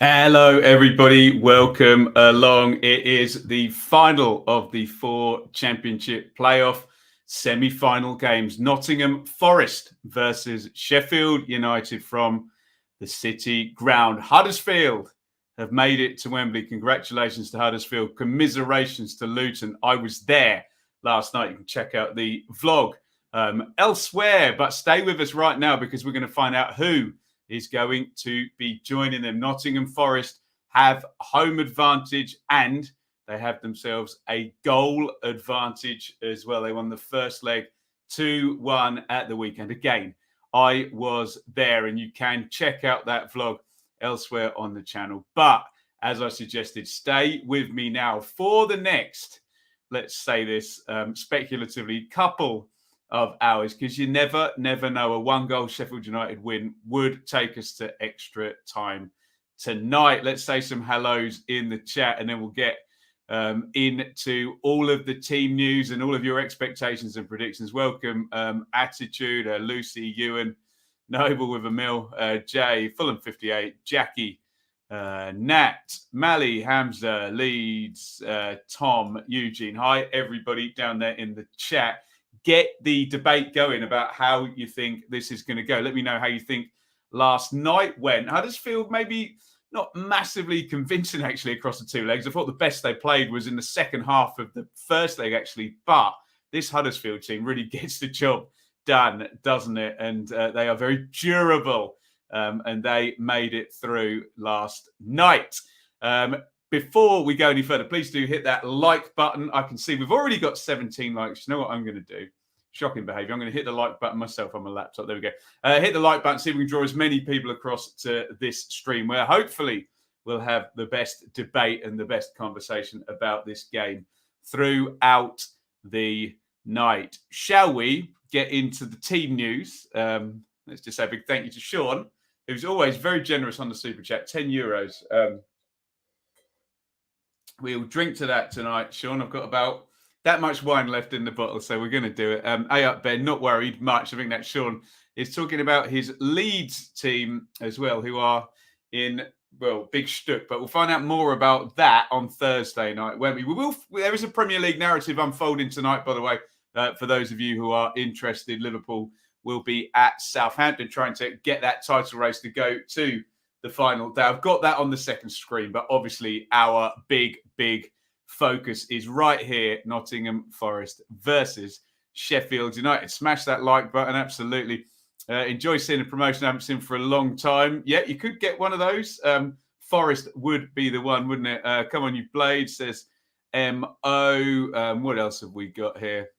Hello, everybody. Welcome along. It is the final of the 4 Championship playoff semi-final games. Nottingham Forest versus Sheffield United from the City Ground. Huddersfield have made it to Wembley. Congratulations to Huddersfield. Commiserations to Luton. I was there last night. You can check out the vlog elsewhere, but stay with us right now because we're going to find out who is going to be joining them. Nottingham Forest have home advantage and they have themselves a goal advantage as well. They won the first leg 2-1 at the weekend. Again, I was there and you can check out that vlog elsewhere on the channel. But as I suggested, stay with me now for the next, let's say this speculatively, couple of hours, because you never know. A 1-goal Sheffield United win would take us to extra time tonight. Let's say some hellos in the chat and then we'll get into all of the team news and all of your expectations and predictions. Welcome, Attitude, Lucy, Ewan, Noble with a mil, Jay, Fulham 58, Jackie, Nat, Mally, Hamza, Leeds, Tom, Eugene. Hi, everybody down there in the chat. Get the debate going about how you think this is going to go. Let me know how you think last night went. Huddersfield maybe not massively convincing, actually, across the 2 legs. I thought the best they played was in the second half of the first leg, actually. But this Huddersfield team really gets the job done, doesn't it? And they are very durable. And they made it through last night. Before we go any further, please do hit that like button. I can see we've already got 17 likes. You know what I'm going to do? Shocking behavior. I'm going to hit the like button myself on my laptop. There we go. Hit the like button, see if we can draw as many people across to this stream where hopefully we'll have the best debate and the best conversation about this game throughout the night. Shall we get into the team news? Let's just say a big thank you to Sean, who's always very generous on the super chat, €10. We'll drink to that tonight, Sean. I've got about that much wine left in the bottle, so we're going to do it. A up, Ben, not worried much. I think that Sean is talking about his Leeds team as well, who are in, well, big shtuck. But we'll find out more about that on Thursday night, won't we? There is a Premier League narrative unfolding tonight, by the way, for those of you who are interested. Liverpool will be at Southampton trying to get that title race to go to the final day. I've got that on the second screen, but obviously our big focus is right here. Nottingham Forest versus Sheffield United. Smash that like button, absolutely. Enjoy seeing a promotion I haven't seen for a long time. Yeah, you could get one of those. Forest would be the one, wouldn't it? Come on, you blade, says M.O. What else have we got here?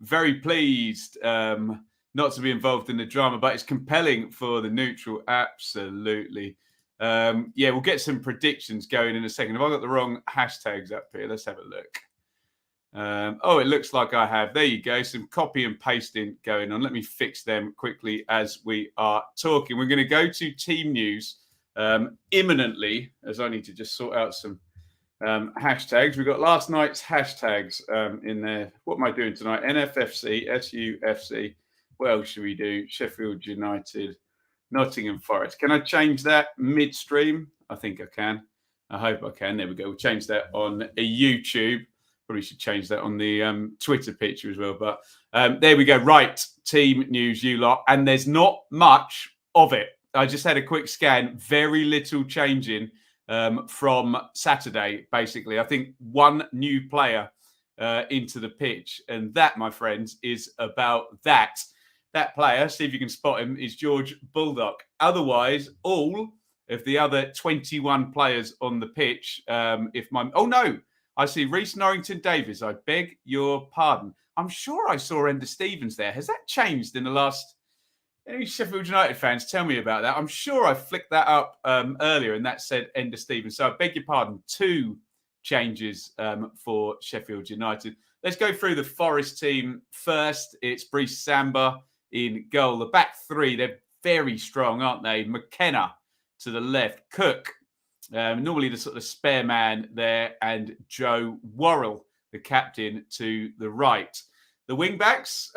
Very pleased not to be involved in the drama, but it's compelling for the neutral. Absolutely. Yeah, we'll get some predictions going in a second. Have I got the wrong hashtags up here? Let's have a look. Oh, it looks like I have. There you go. Some copy and pasting going on. Let me fix them quickly as we are talking. We're going to go to team news imminently, as I need to just sort out some hashtags. We've got last night's hashtags in there. What am I doing tonight? NFFC, SUFC. What else should we do? Sheffield United, Nottingham Forest. Can I change that midstream? I think I can. I hope I can. There we go. We'll change that on a YouTube. Probably should change that on the Twitter picture as well. But there we go. Right. Team news, you lot. And there's not much of it. I just had a quick scan. Very little changing from Saturday, basically. I think one new player into the pitch. And that, my friends, is about that. That player, see if you can spot him, is George Bulldog. Otherwise, all of the other 21 players on the pitch, oh, no, I see Reece Norrington-Davies. I beg your pardon. I'm sure I saw Ender Stevens there. Has that changed in the last... Any Sheffield United fans, tell me about that. I'm sure I flicked that up earlier and that said Ender Stevens. So I beg your pardon, 2 changes for Sheffield United. Let's go through the Forest team first. It's Brice Samba in goal. The back 3, they're very strong, aren't they? McKenna to the left. Cook, normally the sort of spare man there. And Joe Worrell, the captain, to the right. The wing-backs,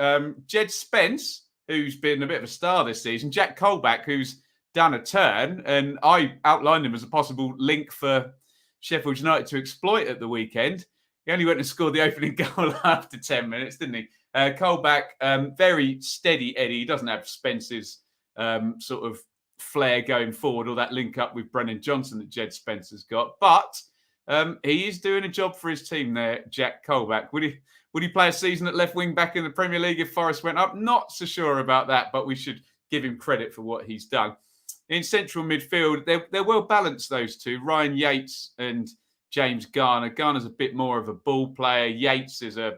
Jed Spence, who's been a bit of a star this season. Jack Colback, who's done a turn, and I outlined him as a possible link for Sheffield United to exploit at the weekend. He only went and scored the opening goal after 10 minutes, didn't he? Colback, very steady Eddie. He doesn't have Spence's sort of flair going forward, or that link up with Brennan Johnson that Jed Spencer's got. But he is doing a job for his team there, Jack Colback. Would he play a season at left wing back in the Premier League if Forest went up? Not so sure about that, but we should give him credit for what he's done. In central midfield, they're well balanced, those two. Ryan Yates and James Garner. Garner's a bit more of a ball player. Yates is a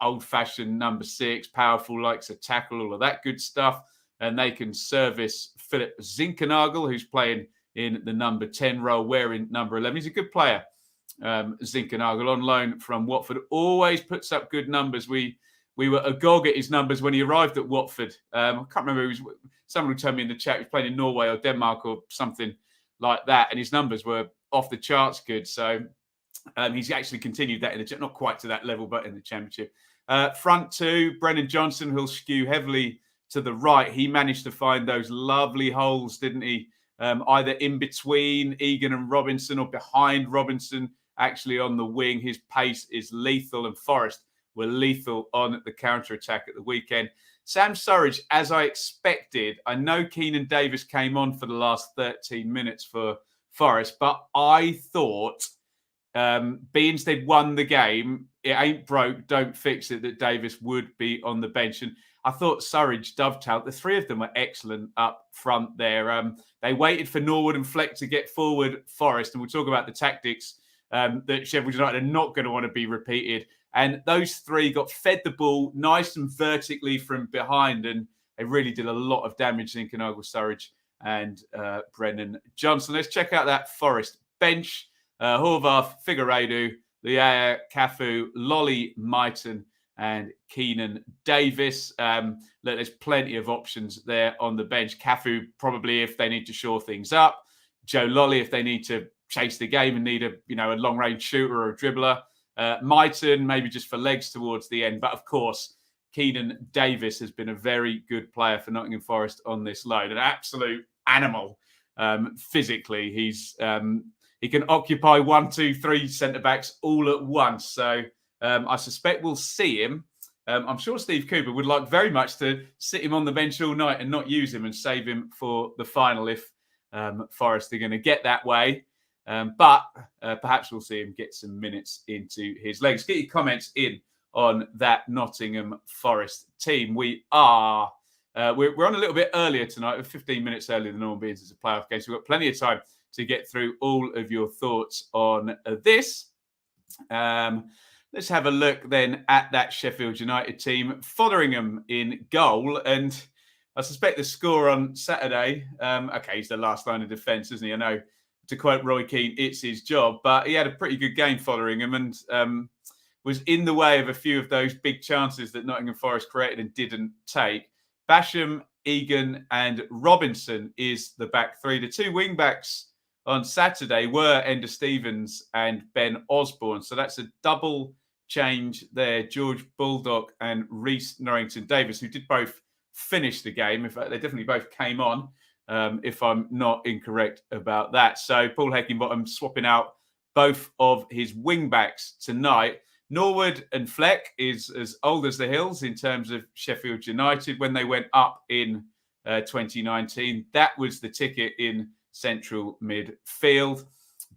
old-fashioned number 6, powerful, likes a tackle, all of that good stuff. And they can service Philip Zinkernagel, who's playing in the number 10 role, wearing number 11. He's a good player. Zinkernagel on loan from Watford always puts up good numbers. We were agog at his numbers when he arrived at Watford. I can't remember. Someone who told me in the chat he was playing in Norway or Denmark or something like that, and his numbers were off the charts good. So he's actually continued that in the not quite to that level, but in the Championship. Front two, Brennan Johnson, who'll skew heavily to the right. He managed to find those lovely holes, didn't he? Either in between Egan and Robinson or behind Robinson, actually on the wing. His pace is lethal, and Forest were lethal on the counter-attack at the weekend. Sam Surridge, as I expected, I know Keenan Davis came on for the last 13 minutes for Forest, but I thought being they'd won the game, it ain't broke, don't fix it, that Davis would be on the bench. And I thought Surridge dovetailed. The three of them were excellent up front there. They waited for Norwood and Fleck to get forward Forest, and we'll talk about the tactics that Sheffield United are not going to want to be repeated. And those three got fed the ball nice and vertically from behind, and they really did a lot of damage, Zinkernagel, Surridge, and Brennan Johnson. Let's check out that Forest bench. Horvath, Figueiredo, Liao, Cafu, Lolly, Myton, and Keenan Davis. There's plenty of options there on the bench. Cafu, probably if they need to shore things up. Joe Lolly, if they need to chase the game and need a long-range shooter or a dribbler. Myton, maybe just for legs towards the end. But, of course, Keenan Davis has been a very good player for Nottingham Forest on this load. An absolute animal physically. He can occupy 1, 2, 3 centre-backs all at once. So I suspect we'll see him. I'm sure Steve Cooper would like very much to sit him on the bench all night and not use him and save him for the final if Forest are going to get that way. But perhaps we'll see him get some minutes into his legs. Get your comments in on that Nottingham Forest team. We're on a little bit earlier tonight. We're 15 minutes earlier than normal, being it's a playoff game. So we've got plenty of time to get through all of your thoughts on this. Let's have a look then at that Sheffield United team. Fotheringham in goal. And I suspect the score on Saturday, he's the last line of defence, isn't he? I know, to quote Roy Keane, it's his job. But he had a pretty good game, Fotheringham, and was in the way of a few of those big chances that Nottingham Forest created and didn't take. Basham, Egan and Robinson is the back three. The two wing-backs on Saturday were Enda Stevens and Ben Osborne. So that's a double change there. George Bulldog and Reece Norrington Davis, who did both finish the game. In fact, they definitely both came on, if I'm not incorrect about that. So Paul Heckingbottom swapping out both of his wing-backs tonight. Norwood and Fleck is as old as the hills in terms of Sheffield United. When they went up in 2019, that was the ticket in central midfield.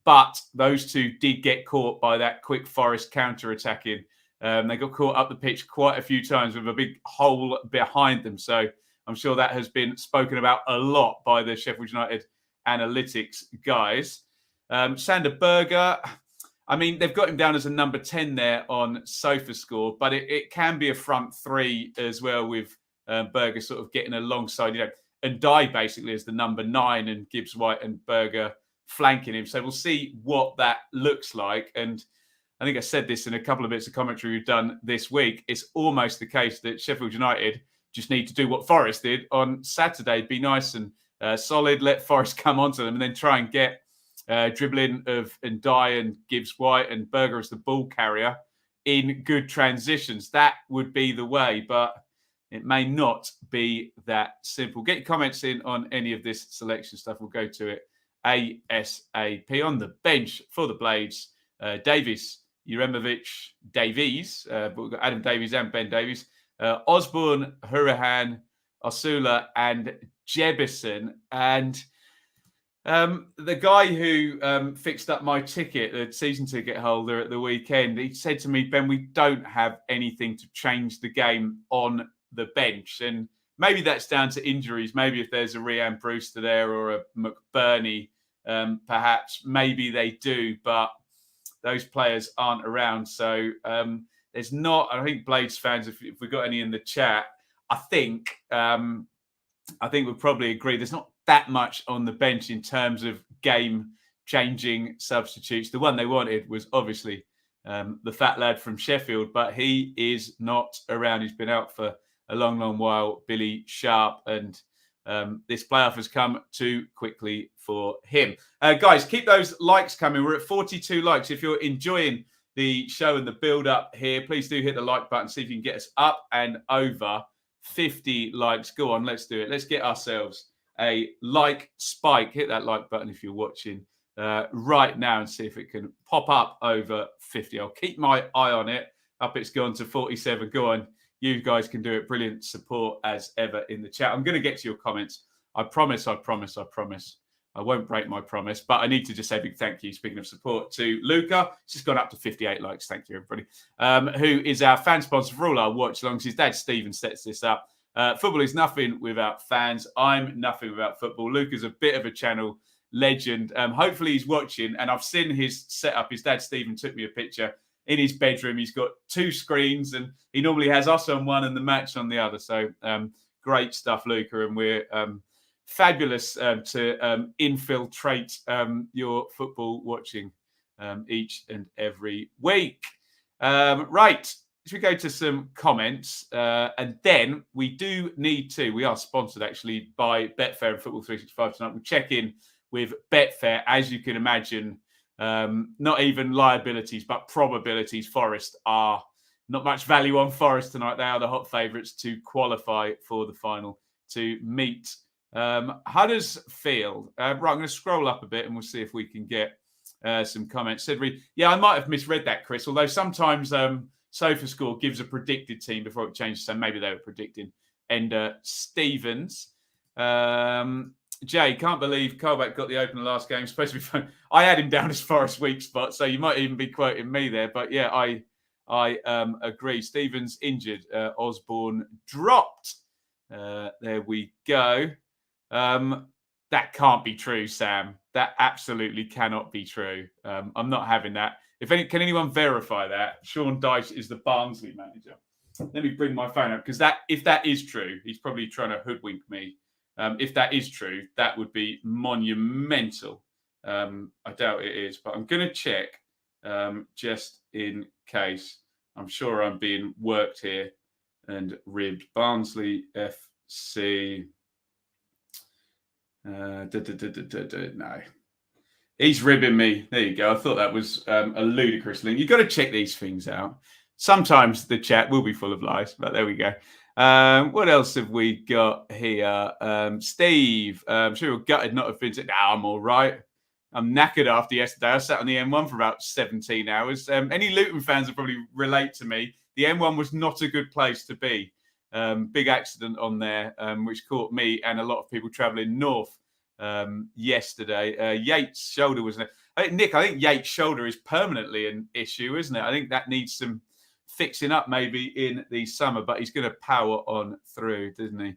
But those two did get caught by that quick Forest counter-attacking. They got caught up the pitch quite a few times with a big hole behind them. So I'm sure that has been spoken about a lot by the Sheffield United analytics guys. Sander Berger, I mean, they've got him down as a number 10 there on SofaScore, but it can be a front three as well, with Berger sort of getting alongside, and Dye basically as the number 9 and Gibbs White and Berger flanking him. So we'll see what that looks like. And I think I said this in a couple of bits of commentary we've done this week. It's almost the case that Sheffield United just need to do what Forest did on Saturday, be nice and solid, let Forest come onto them, and then try and get dribbling of Dye and Gibbs White and Berger as the ball carrier in good transitions. That would be the way. But It may not be that simple. Get your comments in on any of this selection stuff. We'll go to it ASAP. On the bench for the Blades, Davies, Davies, but we've got Adam Davies and Ben Davies, Osborne, Hurahan, Osula, and Jebison. And the guy who fixed up my ticket, the season ticket holder at the weekend, he said to me, Ben, we don't have anything to change the game on the bench. And maybe that's down to injuries. Maybe if there's a Rhian Brewster there or a McBurney, perhaps, maybe they do. But those players aren't around. So there's not, I think Blades fans, if we've got any in the chat, I think we'll probably agree there's not that much on the bench in terms of game-changing substitutes. The one they wanted was obviously the fat lad from Sheffield, but he is not around. He's been out for a long, long while, Billy Sharp, and this playoff has come too quickly for him. Guys, keep those likes coming. We're at 42 likes. If you're enjoying the show and the build-up here, please do hit the like button, see if you can get us up and over 50 likes. Go on, let's do it. Let's get ourselves a like spike. Hit that like button if you're watching right now and see if it can pop up over 50. I'll keep my eye on it. Up it's gone to 47. Go on. You guys can do it. Brilliant support as ever in the chat. I'm going to get to your comments. I promise. I won't break my promise, but I need to just say a big thank you, speaking of support, to Luca. It's just gone up to 58 likes. Thank you, everybody. Who is our fan sponsor for all our watch-alongs. His dad, Stephen, sets this up. Football is nothing without fans. I'm nothing without football. Luca's a bit of a channel legend. Hopefully he's watching, and I've seen his setup. His dad, Stephen, took me a picture in his bedroom. He's got two screens, and he normally has us on one and the match on the other. So great stuff, Luca, and we're fabulous to infiltrate your football watching each and every week. Right. Should we go to some comments? And then we do need to, we are sponsored actually by Betfair and Football 365 tonight. We'll check in with Betfair, as you can imagine, not even liabilities, but probabilities. Forest are not much value on Forest tonight. They are the hot favourites to qualify for the final to meet Huddersfield. Right, I'm going to scroll up a bit and we'll see if we can get some comments. Sidri, yeah, I might have misread that, Chris, although sometimes SofaScore gives a predicted team before it changes, so maybe they were predicting Ender Stevens. Jay, can't believe Colback got the opener last game. Supposed to be fun. I had him down as Forest weak spot, so you might even be quoting me there. But yeah, I agree. Stevens injured. Osborne dropped. There we go. That can't be true, Sam. That absolutely cannot be true. I'm not having that. Can anyone verify that? Sean Dyche is the Barnsley manager. Let me bring my phone up, because if that is true, he's probably trying to hoodwink me. If that is true, that would be monumental. I doubt it is, but I'm going to check just in case. I'm sure I'm being worked here and ribbed. Barnsley FC. No. He's ribbing me. There you go. I thought that was a ludicrous link. You've got to check these things out. Sometimes the chat will be full of lies, but there we go. What else have we got here? Steve, I'm sure you're gutted not have been to... I'm all right. I'm knackered after yesterday. I sat on the M1 for about 17 hours. Any Luton fans will probably relate to me. The M1 was not a good place to be. Big accident on there, which caught me and a lot of people travelling north yesterday. Yates' shoulder was... Nick, I think Yates' shoulder is permanently an issue, isn't it? I think that needs some fixing up maybe in the summer, but he's going to power on through, doesn't he?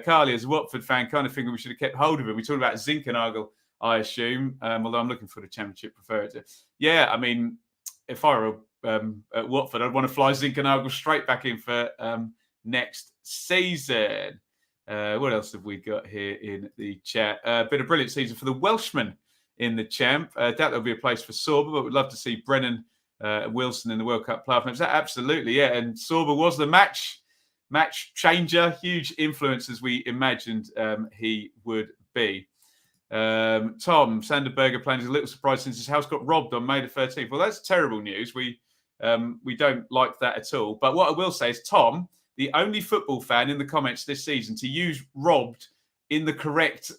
Carly, as a Watford fan, kind of thinking we should have kept hold of him. We talked about Zinkernagel, I assume, although I'm looking for the Championship prefer it. Yeah, I mean, if I were at Watford, I'd want to fly Zinkernagel straight back in for next season. What else have we got here in the chat? Been a brilliant season for the Welshman in the Champ. Doubt there'll be a place for Sorba, but we'd love to see Brennan Wilson in the World Cup playoff match. Absolutely, yeah. And Sorba was the match changer, huge influence as we imagined he would be. Tom Sanderberger planning is a little surprised since his house got robbed on May the 13th. Well, that's terrible news. We don't like that at all. But what I will say is, Tom, the only football fan in the comments this season to use robbed in the correct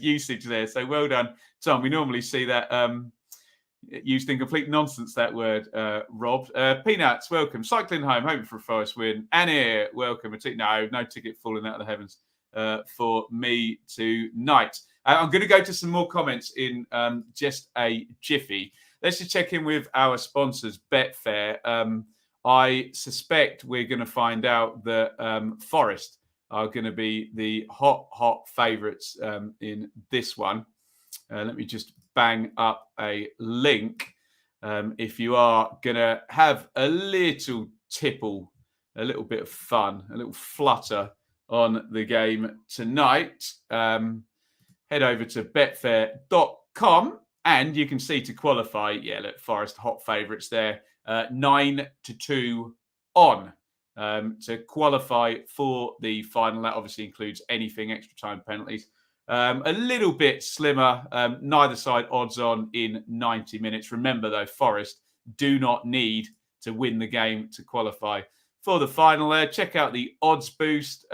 usage there. So well done, Tom. We normally see that used in complete nonsense, that word, robbed. Peanuts, welcome. Cycling home, hoping for a Forest win. Annie, welcome. No ticket falling out of the heavens for me tonight. I'm going to go to some more comments in just a jiffy. Let's just check in with our sponsors, Betfair. I suspect we're going to find out that Forest are going to be the hot favourites in this one. Let me just bang up a link. If you are going to have a little tipple, a little bit of fun, a little flutter on the game tonight, head over to betfair.com and you can see to qualify, look, Forest hot favourites there, 9-2 on to qualify for the final. That obviously includes anything, extra time penalties. A little bit slimmer, neither side odds on in 90 minutes. Remember, though, Forest do not need to win the game to qualify for the final there. Check out the odds boost.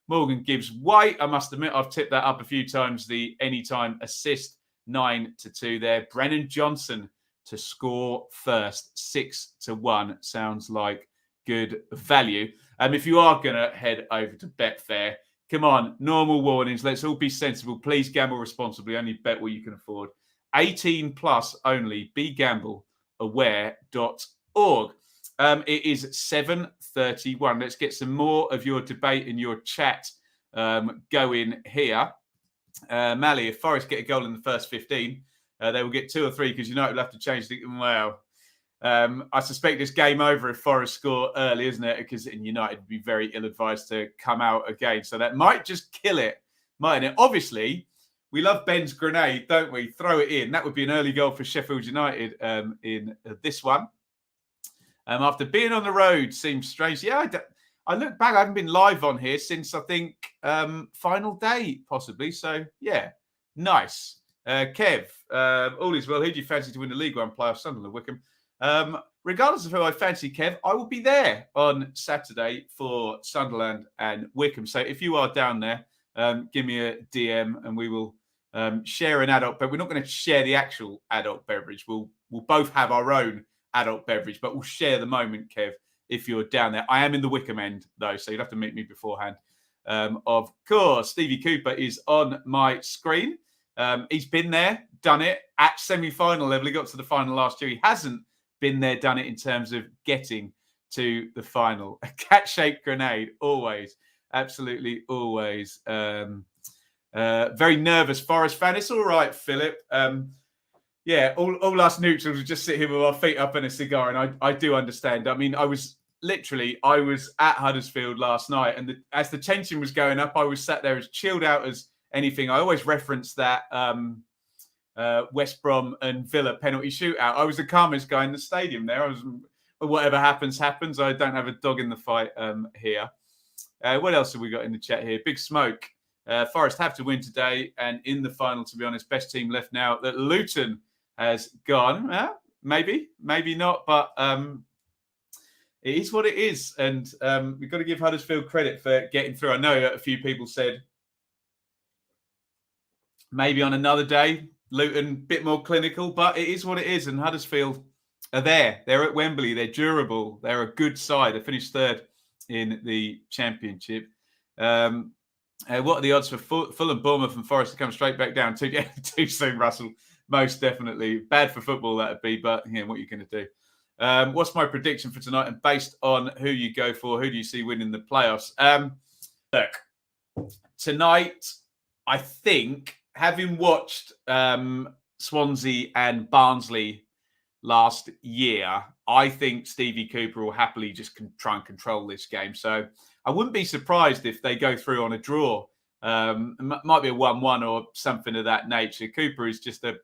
Morgan Gibbs White, I must admit, I've tipped that up a few times. The anytime assist, 9-2 there. Brennan Johnson to score first, 6-1. Sounds like good value. If you are going to head over to Betfair, come on, normal warnings. Let's all be sensible. Please gamble responsibly. Only bet what you can afford. 18 plus only. BeGambleAware.org. It is 7:31. Let's get some more of your debate in your chat going here. Mally, if Forest get a goal in the first 15, they will get 2 or 3 because United will have to change the... Wow. I suspect it's game over if Forest score early, isn't it? Because United would be very ill-advised to come out again. So that might just kill it, mightn't it? Obviously, we love Ben's grenade, don't we? Throw it in. That would be an early goal for Sheffield United in this one. After being on the road, seems strange. Yeah, I look back. I haven't been live on here since, I think, final day, possibly. So, yeah, nice. Kev, all is well. Who do you fancy to win the League One playoff? Sunderland, Wickham. Regardless of who I fancy, Kev, I will be there on Saturday for Sunderland and Wickham. So if you are down there, give me a DM and we will share an adult. But we're not going to share the actual adult beverage. We'll both have our own adult beverage, but we'll share the moment, Kev, if you're down there. I am in the Wickham end, though, so you'd have to meet me beforehand. Of course, Stevie Cooper is on my screen. He's been there, done it at semi-final level. He got to the final last year. He hasn't been there, done it in terms of getting to the final. A cat-shaped grenade, always, absolutely always. Very nervous Forest fan. It's all right, Philip. All us neutrals would just sit here with our feet up and a cigar, and I do understand. I mean, I was at Huddersfield last night, and as the tension was going up, I was sat there as chilled out as anything. I always reference that West Brom and Villa penalty shootout. I was the calmest guy in the stadium there. I was, whatever happens. I don't have a dog in the fight here. What else have we got in the chat here? Big Smoke. Forest have to win today, and in the final, to be honest, best team left now. That Luton has gone. Maybe not, but it is what it is, and we've got to give Huddersfield credit for getting through. I know a few people said maybe on another day, Luton a bit more clinical, but it is what it is, and Huddersfield are there. They're at Wembley. They're durable. They're a good side. They finished third in the Championship. What are the odds for Fulham, Bournemouth and Forest to come straight back down? Too soon, Russell. Most definitely. Bad for football, that would be, but what are you going to do? What's my prediction for tonight? And based on who you go for, who do you see winning the playoffs? Look, tonight, I think, having watched Swansea and Barnsley last year, I think Stevie Cooper will happily just try and control this game. So I wouldn't be surprised if they go through on a draw. It might be a 1-1 or something of that nature. Cooper is just a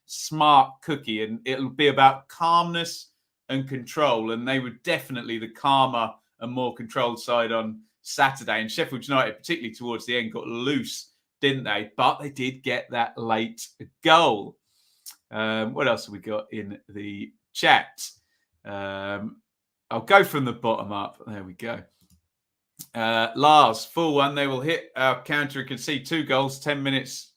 smart cookie, and it'll be about calmness and control. And they were definitely the calmer and more controlled side on Saturday. And Sheffield United, particularly towards the end, got loose, didn't they? But they did get that late goal. What else have we got in the chat? I'll go from the bottom up. There we go. Lars, 4-1. They will hit our counter and concede 2 goals, 10 minutes.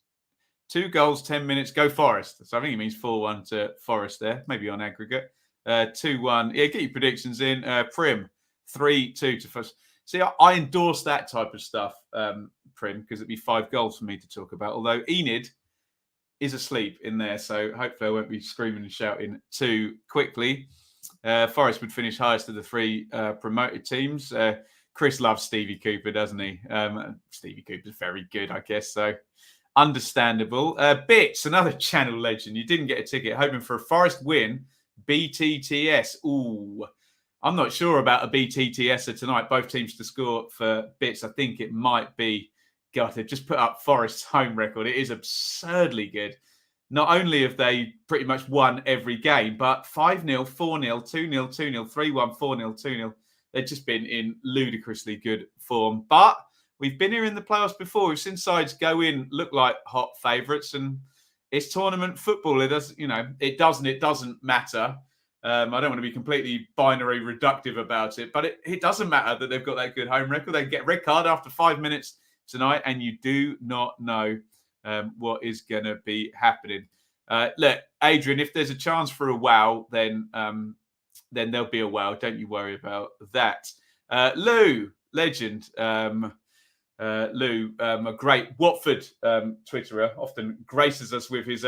2 goals, 10 minutes. Go Forest. So I think it means 4-1 to Forest there, maybe on aggregate. 2-1. Yeah, get your predictions in. Prim, 3-2 to Forest. See, I endorse that type of stuff, Prim, because it'd be 5 goals for me to talk about. Although Enid is asleep in there, so hopefully I won't be screaming and shouting too quickly. Forest would finish highest of the 3 promoted teams. Chris loves Stevie Cooper, doesn't he? Stevie Cooper's very good, I guess. So understandable. Bits, another channel legend. You didn't get a ticket, hoping for a Forest win. BTTS. Ooh, I'm not sure about a BTTS tonight. Both teams to score for Bits. I think it might be. God, they've just put up Forest's home record. It is absurdly good. Not only have they pretty much won every game, but 5-0, 4-0, 2-0, 2-0, 3-1, 4-0, 2-0. They've just been in ludicrously good form. But we've been here in the playoffs before. We've seen sides go in, look like hot favourites, and it's tournament football. It does, it doesn't matter. I don't want to be completely binary reductive about it, but it doesn't matter that they've got that good home record. They get a red card after 5 minutes tonight, and you do not know what is going to be happening. Look, Adrian, if there's a chance for a wow, then there'll be a wow. Don't you worry about that. Lou, legend. Lou, a great Watford Twitterer, often graces us with his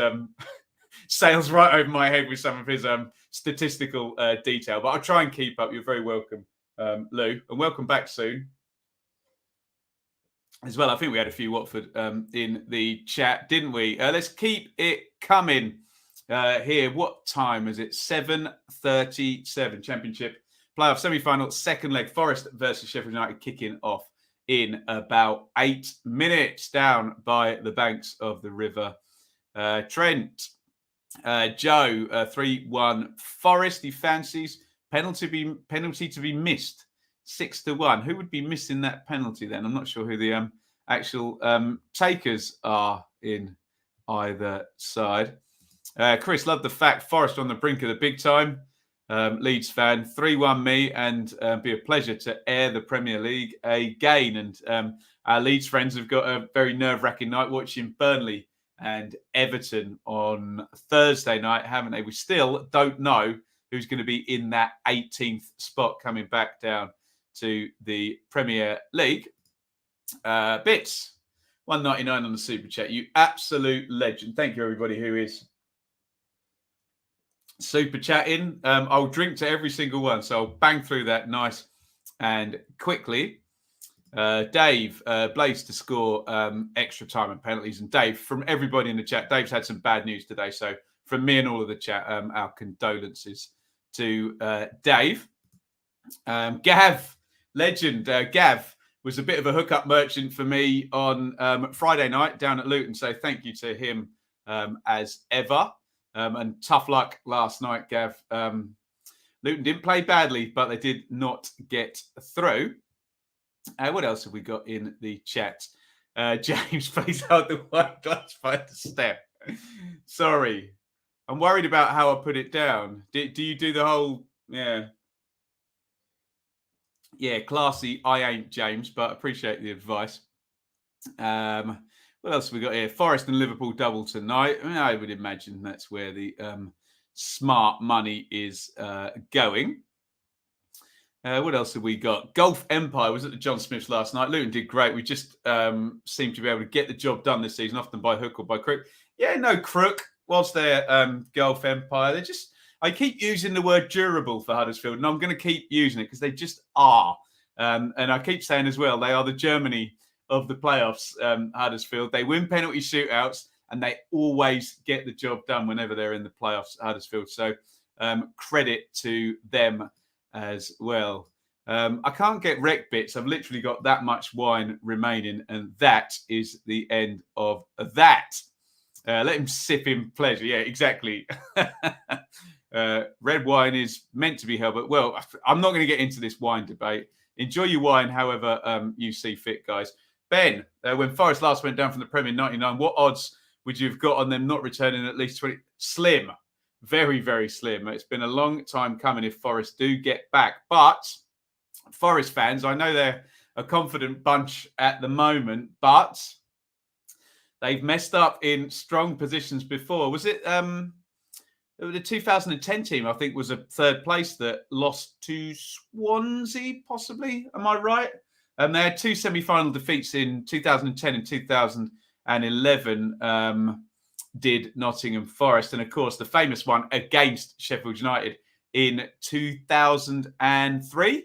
sails right over my head with some of his statistical detail. But I'll try and keep up. You're very welcome, Lou, and welcome back soon. As well, I think we had a few Watford in the chat, didn't we? Let's keep it coming here. What time is it? 7:37. Championship playoff semi-final, second leg. Forest versus Sheffield United kicking off in about 8 minutes down by the banks of the River Trent. Joe, 3-1 Forest. He fancies penalty to be missed. 6-1. Who would be missing that penalty then? I'm not sure who the actual takers are in either side. Chris, love the fact Forest on the brink of the big time. Leeds fan, 3-1 me, and be a pleasure to air the Premier League again. And our Leeds friends have got a very nerve-wracking night watching Burnley and Everton on Thursday night, haven't they? We still don't know who's going to be in that 18th spot coming back down to the Premier League. Bits, 1.99 on the super chat. You absolute legend. Thank you, everybody who is super chatting. I'll drink to every single one, so I'll bang through that nice and quickly. Dave, Blaze to score extra time and penalties. And Dave, from everybody in the chat, Dave's had some bad news today. So from me and all of the chat, our condolences to Dave. Gav, legend. Gav was a bit of a hookup merchant for me on Friday night down at Luton. So thank you to him as ever. And tough luck last night, Gav. Luton didn't play badly, but they did not get through. What else have we got in the chat? James plays out the white glass by the step. Sorry. I'm worried about how I put it down. Do you do the whole... Yeah. Yeah, classy. I ain't James, but appreciate the advice. What else have we got here? Forest and Liverpool double tonight. I would imagine that's where the smart money is going. What else have we got? Golf Empire was at the John Smiths last night. Luton did great. We just seem to be able to get the job done this season, often by hook or by crook. Yeah, no crook. Whilst they're Golf Empire, they're just... I keep using the word durable for Huddersfield, and I'm going to keep using it because they just are. And I keep saying as well, they are the Germany of the playoffs, Huddersfield. They win penalty shootouts, and they always get the job done whenever they're in the playoffs, Huddersfield. So credit to them as well. I can't get wreck bits. I've literally got that much wine remaining, and that is the end of that. Let him sip in pleasure. Yeah, exactly. Red wine is meant to be held, but well, I'm not going to get into this wine debate. Enjoy your wine however you see fit, guys. Ben, when Forest last went down from the Premier in 99, what odds would you have got on them not returning at least 20? Slim. very, very slim. It's been a long time coming if Forest do get back. But Forest fans, I know they're a confident bunch at the moment, but they've messed up in strong positions before. Was it the 2010 team, I think, was a third place that lost to Swansea, possibly? Am I right? And they had two semi-final defeats in 2010 and 2011. Did Nottingham Forest, and of course the famous one against Sheffield United in 2003.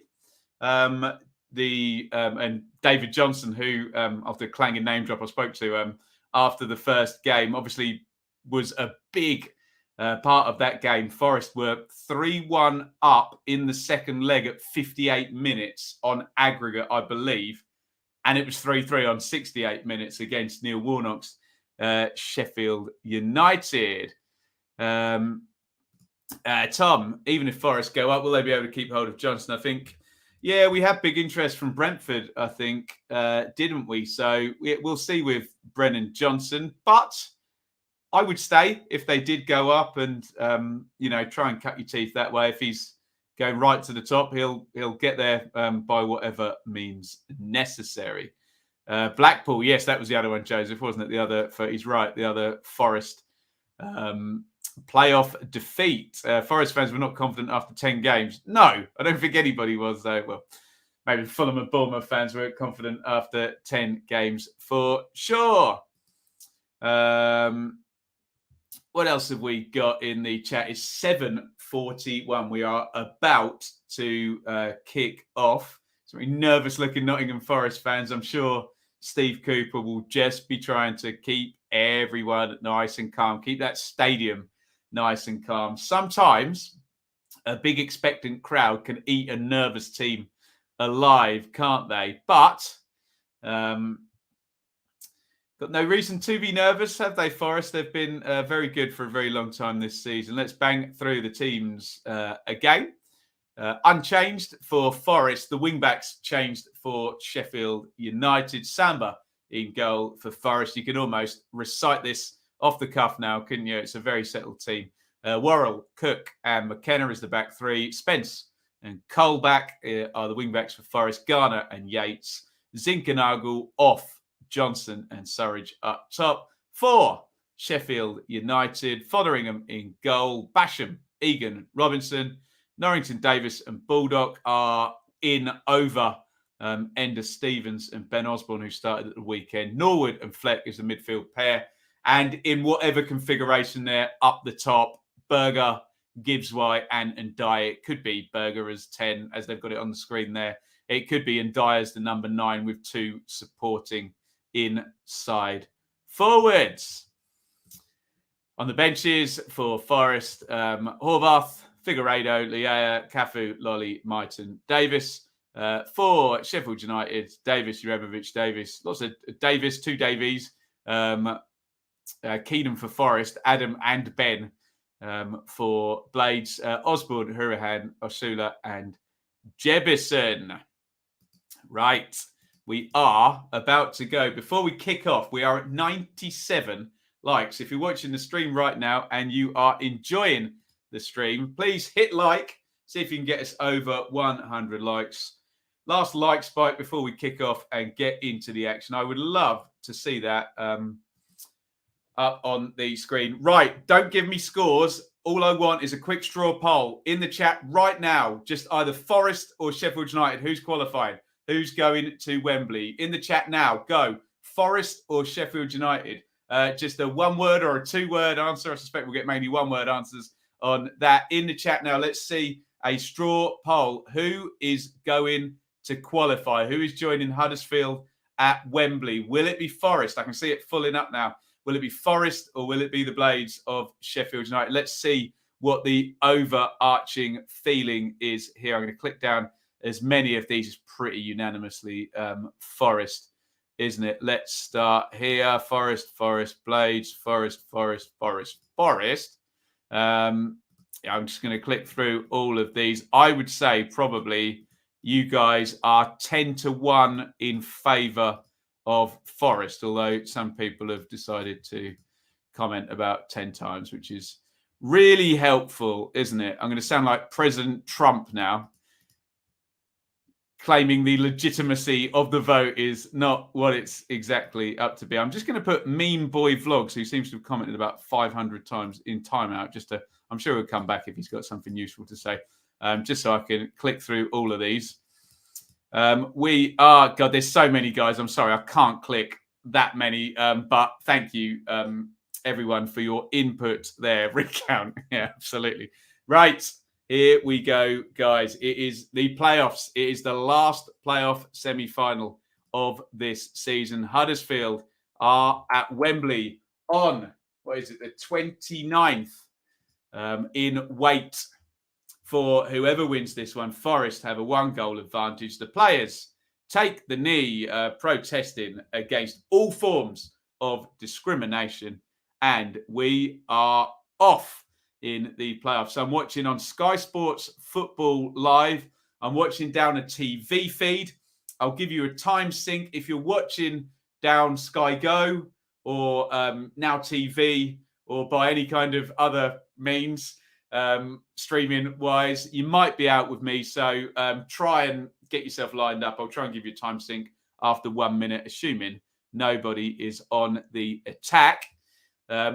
And David Johnson, who after clanging name drop I spoke to after the first game, obviously was a big part of that game. Forest were 3-1 up in the second leg at 58 minutes on aggregate, I believe, and it was 3-3 on 68 minutes against Neil Warnock's Sheffield United. Tom, even if Forest go up, will they be able to keep hold of Johnson? I think, yeah, we had big interest from Brentford, I think, didn't we? So we'll see with Brennan Johnson. But I would stay if they did go up and, try and cut your teeth that way. If he's going right to the top, he'll get there by whatever means necessary. Blackpool, yes, that was the other one, Joseph, wasn't it? The other, he's right, the other Forest playoff defeat. Forest fans were not confident after 10 games. No, I don't think anybody was, though. Well, maybe Fulham and Bournemouth fans were confident after 10 games for sure. What else have we got in the chat? It's 7:41. We are about to kick off. Some nervous looking Nottingham Forest fans. I'm sure Steve Cooper will just be trying to keep everyone nice and calm. Keep that stadium nice and calm. Sometimes a big expectant crowd can eat a nervous team alive, can't they? But got no reason to be nervous, have they, Forest? They've been very good for a very long time this season. Let's bang through the teams again. Unchanged for Forest. The wing-backs changed for Sheffield United. Samba in goal for Forest. You can almost recite this off the cuff now, couldn't you? It's a very settled team. Worrell, Cook and McKenna is the back three. Spence and Colback are the wing-backs for Forest. Garner and Yates. Zinkernagel off. Johnson and Surridge up top. For Sheffield United, Fotheringham in goal. Basham, Egan, Robinson, Norrington, Davis and Baldock are in over Ender Stevens and Ben Osborne, who started at the weekend. Norwood and Fleck is the midfield pair. And in whatever configuration there, up the top, Berger, Gibbs-White and Dyer. It could be Berger as 10, as they've got it on the screen there. It could be and Dyer as the number 9 with 2 supporting inside forwards. On the benches for Forest, Horvath, Figueiredo, Liea, Cafu, Lolly, Myton, Davis. For Sheffield United, Davis, Juremovic, Davis. Lots of Davis, 2 Davies. Keenan for Forest, Adam and Ben for Blades. Osborne, Hurahan, Osula and Jebison. Right. We are about to go. Before we kick off, we are at 97 likes. If you're watching the stream right now and you are enjoying the stream, please hit like. See if you can get us over 100 likes. Last like spike before we kick off and get into the action. I would love to see that up on the screen. Right, don't give me scores. All I want is a quick straw poll in the chat right now. Just either Forest or Sheffield United. Who's qualifying? Who's going to Wembley? In the chat now, go. Forest or Sheffield United? Just a 1-word or a 2-word answer. I suspect we'll get mainly 1-word answers on that. In the chat now, let's see a straw poll. Who is going to qualify? Who is joining Huddersfield at Wembley? Will it be Forest? I can see it filling up now. Will it be Forest or will it be the Blades of Sheffield United? Let's see what the overarching feeling is here. I'm going to click down. As many of these is pretty unanimously Forest, isn't it? Let's start here. Forest, Blades, Forest. I'm just going to click through all of these. I would say probably you guys are 10-1 in favour of Forest, although some people have decided to comment about 10 times, which is Really helpful, isn't it? I'm going to sound like President Trump now, claiming the legitimacy of the vote is not what it's exactly up to be. I'm just going to put Meme Boy Vlogs, who seems to have commented about 500 times in timeout, I'm sure he'll come back if he's got something useful to say, just so I can click through all of these. God, there's so many, guys. I'm sorry, I can't click that many, but thank you, everyone, for your input there. Recount. Yeah, absolutely. Right. Here we go, guys. It is the playoffs. It is the last playoff semi-final of this season. Huddersfield are at Wembley on, the 29th in wait for whoever wins this one. Forest have a 1-goal advantage. The players take the knee, protesting against all forms of discrimination, and we are off in the playoffs. I'm watching on Sky Sports Football Live. I'm watching down a TV feed. I'll give you a time sync if you're watching down Sky Go or Now TV or by any kind of other means, streaming wise. You might be out with me, so try and get yourself lined up. I'll try and give you a time sync after 1 minute, assuming nobody is on the attack.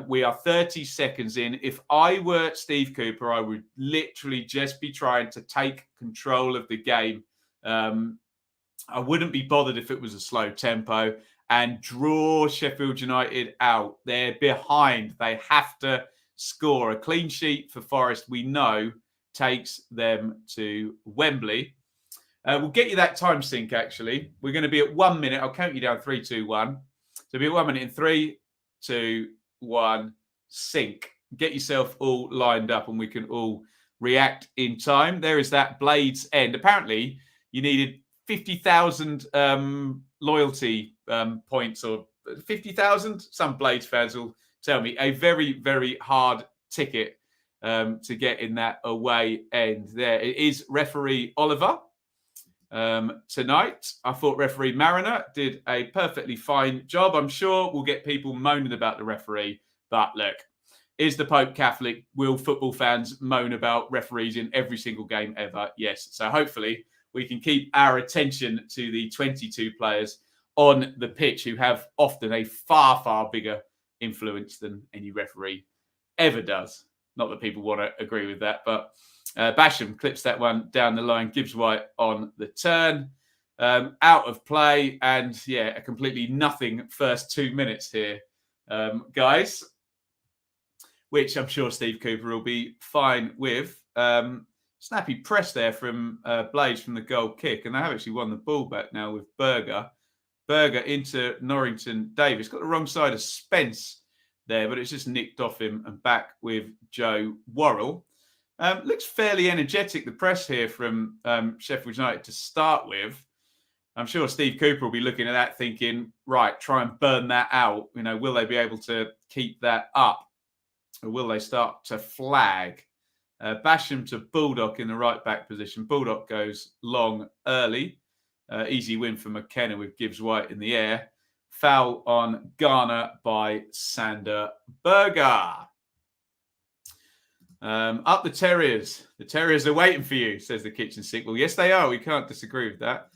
We are 30 seconds in. If I were Steve Cooper, I would literally just be trying to take control of the game. I wouldn't be bothered if it was a slow tempo and draw Sheffield United out. They're behind. They have to score. A clean sheet for Forest, we know, takes them to Wembley. We'll get you that time sync, actually. We're going to be at 1 minute. I'll count you down. 3, 2, 1. So be at 1 minute in 3, 2, 1, sync. Get yourself all lined up and we can all react in time. There is that Blades End. Apparently, you needed 50,000 loyalty points, or 50,000. Some Blades fans will tell me a very, very hard ticket to get in that away end there. It is referee Oliver tonight. I thought referee Mariner did a perfectly fine job. I'm sure we'll get people moaning about the referee, but look, is the Pope Catholic? Will football fans moan about referees in every single game ever? Yes. So hopefully we can keep our attention to the 22 players on the pitch who have often a far, far bigger influence than any referee ever does. Not that people want to agree with that, but Basham clips that one down the line. Gibbs White on the turn. Out of play, and yeah, a completely nothing first 2 minutes here, guys, which I'm sure Steve Cooper will be fine with. Snappy press there from Blades from the goal kick, and they have actually won the ball back now with Berger. Berger into Norrington Davis. Got the wrong side of Spence there, but it's just nicked off him and back with Joe Worrell. Looks fairly energetic, the press here from Sheffield United to start with. I'm sure Steve Cooper will be looking at that thinking, right, try and burn that out. You know, will they be able to keep that up? Or will they start to flag? Basham to Bulldog in the right back position. Bulldog goes long early. Easy win for McKenna with Gibbs White in the air. Foul on Garner by Sander Berger. Up the Terriers. The Terriers are waiting for you, says the kitchen sink. Well, yes, they are. We can't disagree with that.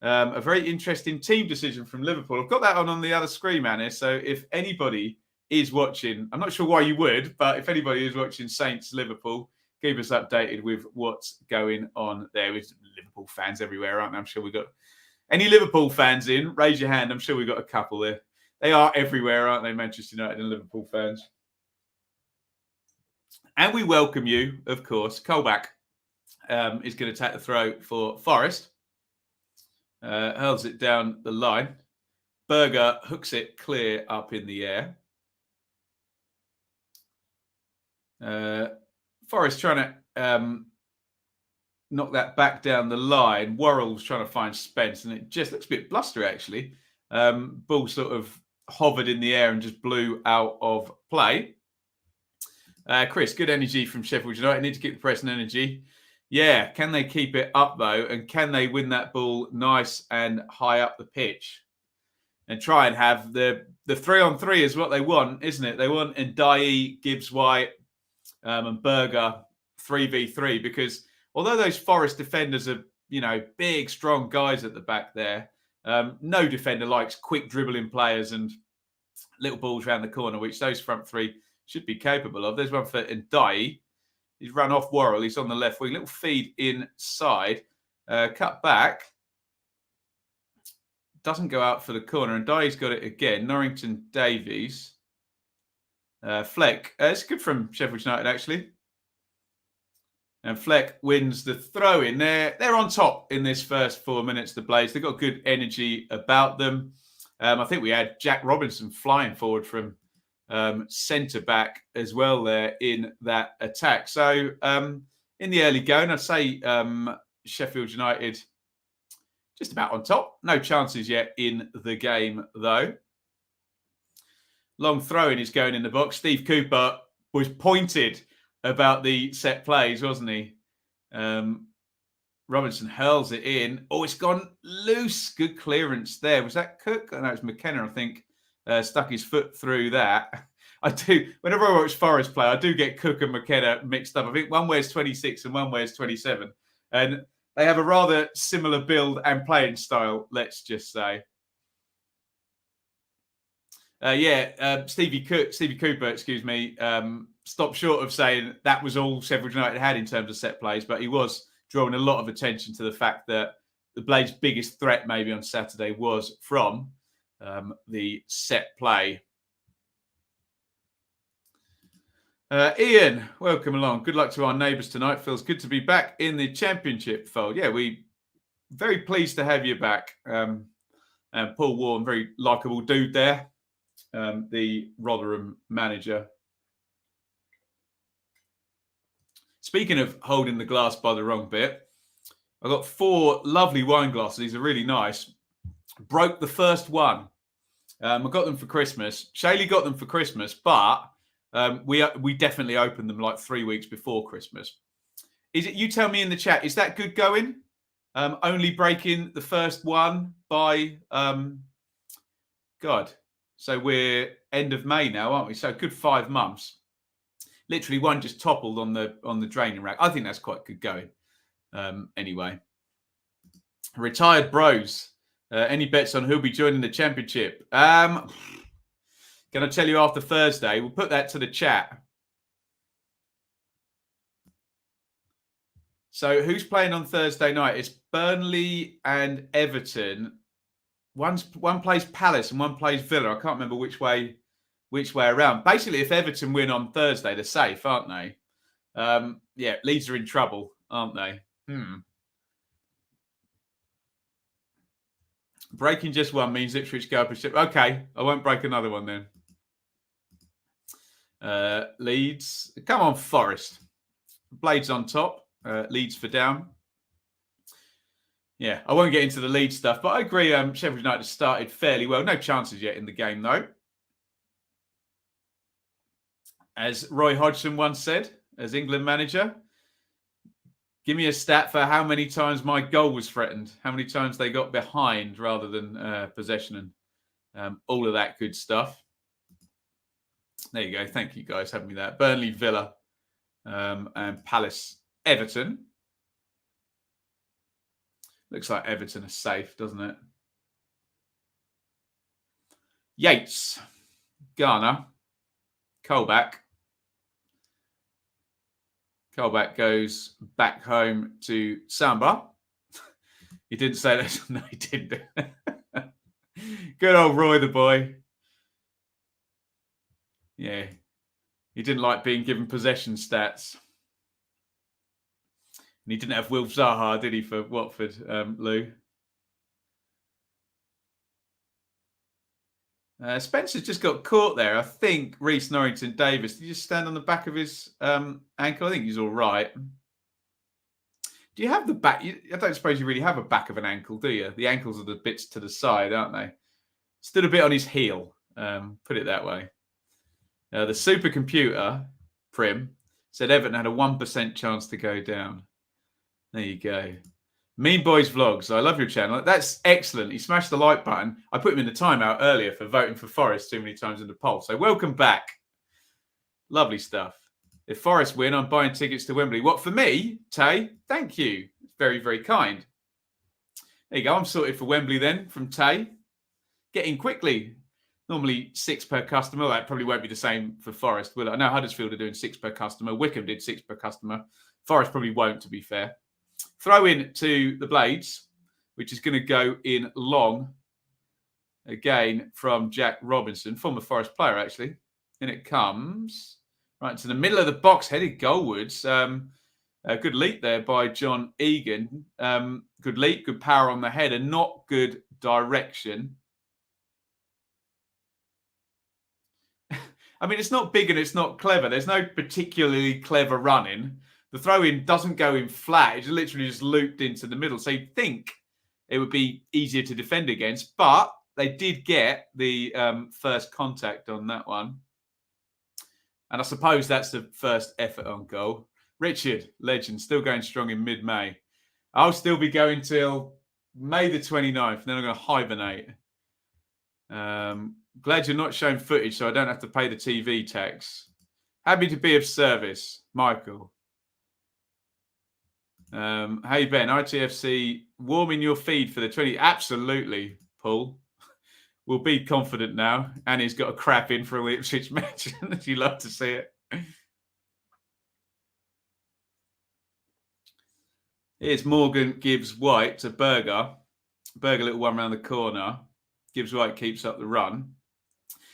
A very interesting team decision from Liverpool. I've got that on the other screen, man. So if anybody is watching, I'm not sure why you would, but if anybody is watching Saints Liverpool, keep us updated with what's going on there. With Liverpool fans everywhere, aren't there? I'm sure we've got any Liverpool fans in. Raise your hand. I'm sure we've got a couple there. They are everywhere, aren't they? Manchester United and Liverpool fans. And we welcome you, of course. Colback is going to take the throw for Forest. Hurls it down the line. Berger hooks it clear up in the air. Forest trying to knock that back down the line. Worrell's trying to find Spence, and it just looks a bit blustery, actually. Ball sort of hovered in the air and just blew out of play. Chris, good energy from Sheffield United. Need to keep the press and energy. Yeah, can they keep it up, though? And can they win that ball nice and high up the pitch? And try and have the 3-on-3 is what they want, isn't it? They want Ndiaye, Gibbs White, and Berger 3v3, because although those Forest defenders are, big, strong guys at the back there, no defender likes quick dribbling players and little balls around the corner, which those front three should be capable of. There's one for Ndai. He's run off Worrell. He's on the left wing. Little feed inside. Cut back. Doesn't go out for the corner. And Ndai's got it again. Norrington Davies. Fleck. It's good from Sheffield United, actually. And Fleck wins the throw-in. They're on top in this first 4 minutes, the Blades. They've got good energy about them. I think we had Jack Robinson flying forward from centre-back as well there in that attack. So in the early going, I'd say Sheffield United just about on top. No chances yet in the game, though. Long throw-in is going in the box. Steve Cooper was pointed about the set plays, wasn't he? Robinson hurls it in. Oh, it's gone loose. Good clearance there. Was that Cook? Oh, no, it's McKenna, I think, stuck his foot through that. I do. Whenever I watch Forest play, I do get Cook and McKenna mixed up. I think one wears 26 and one wears 27. And they have a rather similar build and playing style, let's just say. Stevie Cooper, stopped short of saying that was all Sheffield United had in terms of set plays, but he was drawing a lot of attention to the fact that the Blades' biggest threat maybe on Saturday was from the set play. Iain, welcome along. Good luck to our neighbours tonight. Feels good to be back in the Championship fold. Yeah, we very pleased to have you back. And Paul Warren, very likeable dude there, the Rotherham manager. Speaking of holding the glass by the wrong bit, I've got 4 lovely wine glasses. These are really nice. Broke the first one. I got them for Christmas. Shaylee got them for Christmas, but we definitely opened them like 3 weeks before Christmas. Is it? You tell me in the chat. Is that good going? Only breaking the first one by God. So we're end of May now, aren't we? So good 5 months. Literally one just toppled on the draining rack. I think that's quite good going. Anyway, retired bros. Any bets on who'll be joining the Championship? Can I tell you after Thursday? We'll put that to the chat. So who's playing on Thursday night? It's Burnley and Everton. One plays Palace and one plays Villa. I can't remember which way around. Basically, if Everton win on Thursday, they're safe, aren't they? Leeds are in trouble, aren't they? Breaking just one means Ipswich go up a ship. Okay, I won't break another one then. Leeds. Come on, Forest. Blades on top. Leeds for down. Yeah, I won't get into the Leeds stuff, but I agree Sheffield United started fairly well. No chances yet in the game, though. As Roy Hodgson once said, as England manager, give me a stat for how many times my goal was threatened, how many times they got behind rather than possession, and all of that good stuff. There you go. Thank you, guys. Having me that. Burnley, Villa, and Palace, Everton. Looks like Everton are safe, doesn't it? Yates, Garner, Colback. Colback goes back home to Samba. He didn't say that. No, he didn't. Good old Roy, the boy. Yeah. He didn't like being given possession stats. And he didn't have Wilf Zaha, did he, for Watford, Lou? Spencer's just got caught there. I think Reece Norrington Davis. Did he just stand on the back of his ankle? I think he's all right. Do you have the back? I don't suppose you really have a back of an ankle, do you? The ankles are the bits to the side, aren't they? Stood a bit on his heel, put it that way. The supercomputer, Prim, said Everton had a 1% chance to go down. There you go. Mean Boys Vlogs. I love your channel. That's excellent. He smashed the like button. I put him in the timeout earlier for voting for Forest too many times in the poll. So welcome back. Lovely stuff. If Forest win, I'm buying tickets to Wembley. What, for me, Tay? Thank you. It's very, very kind. There you go. I'm sorted for Wembley then from Tay. Get in quickly. Normally 6 per customer. That probably won't be the same for Forest, will it? I know Huddersfield are doing 6 per customer. Wickham did 6 per customer. Forest probably won't, to be fair. Throw in to the Blades, which is going to go in long. Again from Jack Robinson, former Forest player, actually. And it comes right to the middle of the box, headed goalwards. A good leap there by John Egan. Good leap, good power on the head, and not good direction. I mean, it's not big and it's not clever. There's no particularly clever running. The throw-in doesn't go in flat. It's literally just looped into the middle. So you'd think it would be easier to defend against, but they did get the first contact on that one. And I suppose that's the first effort on goal. Richard, legend, still going strong in mid-May. I'll still be going till May the 29th. Then I'm going to hibernate. Glad you're not showing footage so I don't have to pay the TV tax. Happy to be of service, Michael. Hey, Ben, ITFC, warming your feed for the 20. Absolutely, Paul. We'll be confident now. And he's got a crap in for a Ipswich match. You love to see it. Here's Morgan Gibbs White to Berger. Berger, little one around the corner. Gibbs White keeps up the run.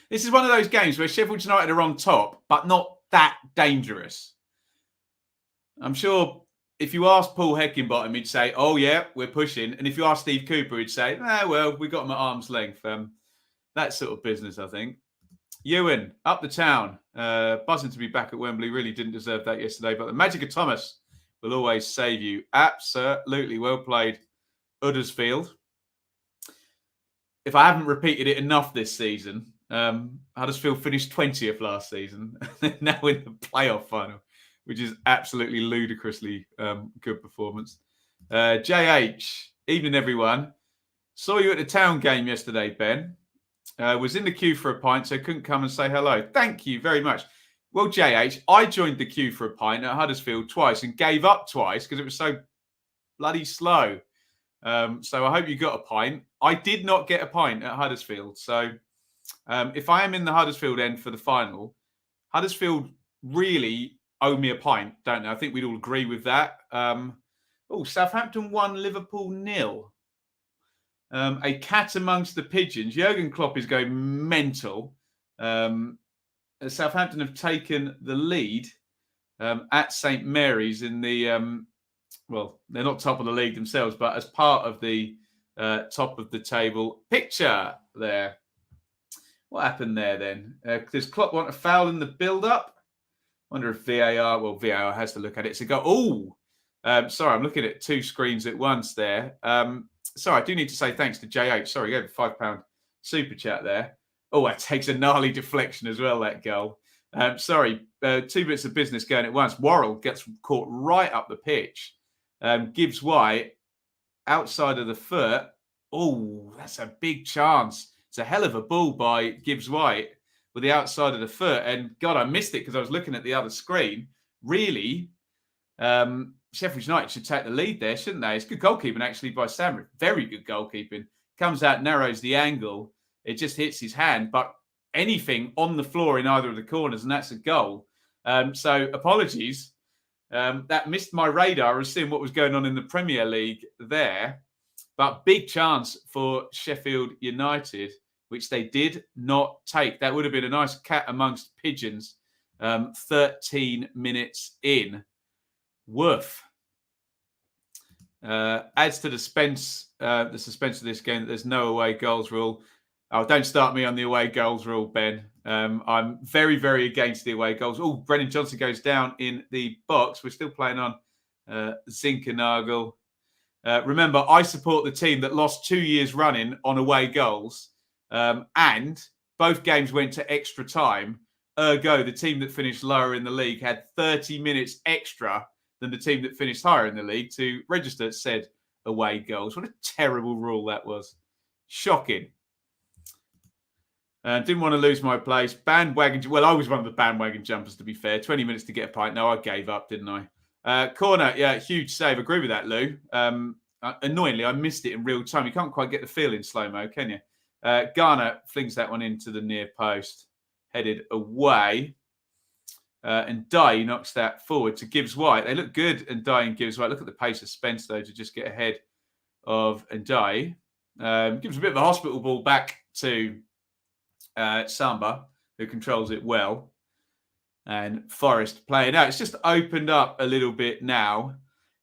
This is one of those games where Sheffield United are on top, but not that dangerous. I'm sure if you ask Paul Heckingbottom, he'd say, oh, yeah, we're pushing. And if you ask Steve Cooper, he'd say, well, we got them at arm's length. That sort of business, I think. Ewan, up the town. Buzzing to be back at Wembley. Really didn't deserve that yesterday. But the magic of Thomas will always save you. Absolutely well played, Huddersfield. If I haven't repeated it enough this season, Huddersfield finished 20th last season. Now in the playoff final, which is absolutely ludicrously good performance. JH, evening everyone. Saw you at the town game yesterday, Ben. Was in the queue for a pint, so couldn't come and say hello. Thank you very much. Well, JH, I joined the queue for a pint at Huddersfield twice and gave up twice because it was so bloody slow. So I hope you got a pint. I did not get a pint at Huddersfield. So if I am in the Huddersfield end for the final, Huddersfield really owe me a pint, don't they? I think we'd all agree with that. Southampton 1, Liverpool 0. A cat amongst the pigeons. Jurgen Klopp is going mental. Southampton have taken the lead at St Mary's in the... well, they're not top of the league themselves, but as part of the top of the table picture there. What happened there then? Does Klopp want a foul in the build-up? Wonder if VAR has to look at it. It's a goal. Sorry, I'm looking at 2 screens at once there. Sorry, I do need to say thanks to JH. Sorry, you gave a £5 super chat there. Oh, that takes a gnarly deflection as well, that goal. Sorry, 2 bits of business going at once. Worrell gets caught right up the pitch. Gibbs White outside of the foot. Oh, that's a big chance. It's a hell of a ball by Gibbs White with the outside of the foot. And God, I missed it because I was looking at the other screen. Really, Sheffield United should take the lead there, shouldn't they? It's good goalkeeping actually by Sam. Very good goalkeeping. Comes out, narrows the angle. It just hits his hand. But anything on the floor in either of the corners, and that's a goal. So apologies. That missed my radar. I was seeing what was going on in the Premier League there. But big chance for Sheffield United, which they did not take. That would have been a nice cat amongst pigeons. 13 minutes in. Woof. Adds to the suspense of this game that there's no away goals rule. Oh, don't start me on the away goals rule, Ben. I'm very, very against the away goals. Oh, Brennan Johnson goes down in the box. We're still playing on Zinkernagel. Remember, I support the team that lost 2 years running on away goals. And both games went to extra time. Ergo, the team that finished lower in the league had 30 minutes extra than the team that finished higher in the league to register said away goals. What a terrible rule that was. Shocking. Didn't want to lose my place. Bandwagon. Well, I was one of the bandwagon jumpers, to be fair. 20 minutes to get a pint. No, I gave up, didn't I? Corner. Yeah, huge save. Agree with that, Lou. Annoyingly, I missed it in real time. You can't quite get the feel in slow-mo, can you? Garner flings that one into the near post. Headed away. And Dye knocks that forward to Gibbs White. They look good, and Dye and Gibbs White. Look at the pace of Spence, though, to just get ahead of Dye. Gives a bit of a hospital ball back to Samba, who controls it well. And Forest playing out. It's just opened up a little bit now.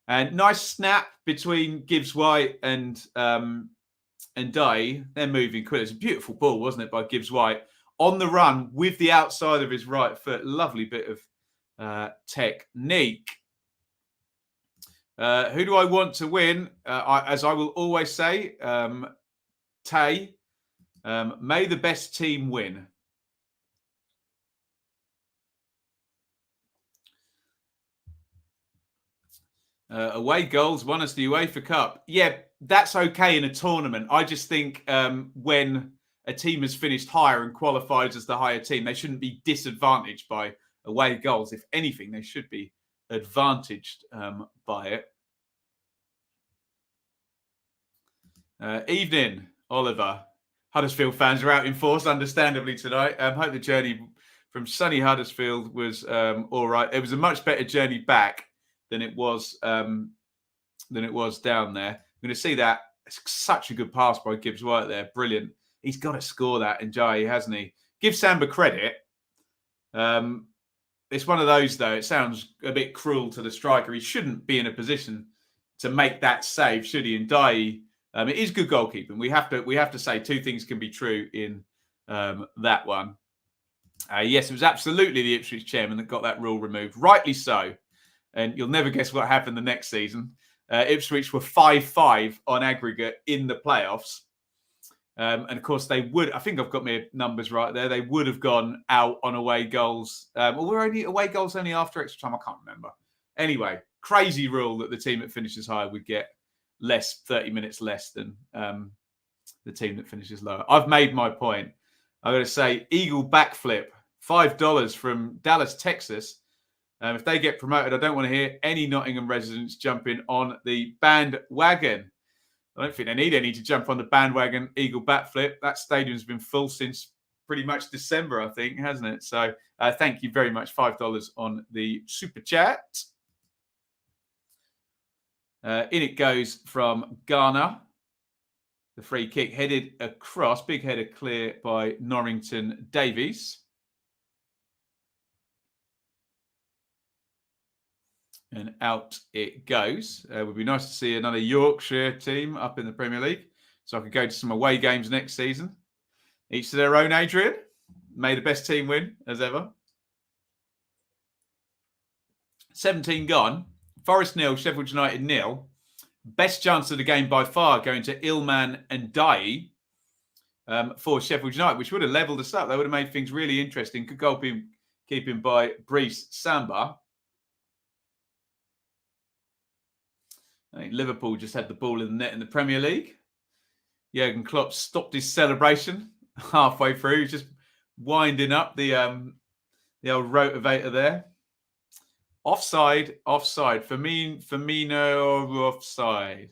And nice snap between Gibbs White and Dye. They're moving quick. It's a beautiful ball, wasn't it, by Gibbs White? On the run with the outside of his right foot. Lovely bit of technique. Who do I want to win? As I will always say, Tay, may the best team win. Away goals won us the UEFA Cup. Yeah, that's okay in a tournament. I just think when a team has finished higher and qualifies as the higher team, they shouldn't be disadvantaged by away goals. If anything, they should be advantaged by it. Evening, Oliver. Huddersfield fans are out in force, understandably, tonight. Hope the journey from sunny Huddersfield was all right. It was a much better journey back than it was down there. I'm going to see that. It's such a good pass by Gibbs White there. Brilliant. He's got to score that in Jai, hasn't he? Give Samba credit. It's one of those, though. It sounds a bit cruel to the striker. He shouldn't be in a position to make that save, should he? And Dai, it is good goalkeeping. We have to say two things can be true in that one. Yes, it was absolutely the Ipswich chairman that got that rule removed. Rightly so. And you'll never guess what happened the next season. Ipswich were 5-5 on aggregate in the playoffs. And of course, they would, I think I've got my numbers right there. They would have gone out on away goals. Or were only away goals only after extra time? I can't remember. Anyway, crazy rule that the team that finishes higher would get 30 minutes less than the team that finishes lower. I've made my point. I'm going to say Eagle backflip, $5 from Dallas, Texas. If they get promoted, I don't want to hear any Nottingham residents jumping on the bandwagon. I don't think they need any to jump on the bandwagon Eagle backflip. That stadium's been full since pretty much December, I think, hasn't it? So thank you very much. $5 on the super chat. In it goes from Garner. The free kick headed across. Big header clear by Norrington Davies. And out it goes. It would be nice to see another Yorkshire team up in the Premier League, so I could go to some away games next season. Each to their own, Adrian. May the best team win, as ever. 17 gone. Forest 0, Sheffield United 0. Best chance of the game by far going to Ilman and Dai for Sheffield United, which would have levelled us up. That would have made things really interesting. Good goalkeeping by Brice Samba. I think Liverpool just had the ball in the net in the Premier League. Jurgen Klopp stopped his celebration halfway through. He was just winding up the old rotivator there. Offside. Firmino offside.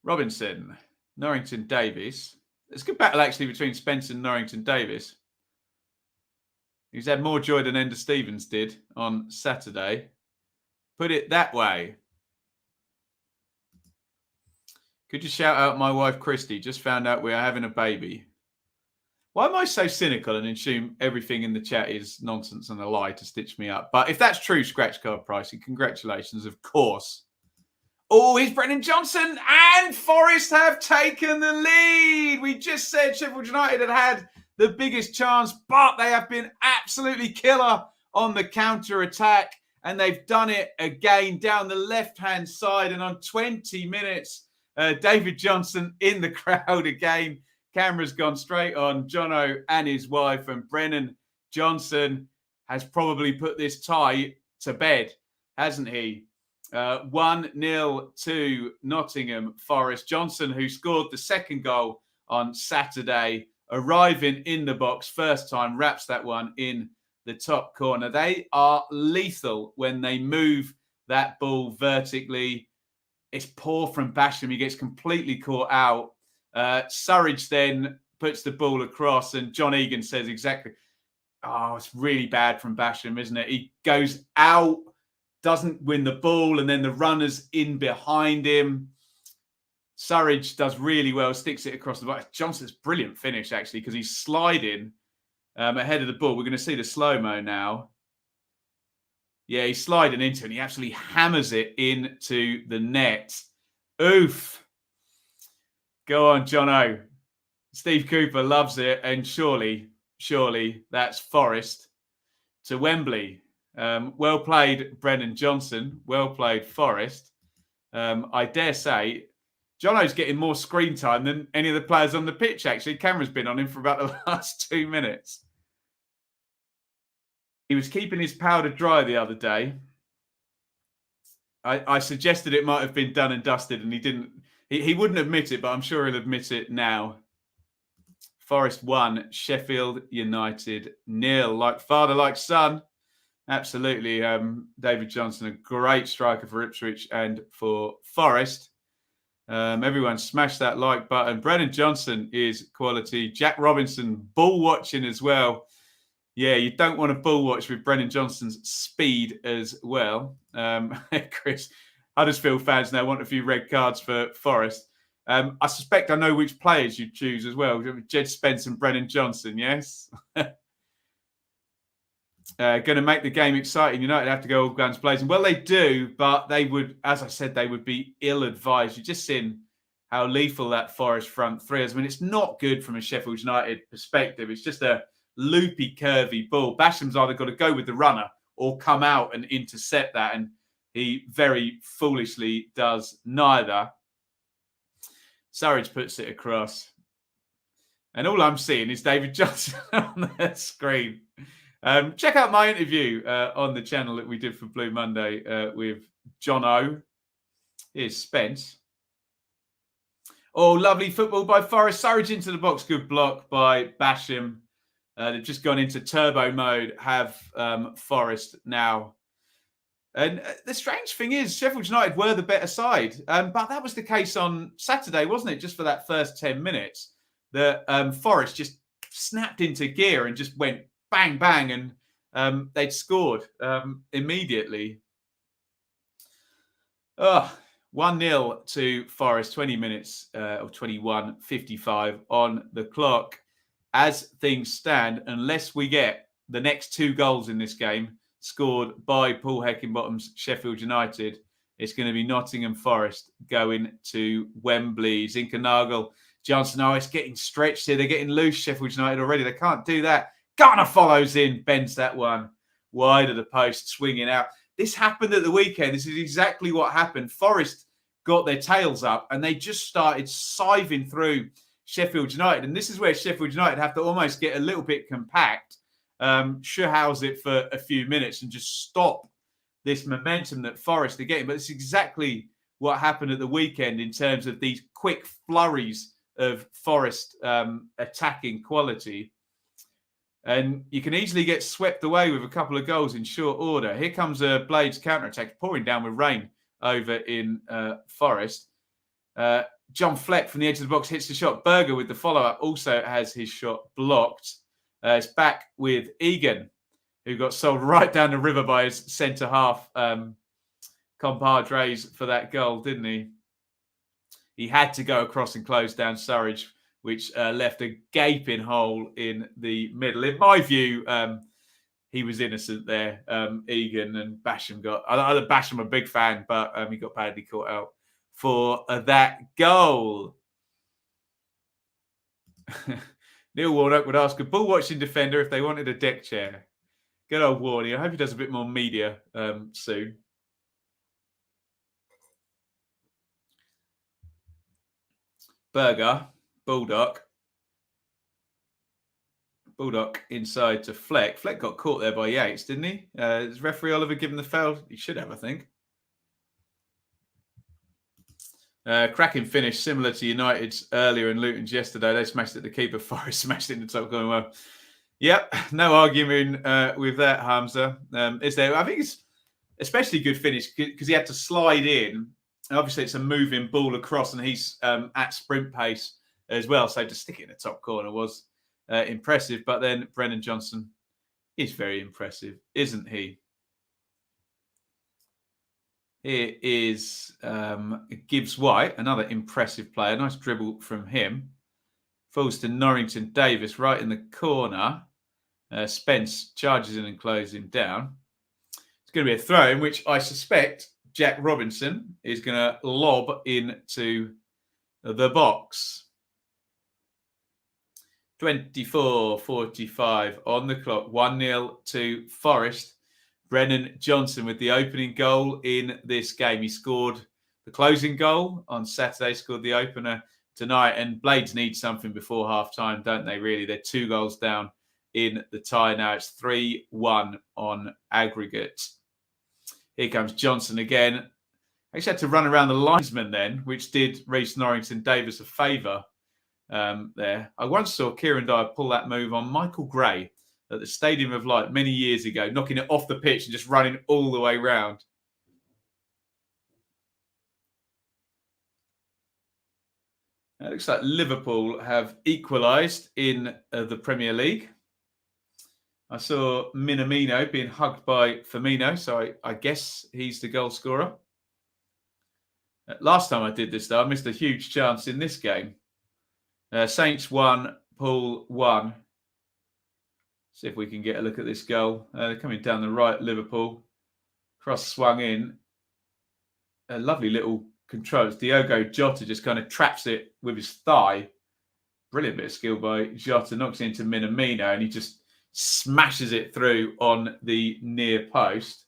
Robinson, Norrington Davies. It's a good battle actually between Spence and Norrington Davies. He's had more joy than Ender Stevens did on Saturday. Put it that way. Could you shout out my wife, Krissy? Just found out we are having a baby. Why am I so cynical and assume everything in the chat is nonsense and a lie to stitch me up? But if that's true, scratch card pricing, congratulations, of course. Oh, here's Brennan Johnson, and Forest have taken the lead. We just said Sheffield United had the biggest chance, but they have been absolutely killer on the counter-attack, and they've done it again down the left-hand side, and on 20 minutes, David Johnson in the crowd again. Camera's gone straight on Jono and his wife, and Brennan Johnson has probably put this tie to bed, hasn't he? 1-0 to Nottingham Forest. Johnson, who scored the second goal on Saturday, arriving in the box first time, wraps that one in the top corner. They are lethal when they move that ball vertically. It's poor from Basham. He gets completely caught out. Surridge then puts the ball across, and John Egan says exactly, oh, it's really bad from Basham, isn't it? He goes out, doesn't win the ball, and then the runner's in behind him. Surridge does really well, sticks it across the box. Johnson's brilliant finish, actually, because he's sliding ahead of the ball. We're going to see the slow-mo now. Yeah, he's sliding into it, and he absolutely hammers it into the net. Oof. Go on, Jono. Steve Cooper loves it, and surely that's Forest to Wembley. Well played, Brennan Johnson. Well played, Forest. I dare say Jono's getting more screen time than any of the players on the pitch, actually. Camera's been on him for about the last 2 minutes. He was keeping his powder dry the other day. I suggested it might have been done and dusted, and he didn't. He wouldn't admit it, but I'm sure he'll admit it now. Forest 1, Sheffield United 0. Like father, like son. Absolutely. David Johnson, a great striker for Ipswich and for Forest. Everyone smash that like button. Brennan Johnson is quality. Jack Robinson, ball watching as well. Yeah, you don't want to bull watch with Brennan Johnson's speed as well. Chris, Huddersfield fans now want a few red cards for Forest. I suspect I know which players you'd choose as well. Jed Spence and Brennan Johnson, yes? Going to make the game exciting. United have to go all guns blazing. Well, they do, but they would, as I said, they would be ill-advised. You've just seen how lethal that Forest front three is. I mean, it's not good from a Sheffield United perspective. It's just a loopy, curvy ball. Basham's either got to go with the runner or come out and intercept that, and he very foolishly does neither. Surridge puts it across. And all I'm seeing is David Johnson on the screen. Check out my interview on the channel that we did for Blue Monday with John O. Here's Spence. Oh, lovely football by Forest. Surridge into the box. Good block by Basham. They've just gone into turbo mode, have Forest now. And the strange thing is, Sheffield United were the better side. But that was the case on Saturday, wasn't it? Just for that first 10 minutes. That Forest just snapped into gear and just went bang, bang. And they'd scored immediately. 1-0 to Forest, 20 minutes or 21:55 on the clock. As things stand, unless we get the next 2 goals in this game scored by Paul Heckingbottom's Sheffield United, it's going to be Nottingham Forest going to Wembley. Zinkernagel, Johnson, it's getting stretched here. They're getting loose, Sheffield United already. They can't do that. Garner follows in, bends that one wide of the post, swinging out. This happened at the weekend. This is exactly what happened. Forest got their tails up and they just started scything through Sheffield United. And this is where Sheffield United have to almost get a little bit compact, house it for a few minutes and just stop this momentum that Forest are getting. But it's exactly what happened at the weekend in terms of these quick flurries of Forest attacking quality. And you can easily get swept away with a couple of goals in short order. Here comes a Blades counter-attack, pouring down with rain over in Forest. John Fleck from the edge of the box hits the shot. Berger with the follow-up also has his shot blocked. It's back with Egan, who got sold right down the river by his centre-half compadres for that goal, didn't he? He had to go across and close down Surridge, which left a gaping hole in the middle. In my view, he was innocent there. Egan and Basham got... Basham, a big fan, but he got badly caught out for that goal. Neil Warnock would ask a ball-watching defender if they wanted a deck chair. Good old Warney. I hope he does a bit more media soon. Berger, Bulldog inside to Fleck. Fleck got caught there by Yates, didn't he? Is referee Oliver given the foul? He should have, I think. Cracking finish, similar to United's earlier and Luton's yesterday. They smashed at the keeper. Forest smashed it in the top corner. Well, yep, no arguing with that, Hamza. Is there? I think it's especially good finish because he had to slide in. And obviously, it's a moving ball across, and he's at sprint pace as well. So to stick it in the top corner was impressive. But then Brennan Johnson is very impressive, isn't he? Here is Gibbs White, another impressive player. Nice dribble from him. Falls to Norrington Davis right in the corner. Spence charges in and closes him down. It's going to be a throw in which I suspect Jack Robinson is going to lob into the box. 24:45 on the clock. 1-0 to Forest. Brennan Johnson with the opening goal in this game. He scored the closing goal on Saturday, scored the opener tonight. And Blades need something before half-time, don't they, really? They're 2 goals down in the tie now. It's 3-1 on aggregate. Here comes Johnson again. Actually had to run around the linesman then, which did Reece Norrington Davis a favour there. I once saw Kieran Dyer pull that move on Michael Gray at the Stadium of Light many years ago, knocking it off the pitch and just running all the way round. It looks like Liverpool have equalised in the Premier League. I saw Minamino being hugged by Firmino, so I guess he's the goal scorer. Last time I did this, though, I missed a huge chance in this game. Saints 1, Pool 1. See if we can get a look at this goal. They're coming down the right, Liverpool. Cross swung in. A lovely little control. Diogo Jota just kind of traps it with his thigh. Brilliant bit of skill by Jota. Knocks it into Minamino and he just smashes it through on the near post.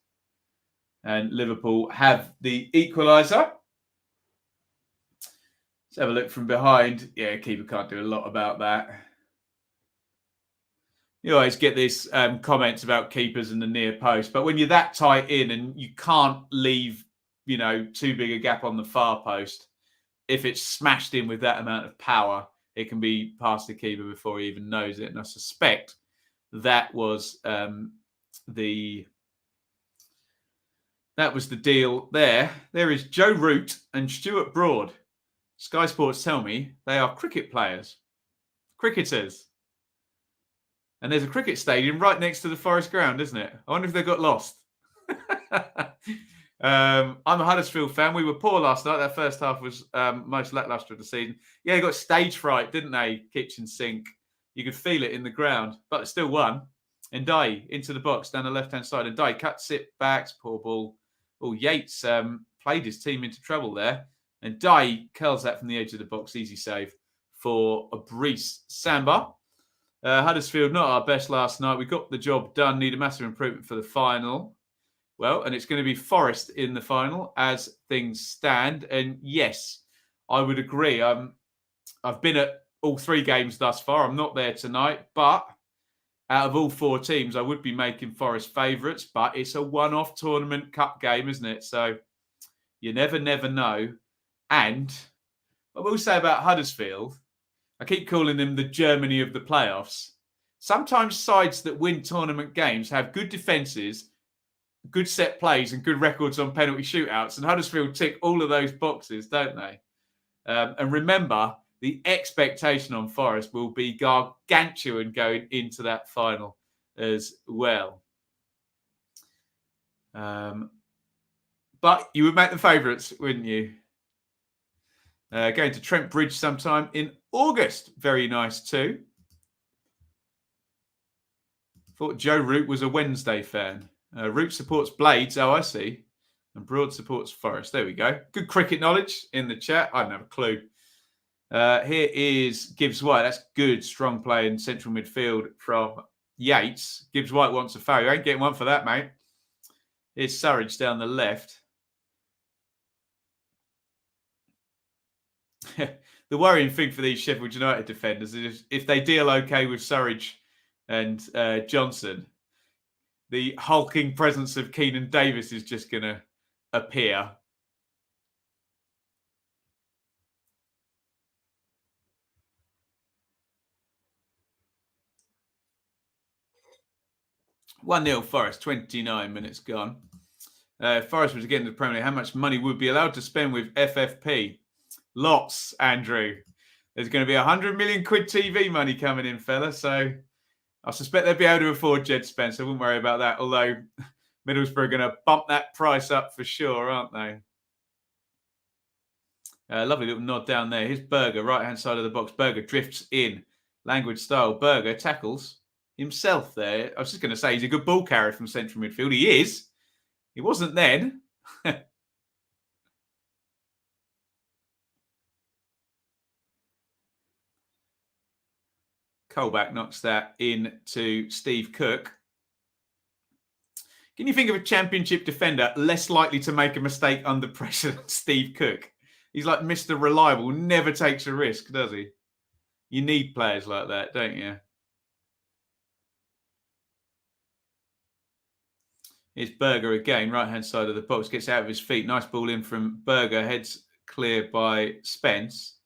And Liverpool have the equaliser. Let's have a look from behind. Yeah, keeper can't do a lot about that. You always get these comments about keepers and the near post, but when you're that tight in and you can't leave, too big a gap on the far post, if it's smashed in with that amount of power, it can be past the keeper before he even knows it. And I suspect that was the deal there. There is Joe Root and Stuart Broad. Sky Sports tell me they are cricket players, cricketers. And there's a cricket stadium right next to the Forest ground, isn't it? I wonder if they got lost. I'm a Huddersfield fan. We were poor last night. That first half was most lacklustre of the season. Yeah, they got stage fright, didn't they? Kitchen sink. You could feel it in the ground, but it still won. And Dye into the box down the left-hand side. And Dye cuts it back. Poor ball. Oh, Yates played his team into trouble there. And Dye curls that from the edge of the box. Easy save for a Brice Samba. Huddersfield, not our best last night. We got the job done. Need a massive improvement for the final. Well, and it's going to be Forest in the final as things stand. And yes, I would agree. I've been at all 3 games thus far. I'm not there tonight. But out of all 4 teams, I would be making Forest favourites. But it's a one-off tournament cup game, isn't it? So you never know. And I will say about Huddersfield, I keep calling them the Germany of the playoffs. Sometimes sides that win tournament games have good defences, good set plays and good records on penalty shootouts. And Huddersfield tick all of those boxes, don't they? And remember, the expectation on Forest will be gargantuan going into that final as well. But you would make them favourites, wouldn't you? Going to Trent Bridge sometime in August. Very nice too. Thought Joe Root was a Wednesday fan. Root supports Blades. Oh, I see. And Broad supports Forest. There we go. Good cricket knowledge in the chat. I don't have a clue. Here is Gibbs White. That's good, strong play in central midfield from Yates. Gibbs White wants a foul. You ain't getting one for that, mate. Here's Surridge down the left. The worrying thing for these Sheffield United defenders is if they deal okay with Surridge and Johnson, the hulking presence of Keenan Davis is just going to appear. 1-0 Forest, 29 minutes gone. Forest was again to the Premier League. How much money would be allowed to spend with FFP? Lots, Andrew. There's going to be 100 million quid TV money coming in, fella. So I suspect they'll be able to afford Jed Spence. I wouldn't worry about that. Although Middlesbrough are going to bump that price up for sure, aren't they? Lovely little nod down there. Here's Berger, right-hand side of the box. Berger drifts in. Language style. Berger tackles himself there. I was just going to say he's a good ball carrier from central midfield. He is. He wasn't then. Colback knocks that in to Steve Cook. Can you think of a championship defender less likely to make a mistake under pressure than Steve Cook? He's like Mr. Reliable, never takes a risk, does he? You need players like that, don't you? Here's Berger again, right-hand side of the box, gets out of his feet. Nice ball in from Berger, heads clear by Spence.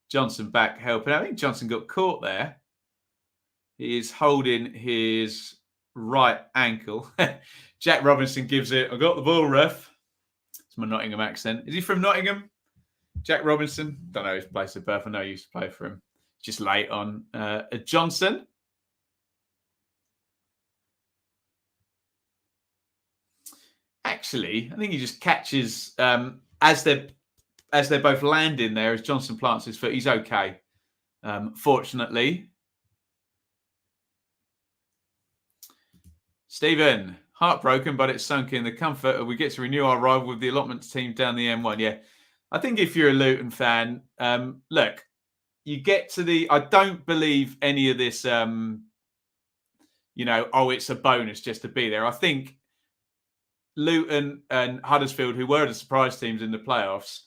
Johnson back helping. I think Johnson got caught there. He is holding his right ankle. Jack Robinson gives it. I got the ball, ref. It's my Nottingham accent. Is he from Nottingham? Jack Robinson? Don't know his place of birth. I know he used to play for him. Just late on. Johnson. Actually, I think he just catches as they're both landing there. As Johnson plants his foot, he's okay. Fortunately. Stephen, heartbroken, but it's sunk in the comfort. We get to renew our rival with the allotments team down the M1. Yeah, I think if you're a Luton fan, look, you get to the. I don't believe any of this. Oh, it's a bonus just to be there. I think Luton and Huddersfield, who were the surprise teams in the playoffs,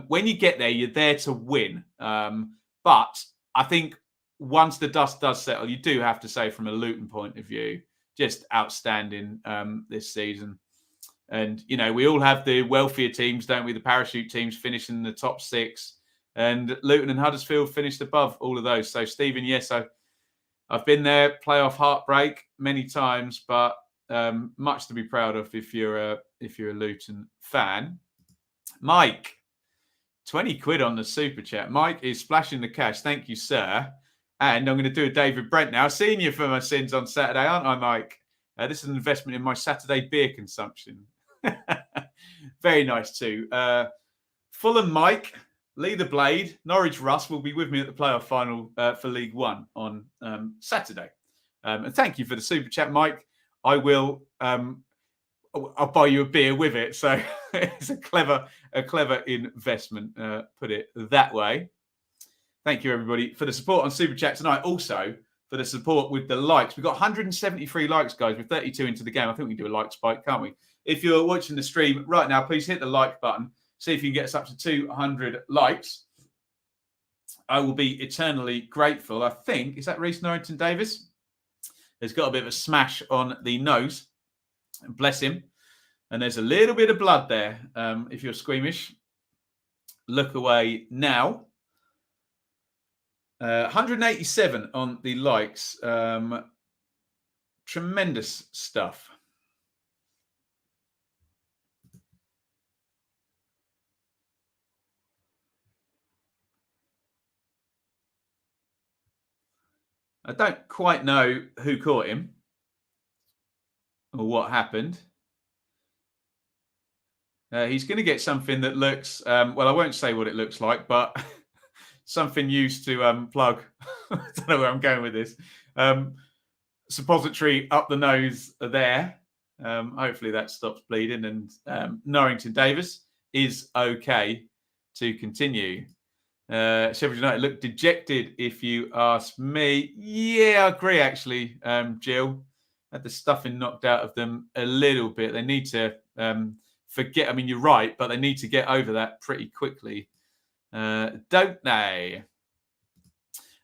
when you get there, you're there to win. But I think once the dust does settle, you do have to say, from a Luton point of view, just outstanding this season. And, we all have the wealthier teams, don't we? The parachute teams finishing in the top 6. And Luton and Huddersfield finished above all of those. So, Stephen, yes, I've been there, playoff heartbreak many times, but much to be proud of if you're a Luton fan. Mike, 20 quid on the super chat. Mike is splashing the cash. Thank you, sir. And I'm going to do a David Brent now. I've seen you for my sins on Saturday, aren't I, Mike? This is an investment in my Saturday beer consumption. Very nice too. Fulham Mike, Lee the Blade, Norwich Russ will be with me at the playoff final for League One on Saturday. And thank you for the super chat, Mike. I will. I'll buy you a beer with it. So it's a clever investment. Put it that way. Thank you, everybody, for the support on Super Chat tonight. Also, for the support with the likes. We've got 173 likes, guys. We're 32 into the game. I think we can do a like spike, can't we? If you're watching the stream right now, please hit the like button. See if you can get us up to 200 likes. I will be eternally grateful. I think, is that Reece Norrington Davis? There's got a bit of a smash on the nose. Bless him. And there's a little bit of blood there. If you're squeamish, look away now. 187 on the likes. Tremendous stuff. I don't quite know who caught him or what happened. He's going to get something that looks, well, I won't say what it looks like, but something used to plug. I don't know where I'm going with this. Suppository up the nose there. Hopefully that stops bleeding. And Norrington Davis is okay to continue. Sheffield United look dejected, if you ask me. Yeah, I agree, actually, Jill. Had the stuffing knocked out of them a little bit. They need to forget. I mean, you're right, but they need to get over that pretty quickly. Don't they?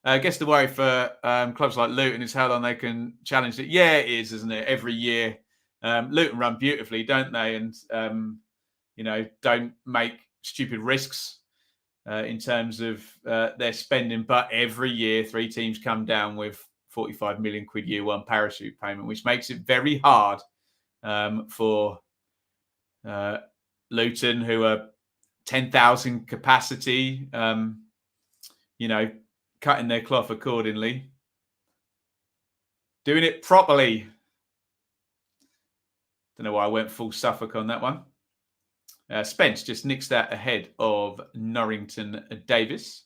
I guess the worry for clubs like Luton is how long they can challenge it. Yeah, it is, isn't it? Every year. Luton run beautifully, don't they? And, don't make stupid risks in terms of their spending. But every year, 3 teams come down with 45 million quid year one parachute payment, which makes it very hard for Luton, who are 10,000 capacity, cutting their cloth accordingly. Doing it properly. Don't know why I went full Suffolk on that one. Spence just nicks that ahead of Norrington Davis.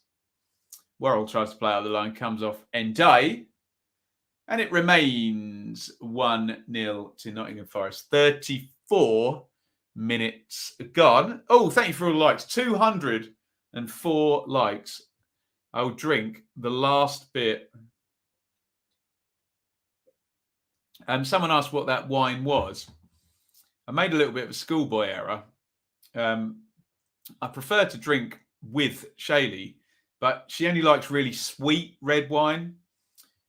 Worrell tries to play out the line, comes off Endai. And it remains 1-0 to Nottingham Forest. 34 minutes gone. Oh, thank you for all the likes. 204 likes. I'll drink the last bit. Someone asked what that wine was. I made a little bit of a schoolboy error. I prefer to drink with Shaylee, but she only likes really sweet red wine.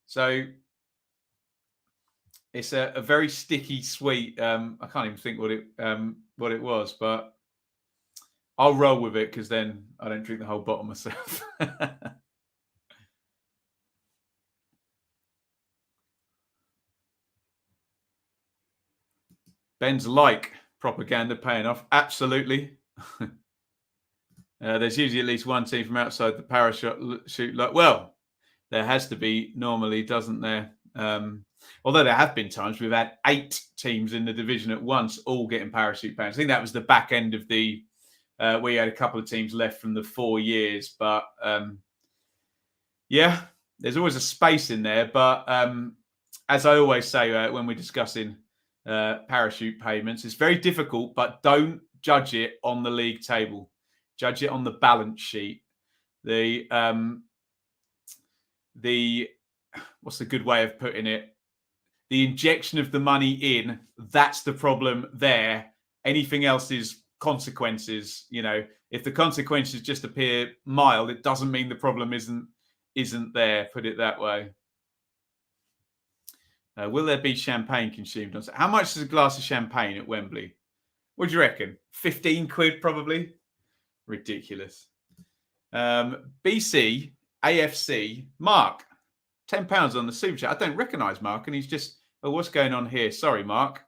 So it's a very sticky sweet. I can't even think what it was, but I'll roll with it because then I don't drink the whole bottle myself. Ben's like propaganda paying off. Absolutely. There's usually at least one team from outside the parachute. Well, there has to be normally, doesn't there? Although there have been times we've had 8 teams in the division at once, all getting parachute payments. I think that was the back end of the where you had a couple of teams left from the 4 years. But yeah, there's always a space in there. But as I always say when we're discussing parachute payments, it's very difficult, but don't judge it on the league table. Judge it on the balance sheet. The what's the good way of putting it? The injection of the money in, that's the problem there. Anything else is consequences. If the consequences just appear mild, it doesn't mean the problem isn't there. Put it that way. Will there be champagne consumed? How much is a glass of champagne at Wembley? What do you reckon? 15 quid probably? Ridiculous. BC, AFC, Mark, £10 on the super chat. I don't recognise Mark, and he's just, what's going on here? Sorry, Mark.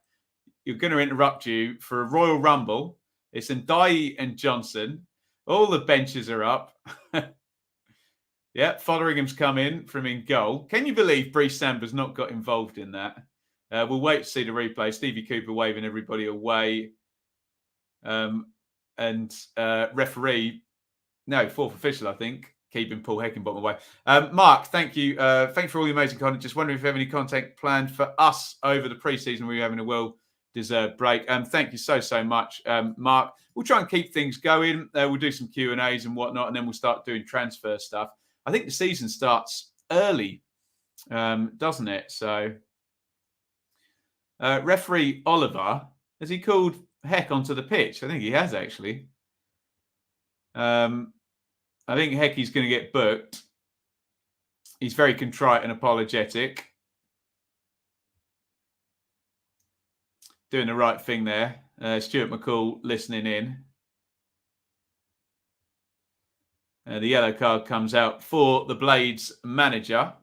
You're going to interrupt you for a Royal Rumble. It's Ndai and Johnson. All the benches are up. Yeah, Fotheringham's come in from in goal. Can you believe Breece Samber's not got involved in that? We'll wait to see the replay. Stevie Cooper waving everybody away. And referee, no, 4th official, I think, keeping Paul Heckingbottom away. Mark, thank you. Thanks for all the amazing content. Just wondering if you have any content planned for us over the pre-season. We're having a well-deserved break. Thank you so much, Mark. We'll try and keep things going. We'll do some Q&As and whatnot, and then we'll start doing transfer stuff. I think the season starts early, doesn't it? So, referee Oliver, has he called Heck onto the pitch? I think he has, actually. I think Hecky's going to get booked. He's very contrite and apologetic. Doing the right thing there. Stuart McCall listening in. The yellow card comes out for the Blades manager.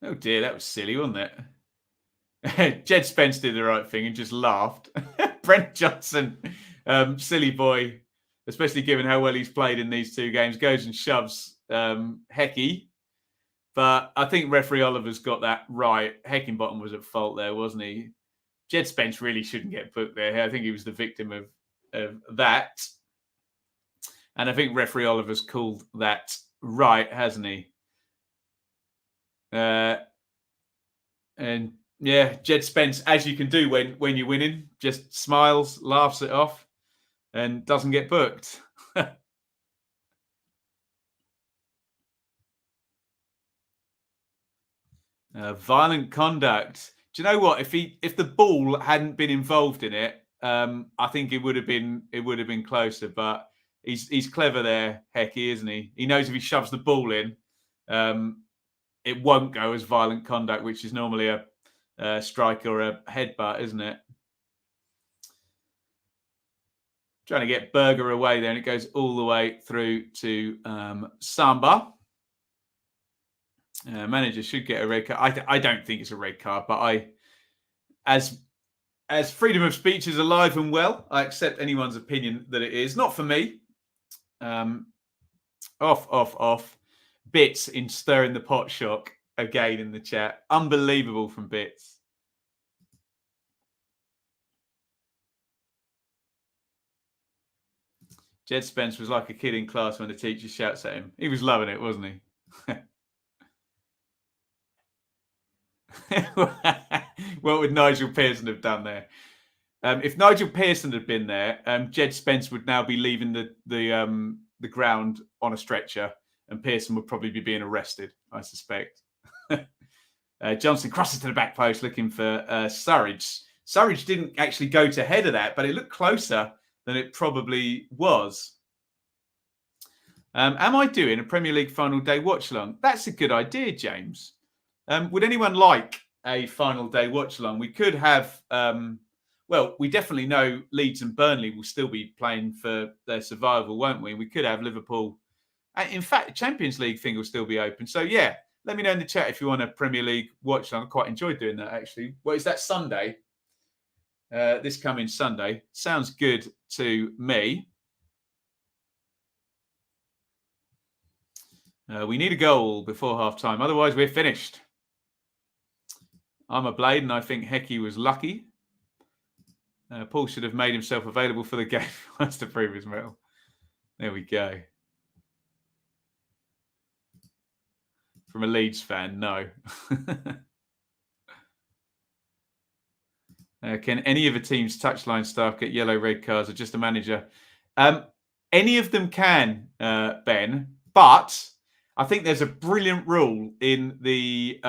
Oh dear, that was silly, wasn't it? Jed Spence did the right thing and just laughed. Brent Johnson, silly boy, especially given how well he's played in these 2 games, goes and shoves Hecky. But I think referee Oliver's got that right. Heckingbottom was at fault there, wasn't he? Jed Spence really shouldn't get booked there. I think he was the victim of that. And I think referee Oliver's called that right, hasn't he? And yeah, Jed Spence, as you can do when you're winning, just smiles, laughs it off, and doesn't get booked. Violent conduct. Do you know what? If the ball hadn't been involved in it, I think it would have been closer. But he's clever there, Hecky, isn't he? He knows if he shoves the ball in, it won't go as violent conduct, which is normally a strike or a headbutt, isn't it? Trying to get Berger away there, and it goes all the way through to Samba. Manager should get a red card. I don't think it's a red card, but as freedom of speech is alive and well, I accept anyone's opinion that it is. Not for me. Off. Bits in stirring the pot shock again in the chat. Unbelievable from Bits. Jed Spence was like a kid in class when the teacher shouts at him. He was loving it, wasn't he? What would Nigel Pearson have done there? If Nigel Pearson had been there, Jed Spence would now be leaving the ground on a stretcher, and Pearson would probably be being arrested, I suspect. Johnson crosses to the back post looking for Surridge. Surridge didn't actually go to head of that, but it looked closer than it probably was. Am I doing a Premier League final day watch along? That's a good idea, James. Would anyone like a final day watch along? We could have, we definitely know Leeds and Burnley will still be playing for their survival, won't we? We could have Liverpool. In fact, the Champions League thing will still be open. So, yeah, let me know in the chat if you want a Premier League watch along. I quite enjoyed doing that, actually. Well, is that Sunday? This coming Sunday. Sounds good to me. We need a goal before half-time. Otherwise, we're finished. I'm a blade, and I think Hecky was lucky. Paul should have made himself available for the game. Wants to prove his mettle. There we go. From a Leeds fan, no. Can any of the team's touchline staff get yellow, red cards, or just a manager? Any of them can, Ben, but I think there's a brilliant rule in the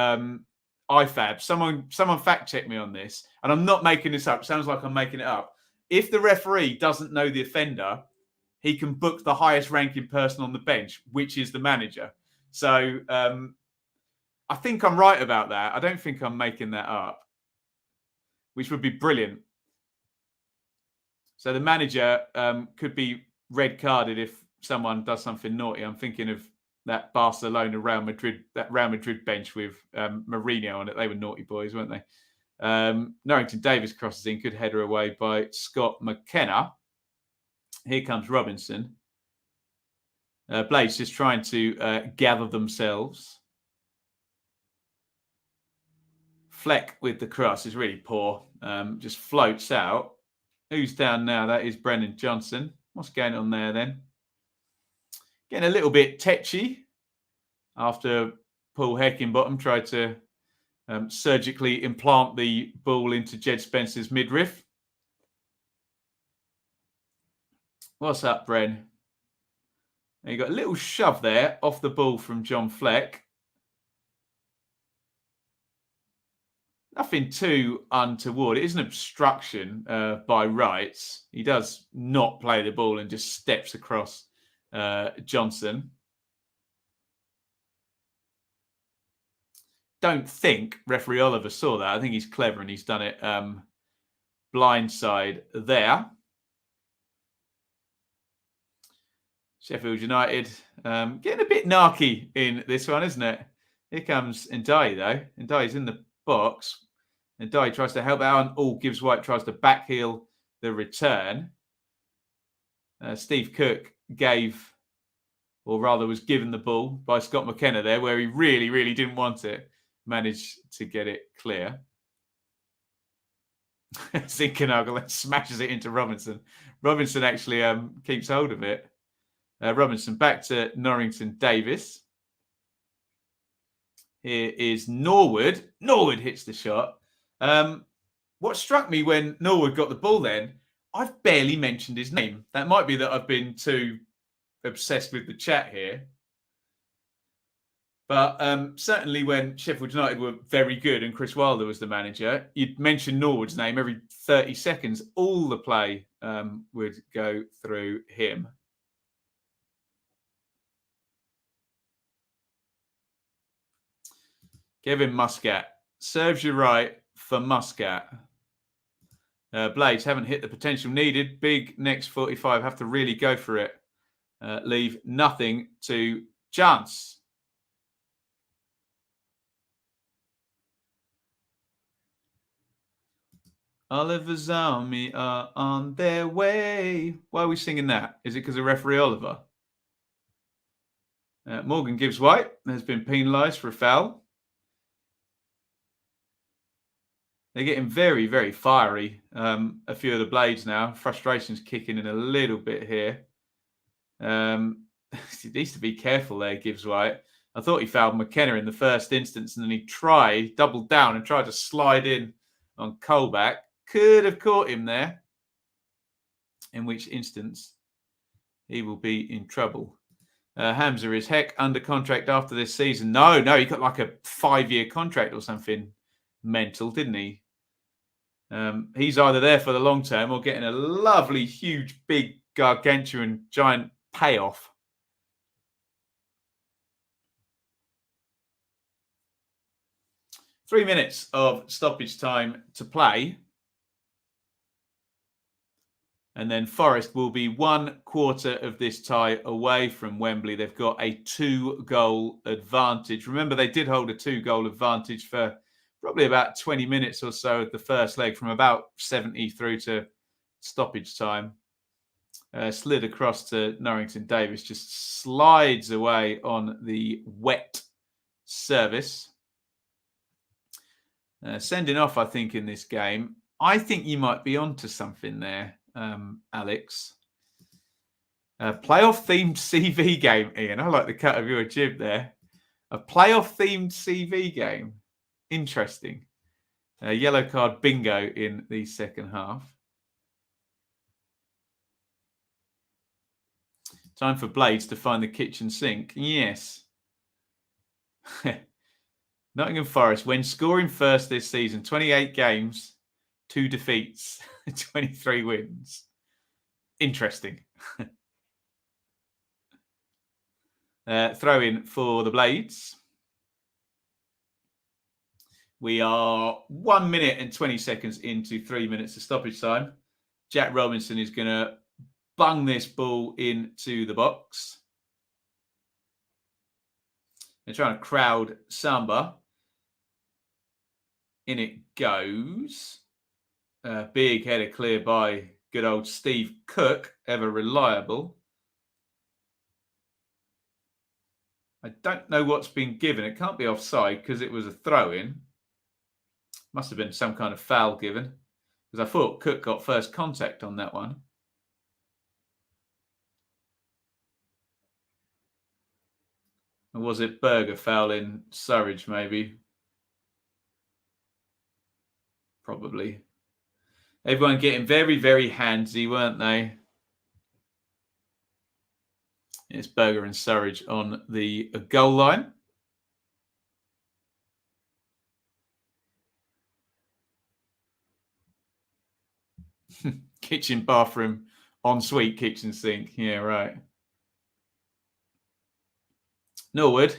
IFAB. Someone fact check me on this, and I'm not making this up. Sounds like I'm making it up. If the referee doesn't know the offender, he can book the highest ranking person on the bench, which is the manager. So I think I'm right about that. I don't think I'm making that up, which would be brilliant. So the manager could be red carded if someone does something naughty. I'm thinking of that Barcelona Real Madrid bench with Mourinho on it. They were naughty boys, weren't they? Norrington Davis crosses in, good header away by Scott McKenna. Here comes Robinson. Blades just trying to gather themselves. Fleck with the cross is really poor. Just floats out. Who's down now? That is Brennan Johnson. What's going on there then? Getting a little bit tetchy after Paul Heckingbottom tried to surgically implant the ball into Jed Spence's midriff. What's up, Bren? You got a little shove there off the ball from John Fleck. Nothing too untoward. It is an obstruction by rights. He does not play the ball and just steps across Johnson. Don't think referee Oliver saw that. I think he's clever and he's done it blindside there. Sheffield United getting a bit narky in this one, isn't it? Here comes Ndiaye, though. Ndiaye's in the box. Ndiaye tries to help out, and gives White, tries to backheel the return. Steve Cook gave, or rather was given the ball by Scott McKenna there, where he really, really didn't want it. Managed to get it clear. Zinkenagel smashes it into Robinson. Robinson actually keeps hold of it. Robinson back to Norrington Davis. Here is Norwood. Norwood hits the shot. What struck me when Norwood got the ball then, I've barely mentioned his name. That might be that I've been too obsessed with the chat here. But certainly when Sheffield United were very good and Chris Wilder was the manager, you'd mention Norwood's name every 30 seconds. All the play would go through him. Kevin Muscat. Serves you right for Muscat. Blades haven't hit the potential needed. Big next 45 have to really go for it. Leave nothing to chance. Oliver's army are on their way. Why are we singing that? Is it because of referee Oliver? Morgan Gibbs White has been penalised for a foul. They're getting very, very fiery. A few of the Blades now. Frustration's kicking in a little bit here. He needs to be careful there, Gibbs White. I thought he fouled McKenna in the first instance, and then he doubled down and tried to slide in on Colback. Could have caught him there, in which instance he will be in trouble. Hamza is heck under contract after this season. No, he got like a 5-year contract or something mental, didn't he? He's either there for the long term or getting a lovely, huge, big, gargantuan, giant payoff. Three minutes of stoppage time to play. And then Forest will be 1/4 of this tie away from Wembley. They've got a 2-goal advantage. Remember, they did hold a 2-goal advantage for probably about 20 minutes or so of the first leg, from about 70 through to stoppage time. Slid across to Norrington Davis, just slides away on the wet service. Sending off, I think, in this game. I think you might be onto something there, Alex. Playoff-themed CV game, Iain. I like the cut of your jib there. A playoff-themed CV game. Interesting. Yellow card bingo in the second half. Time for Blades to find the kitchen sink. Yes. Nottingham Forest, when scoring first this season, 28 games, 2 defeats, 23 wins. Interesting. Throw in for the Blades. We are 1 minute and 20 seconds into 3 minutes of stoppage time. Jack Robinson is going to bung this ball into the box. They're trying to crowd Samba. In it goes. Big header clear by good old Steve Cook, ever reliable. I don't know what's been given. It can't be offside because it was a throw-in. Must have been some kind of foul given, because I thought Cook got first contact on that one. Or was it Berger fouling Surridge, maybe? Probably. Everyone getting very, very handsy, weren't they? It's Berger and Surridge on the goal line. Kitchen, bathroom, ensuite, kitchen sink. Yeah, right. Norwood.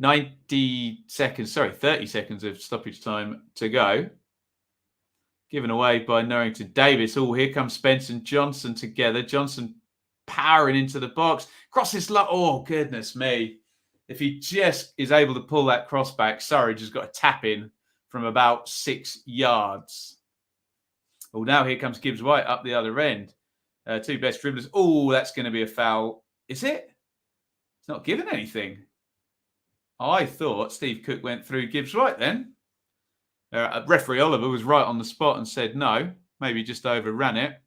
30 seconds of stoppage time to go. Given away by Norrington Davis. Oh, here comes Spence and Johnson together. Johnson powering into the box. Crosses. Oh, goodness me. If he just is able to pull that cross back, Surridge has got a tap in from about 6 yards. Oh, now here comes Gibbs White up the other end. 2 best dribblers. Oh, that's going to be a foul. Is it? It's not given anything. I thought Steve Cook went through Gibbs White then. Referee Oliver was right on the spot and said no. Maybe just overran it.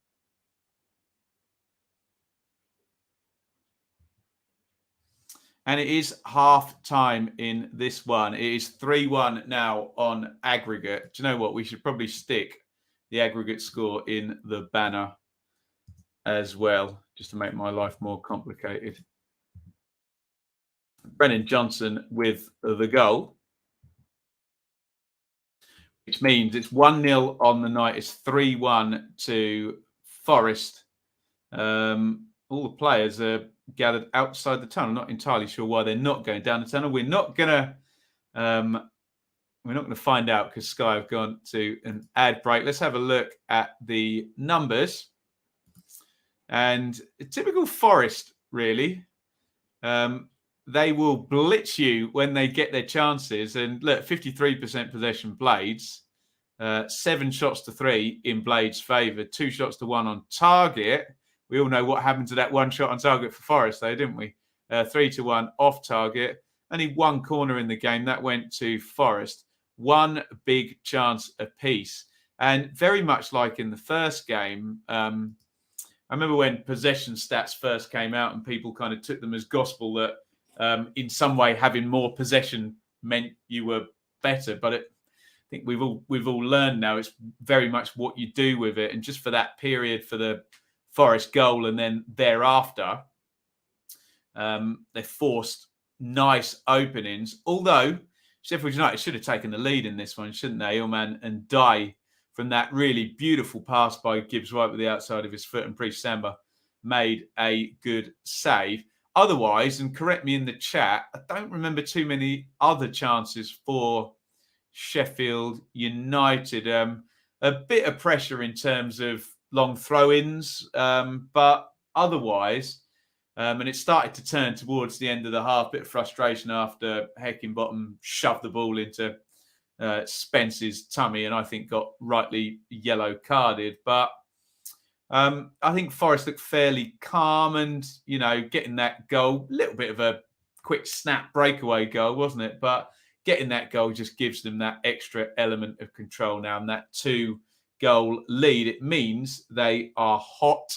And it is half time in this one. It is 3-1 now on aggregate. Do you know what? We should probably stick the aggregate score in the banner as well, just to make my life more complicated. Brennan Johnson with the goal, which means it's 1-0 on the night. It's 3-1 to Forest. All the players are gathered outside the tunnel. Not entirely sure why they're not going down the tunnel. We're not going to We're not going to find out because Sky have gone to an ad break. Let's have a look at the numbers. And typical Forest, really. They will blitz you when they get their chances. And look, 53% possession Blades, 7 shots to 3 in Blades' favour, 2 shots to 1 on target. We all know what happened to that 1 shot on target for Forest, though, didn't we? 3 to 1 off target. Only 1 corner in the game. That went to Forest. 1 big chance apiece. And very much like in the first game, I remember when possession stats first came out and people kind of took them as gospel that in some way having more possession meant you were better. But I think we've all learned now it's very much what you do with it. And just for that period for the Forest goal and then thereafter, they forced nice openings. Although Sheffield United should have taken the lead in this one, shouldn't they? Illman and Dye from that really beautiful pass by Gibbs-White with the outside of his foot, and Priest Samba made a good save. Otherwise, and correct me in the chat, I don't remember too many other chances for Sheffield United. A bit of pressure in terms of long throw-ins, but otherwise, and it started to turn towards the end of the half, bit of frustration after Heckingbottom shoved the ball into Spence's tummy and I think got rightly yellow carded. But I think Forest looked fairly calm and, you know, getting that goal, a little bit of a quick snap breakaway goal, wasn't it? But getting that goal just gives them that extra element of control now, and that 2-goal lead. It means they are hot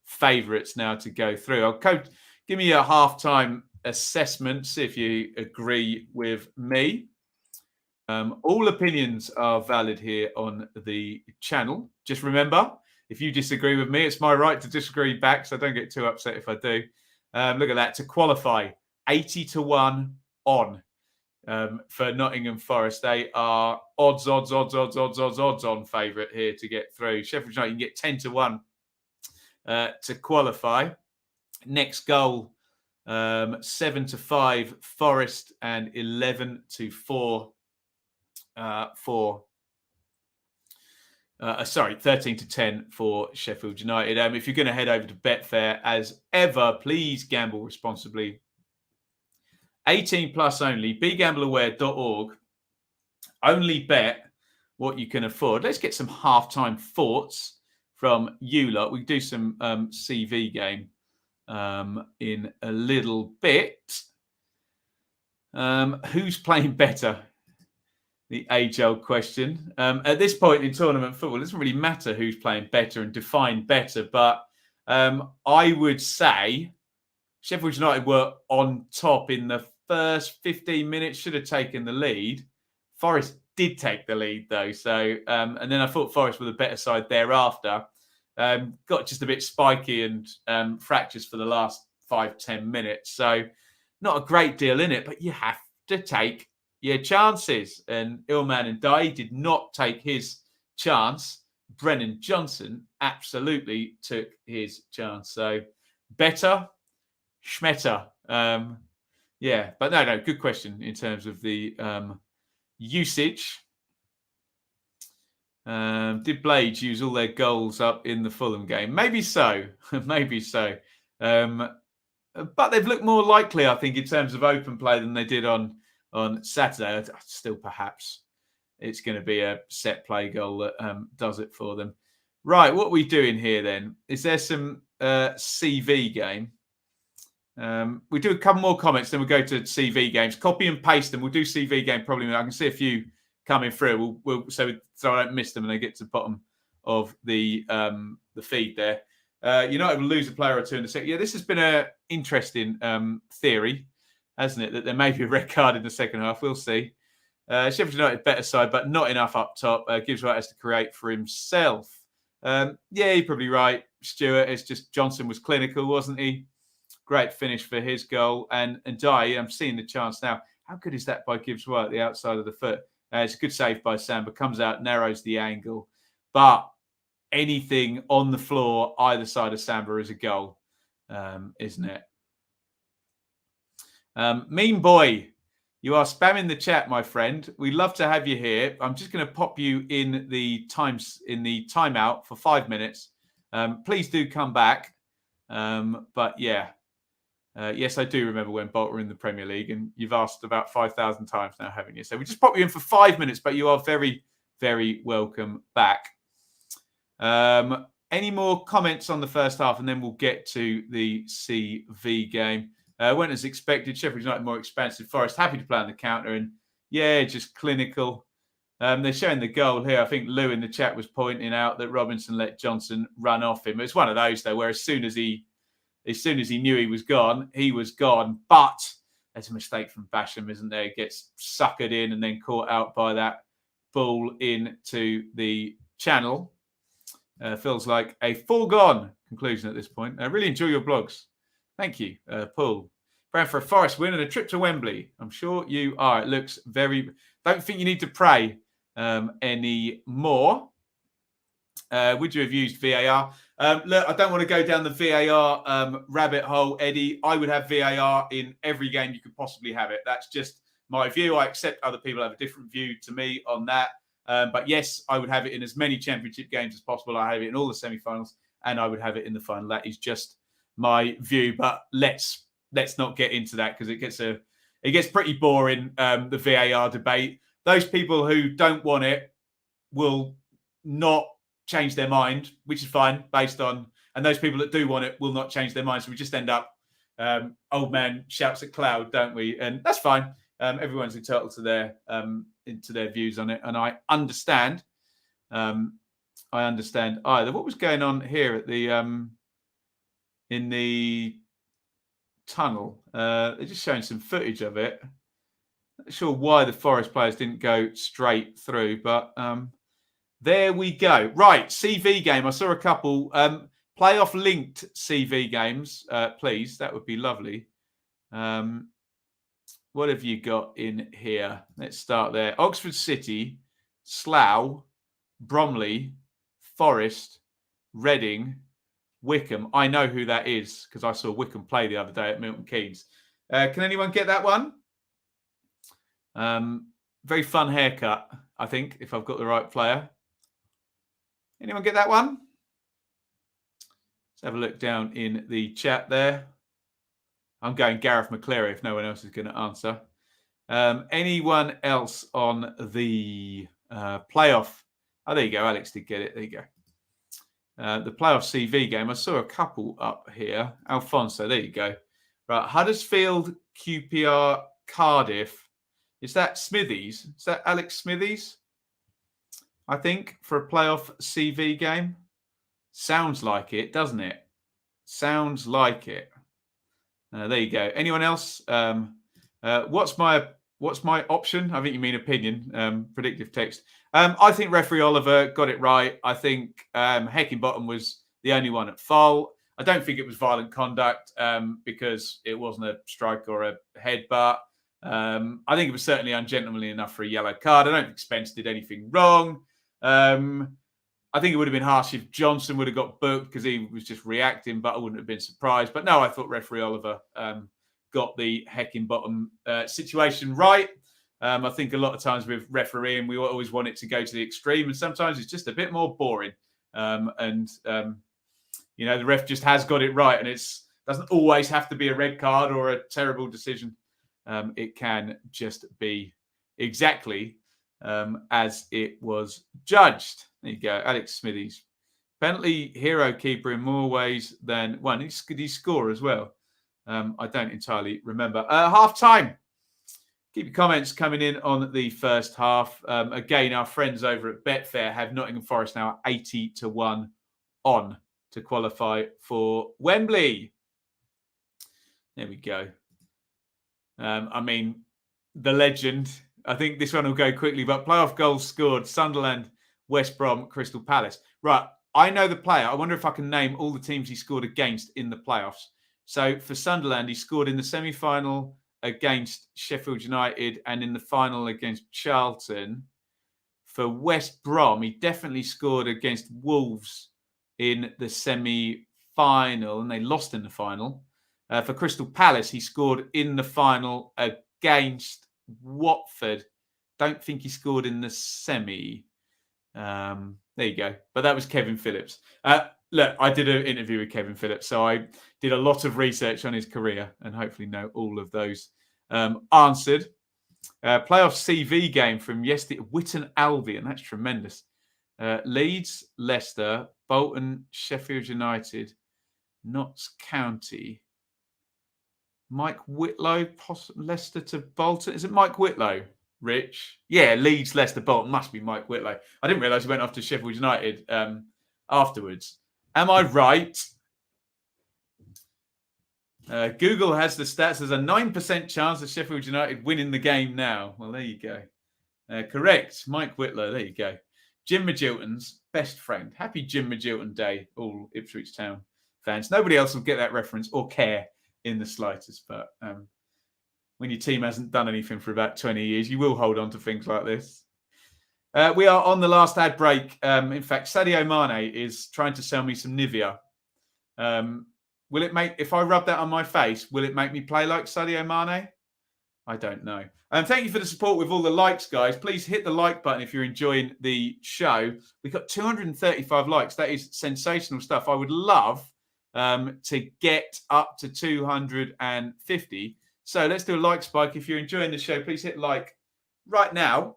favourites now to go through. Coach, give me a half-time assessment, see if you agree with me. All opinions are valid here on the channel. Just remember, if you disagree with me, it's my right to disagree back, so don't get too upset if I do. Look at that. To qualify, 80 to 1 on for Nottingham Forest. They are odds on favourite here to get through. Sheffield United, you can get 10 to 1 to qualify. Next goal, 7 to 5 Forest and 11 to 4 13 to 10 for Sheffield United. If you're going to head over to Betfair, as ever, please gamble responsibly. 18 plus only. BeGambleAware.org. Only bet what you can afford. Let's get some halftime thoughts from you lot. We do some CV game in a little bit. Who's playing better? The age-old question. At this point in tournament football, it doesn't really matter who's playing better and define better, but I would say Sheffield United were on top in the first 15 minutes, should have taken the lead. Forest did take the lead, though. So, and then I thought Forest were the better side thereafter. Got just a bit spiky and fractures for the last 5-10 minutes. So, not a great deal in it, but you have to take your chances. And Illman and Dye did not take his chance. Brennan Johnson absolutely took his chance. So, better, schmetter. Yeah, but no, good question in terms of the usage. Did Blades use all their goals up in the Fulham game? Maybe so. Maybe so. But they've looked more likely, I think, in terms of open play than they did on Saturday. Still, perhaps it's going to be a set play goal that does it for them. Right, what are we doing here then? Is there some CV game? We do a couple more comments, then we'll go to CV games. Copy and paste them. We'll do CV game probably. I can see a few coming through. So I don't miss them and they get to the bottom of the feed there. United will lose a player or two in the second. Yeah, this has been an interesting theory, hasn't it? That there may be a red card in the second half. We'll see. Sheffield United better side, but not enough up top. Gibbs-White has to create for himself. Yeah, you're probably right, Stuart. It's just Johnson was clinical, wasn't he? Great finish for his goal. And Dye, I'm seeing the chance now. How good is that by Gibbs-White at the outside of the foot? It's a good save by Samba. Comes out, narrows the angle. But anything on the floor, either side of Samba is a goal, isn't it? Mean Boy You are spamming the chat, my friend. We love to have you here. I'm just going to pop you in the timeout for 5 minutes. Please do come back. But yeah, yes, I do remember when Bolton were in the Premier League, and you've asked about 5,000 times now, haven't you? So we just pop you in for 5 minutes, but you are very, very welcome back. Any more comments on the first half, and then we'll get to the CV game. Went as expected. Sheffield United more expansive. Forest happy to play on the counter, and yeah, just clinical. They're showing the goal here. I think Lou in the chat was pointing out that Robinson let Johnson run off him. It's one of those though, where as soon as he knew he was gone. But there's a mistake from Basham, isn't there? Gets suckered in and then caught out by that ball into the channel. Feels like a foregone conclusion at this point. I really enjoy your blogs. Thank you, Paul. Praying for a Forest win and a trip to Wembley. I'm sure you are. It looks very... Don't think you need to pray any more. Would you have used VAR? Look, I don't want to go down the VAR rabbit hole, Eddie. I would have VAR in every game you could possibly have it. That's just my view. I accept other people have a different view to me on that. But yes, I would have it in as many championship games as possible. I have it in all the semi-finals, and I would have it in the final. That is just my view. But let's not get into that because it gets pretty boring. The VAR debate. Those people who don't want it will not change their mind, which is fine based on. And those people that do want it will not change their mind. So we just end up old man shouts at cloud, don't we? And that's fine. Everyone's entitled to their views on it, and I understand. Either. What was going on here at the in the tunnel? They're just showing some footage of it. Not sure why the Forest players didn't go straight through, but there we go. Right, CV game. I saw a couple playoff linked CV games. Please, that would be lovely. What have you got in here? Let's start there. Oxford City, Slough, Bromley, Forest, Reading, Wycombe. I know who that is because I saw Wycombe play the other day at Milton Keynes. Can anyone get that one? Very fun haircut, I think, if I've got the right player. Anyone get that one? Let's have a look down in the chat there. I'm going Gareth McCleary if no one else is going to answer. Anyone else on the playoff? Oh, there you go. Alex did get it. There you go. The playoff CV game. I saw a couple up here. Alfonso, there you go. Right. Huddersfield, QPR, Cardiff. Is that Smithies? Is that Alex Smithies? I think for a playoff CV game. Sounds like it, doesn't it? Sounds like it. There you go. Anyone else? What's my option? I think you mean opinion. Predictive text. I think referee Oliver got it right. I think Heckingbottom was the only one at fault. I don't think it was violent conduct because it wasn't a strike or a headbutt. I think it was certainly ungentlemanly enough for a yellow card. I don't think Spence did anything wrong. I think it would have been harsh if Johnson would have got booked because he was just reacting, but I wouldn't have been surprised. But no, I thought referee Oliver got the Heckingbottom situation right. I think a lot of times with refereeing, we always want it to go to the extreme, and sometimes it's just a bit more boring. The ref just has got it right, and it doesn't always have to be a red card or a terrible decision. It can just be exactly as it was judged. There you go, Alex Smithies. Penalty hero keeper in more ways than one. Did he score as well? I don't entirely remember. Half time. Keep your comments coming in on the first half. Again, our friends over at Betfair have Nottingham Forest now 80-1 on to qualify for Wembley. There we go. The legend. I think this one will go quickly, but playoff goals scored: Sunderland, West Brom, Crystal Palace. Right, I know the player. I wonder if I can name all the teams he scored against in the playoffs. So for Sunderland, he scored in the semi-final against Sheffield United and in the final against Charlton. For West Brom, he definitely scored against Wolves in the semi-final, and they lost in the final. For Crystal Palace, he scored in the final against Watford. Don't think he scored in the semi. There you go. But that was Kevin Phillips. Look, I did an interview with Kevin Phillips, so I did a lot of research on his career and hopefully know all of those answered. Playoff CV game from yesterday, Witton Albion. That's tremendous. Leeds, Leicester, Bolton, Sheffield United, Notts County. Mike Whitlow, Leicester to Bolton. Is it Mike Whitlow, Rich? Yeah, Leeds, Leicester, Bolton. Must be Mike Whitlow. I didn't realise he went off to Sheffield United afterwards. Am I right? Google has the stats. There's a 9% chance of Sheffield United winning the game now. Well, there you go. Correct. Mike Whitlow. There you go. Jim Magilton's best friend. Happy Jim Magilton Day, all Ipswich Town fans. Nobody else will get that reference or care in the slightest, but when your team hasn't done anything for about 20 years, you will hold on to things like this. We are on the last ad break. In fact, Sadio Mane is trying to sell me some Nivea. Will it make, if I rub that on my face, will it make me play like Sadio Mane? I don't know. Thank you for the support with all the likes, guys. Please hit the like button if you're enjoying the show. We've got 235 likes. That is sensational stuff. I would love to get up to 250. So let's do a like spike. If you're enjoying the show, please hit like right now.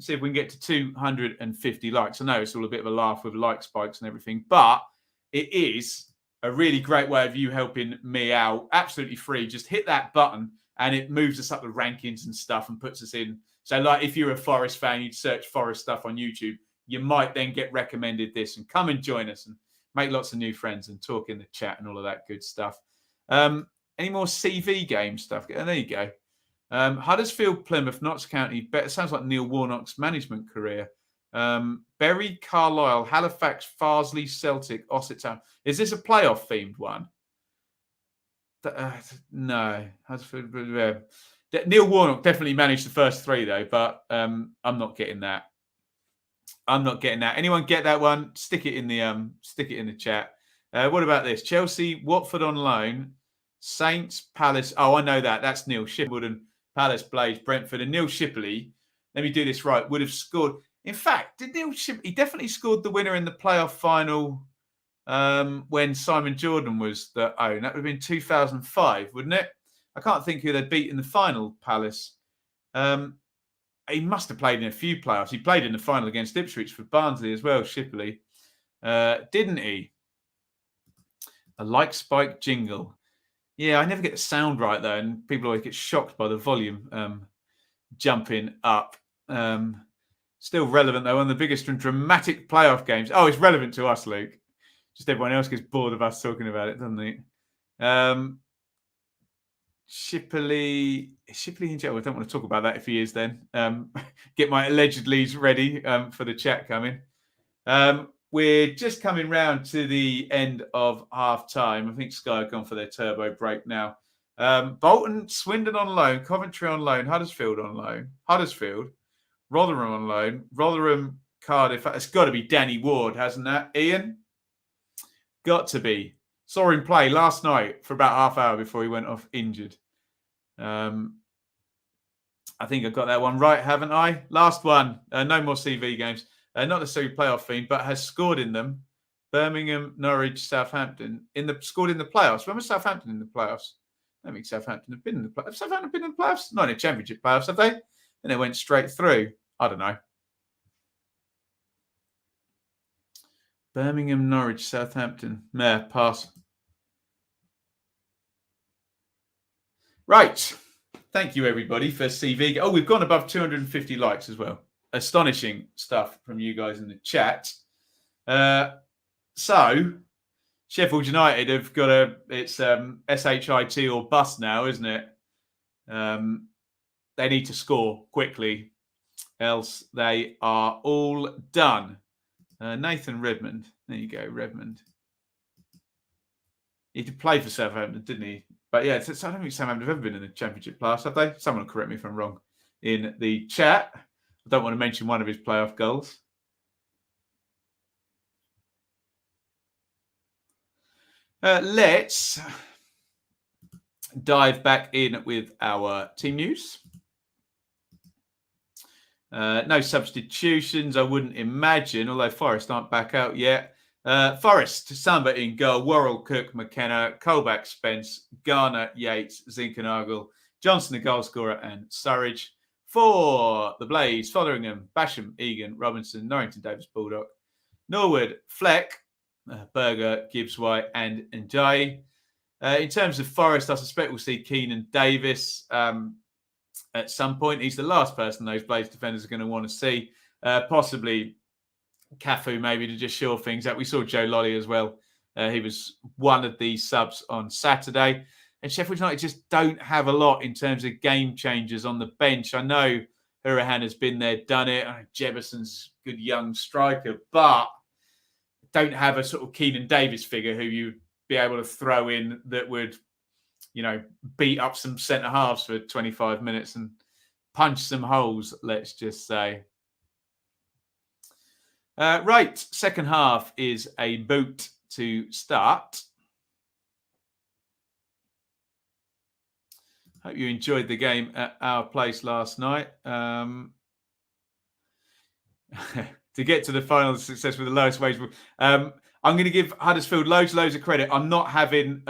See if we can get to 250 likes. I know it's all a bit of a laugh with like spikes and everything, but it is a really great way of you helping me out. Absolutely free. Just hit that button and it moves us up the rankings and stuff and puts us in. So like if you're a Forest fan, you'd search Forest stuff on YouTube. You might then get recommended this and come and join us and make lots of new friends and talk in the chat and all of that good stuff. Any more CV game stuff? There you go. Huddersfield, Plymouth, Notts County. Sounds like Neil Warnock's management career. Bury, Carlisle, Halifax, Farsley, Celtic, Ossett Town. Is this a playoff themed one? No. Neil Warnock definitely managed the first three though, but I'm not getting that. Anyone get that one? Stick it in the chat. What about this? Chelsea, Watford on loan, Saints, Palace. Oh, I know that. That's Neil Shipley, Palace, Blaze, Brentford, and Neil Shipley. Let me do this right. Would have scored. In fact, did Neil Shipley? He definitely scored the winner in the playoff final when Simon Jordan was the own. That would have been 2005, wouldn't it? I can't think who they'd beat in the final. Palace. He must have played in a few playoffs. He played in the final against Ipswich for Barnsley as well, Shipley. Didn't he? A like spike jingle. Yeah, I never get the sound right, though, and people always get shocked by the volume jumping up. Still relevant, though, one of the biggest and dramatic playoff games. Oh, it's relevant to us, Luke. Just everyone else gets bored of us talking about it, doesn't it? Shipley in jail. I don't want to talk about that if he is then. Get my allegedlys ready for the chat coming. We're just coming round to the end of half time. I think Sky have gone for their turbo break now. Bolton, Swindon on loan, Coventry on loan, Huddersfield on loan, Rotherham on loan, Rotherham, Cardiff. It's got to be Danny Ward, hasn't that, Iain? Got to be. Saw him play last night for about half hour before he went off injured. I think I got that one right, haven't I? Last one. No more CV games. Not necessarily playoff theme, but has scored in them. Birmingham, Norwich, Southampton. Scored in the playoffs. When was Southampton in the playoffs? I don't think Southampton have been in the playoffs. Have Southampton been in the playoffs? Not in the Championship playoffs, have they? And they went straight through. I don't know. Birmingham, Norwich, Southampton. Pass. Right. Thank you, everybody, for CV. Oh, we've gone above 250 likes as well. Astonishing stuff from you guys in the chat. So, Sheffield United have got it's SHIT or bust now, isn't it? They need to score quickly, else they are all done. Nathan Redmond. There you go, Redmond. He did play for Southampton, didn't he? But yeah, I don't think Southampton have ever been in the Championship playoffs, have they? Someone will correct me if I'm wrong in the chat. I don't want to mention one of his playoff goals. Let's dive back in with our team news. No substitutions, I wouldn't imagine, although Forest aren't back out yet. Forest, Samba in goal, Worrell, Cook, McKenna, Colback, Spence, Garner, Yates, Zinkernagel, Johnson, the goal scorer, and Surridge. For the Blaze, Fotheringham, Basham, Egan, Robinson, Norrington, Davis, Baldock, Norwood, Fleck, Berger, Gibbs, White, and Njai. In terms of Forest, I suspect we'll see Keenan Davis at some point. He's the last person those Blaze defenders are going to want to see. Possibly Cafu, maybe, to just shore things up. We saw Joe Lolly as well. He was one of the subs on Saturday. And Sheffield United just don't have a lot in terms of game changers on the bench. I know Hurahan has been there, done it. I know Jebison's a good young striker, but don't have a sort of Keenan Davis figure who you'd be able to throw in that would, beat up some centre halves for 25 minutes and punch some holes, let's just say. Right, second half is a boot to start. Hope you enjoyed the game at our place last night. To get to the final success with the lowest wage. I'm going to give Huddersfield loads of credit. I'm not having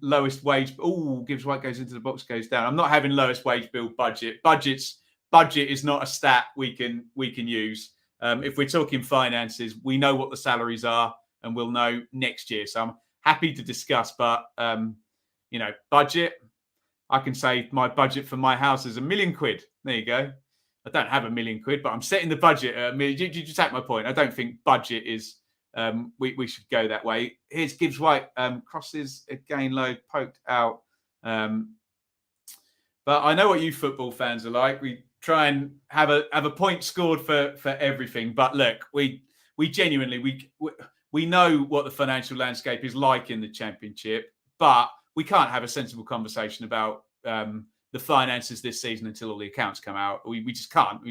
lowest wage. Oh, Gibbs White goes into the box, goes down. I'm not having lowest wage bill budget. Budget is not a stat we can use. If we're talking finances, we know what the salaries are and we'll know next year. So I'm happy to discuss, but budget. I can say my budget for my house is £1 million. There you go. I don't have £1 million, but I'm setting the budget. Did you take my point? I don't think budget is. We should go that way. Here's Gibbs White. Crosses again, low, poked out. But I know what you football fans are like. We try and have a point scored for everything. But look, we genuinely we know what the financial landscape is like in the Championship, but we can't have a sensible conversation about the finances this season until all the accounts come out. We just can't.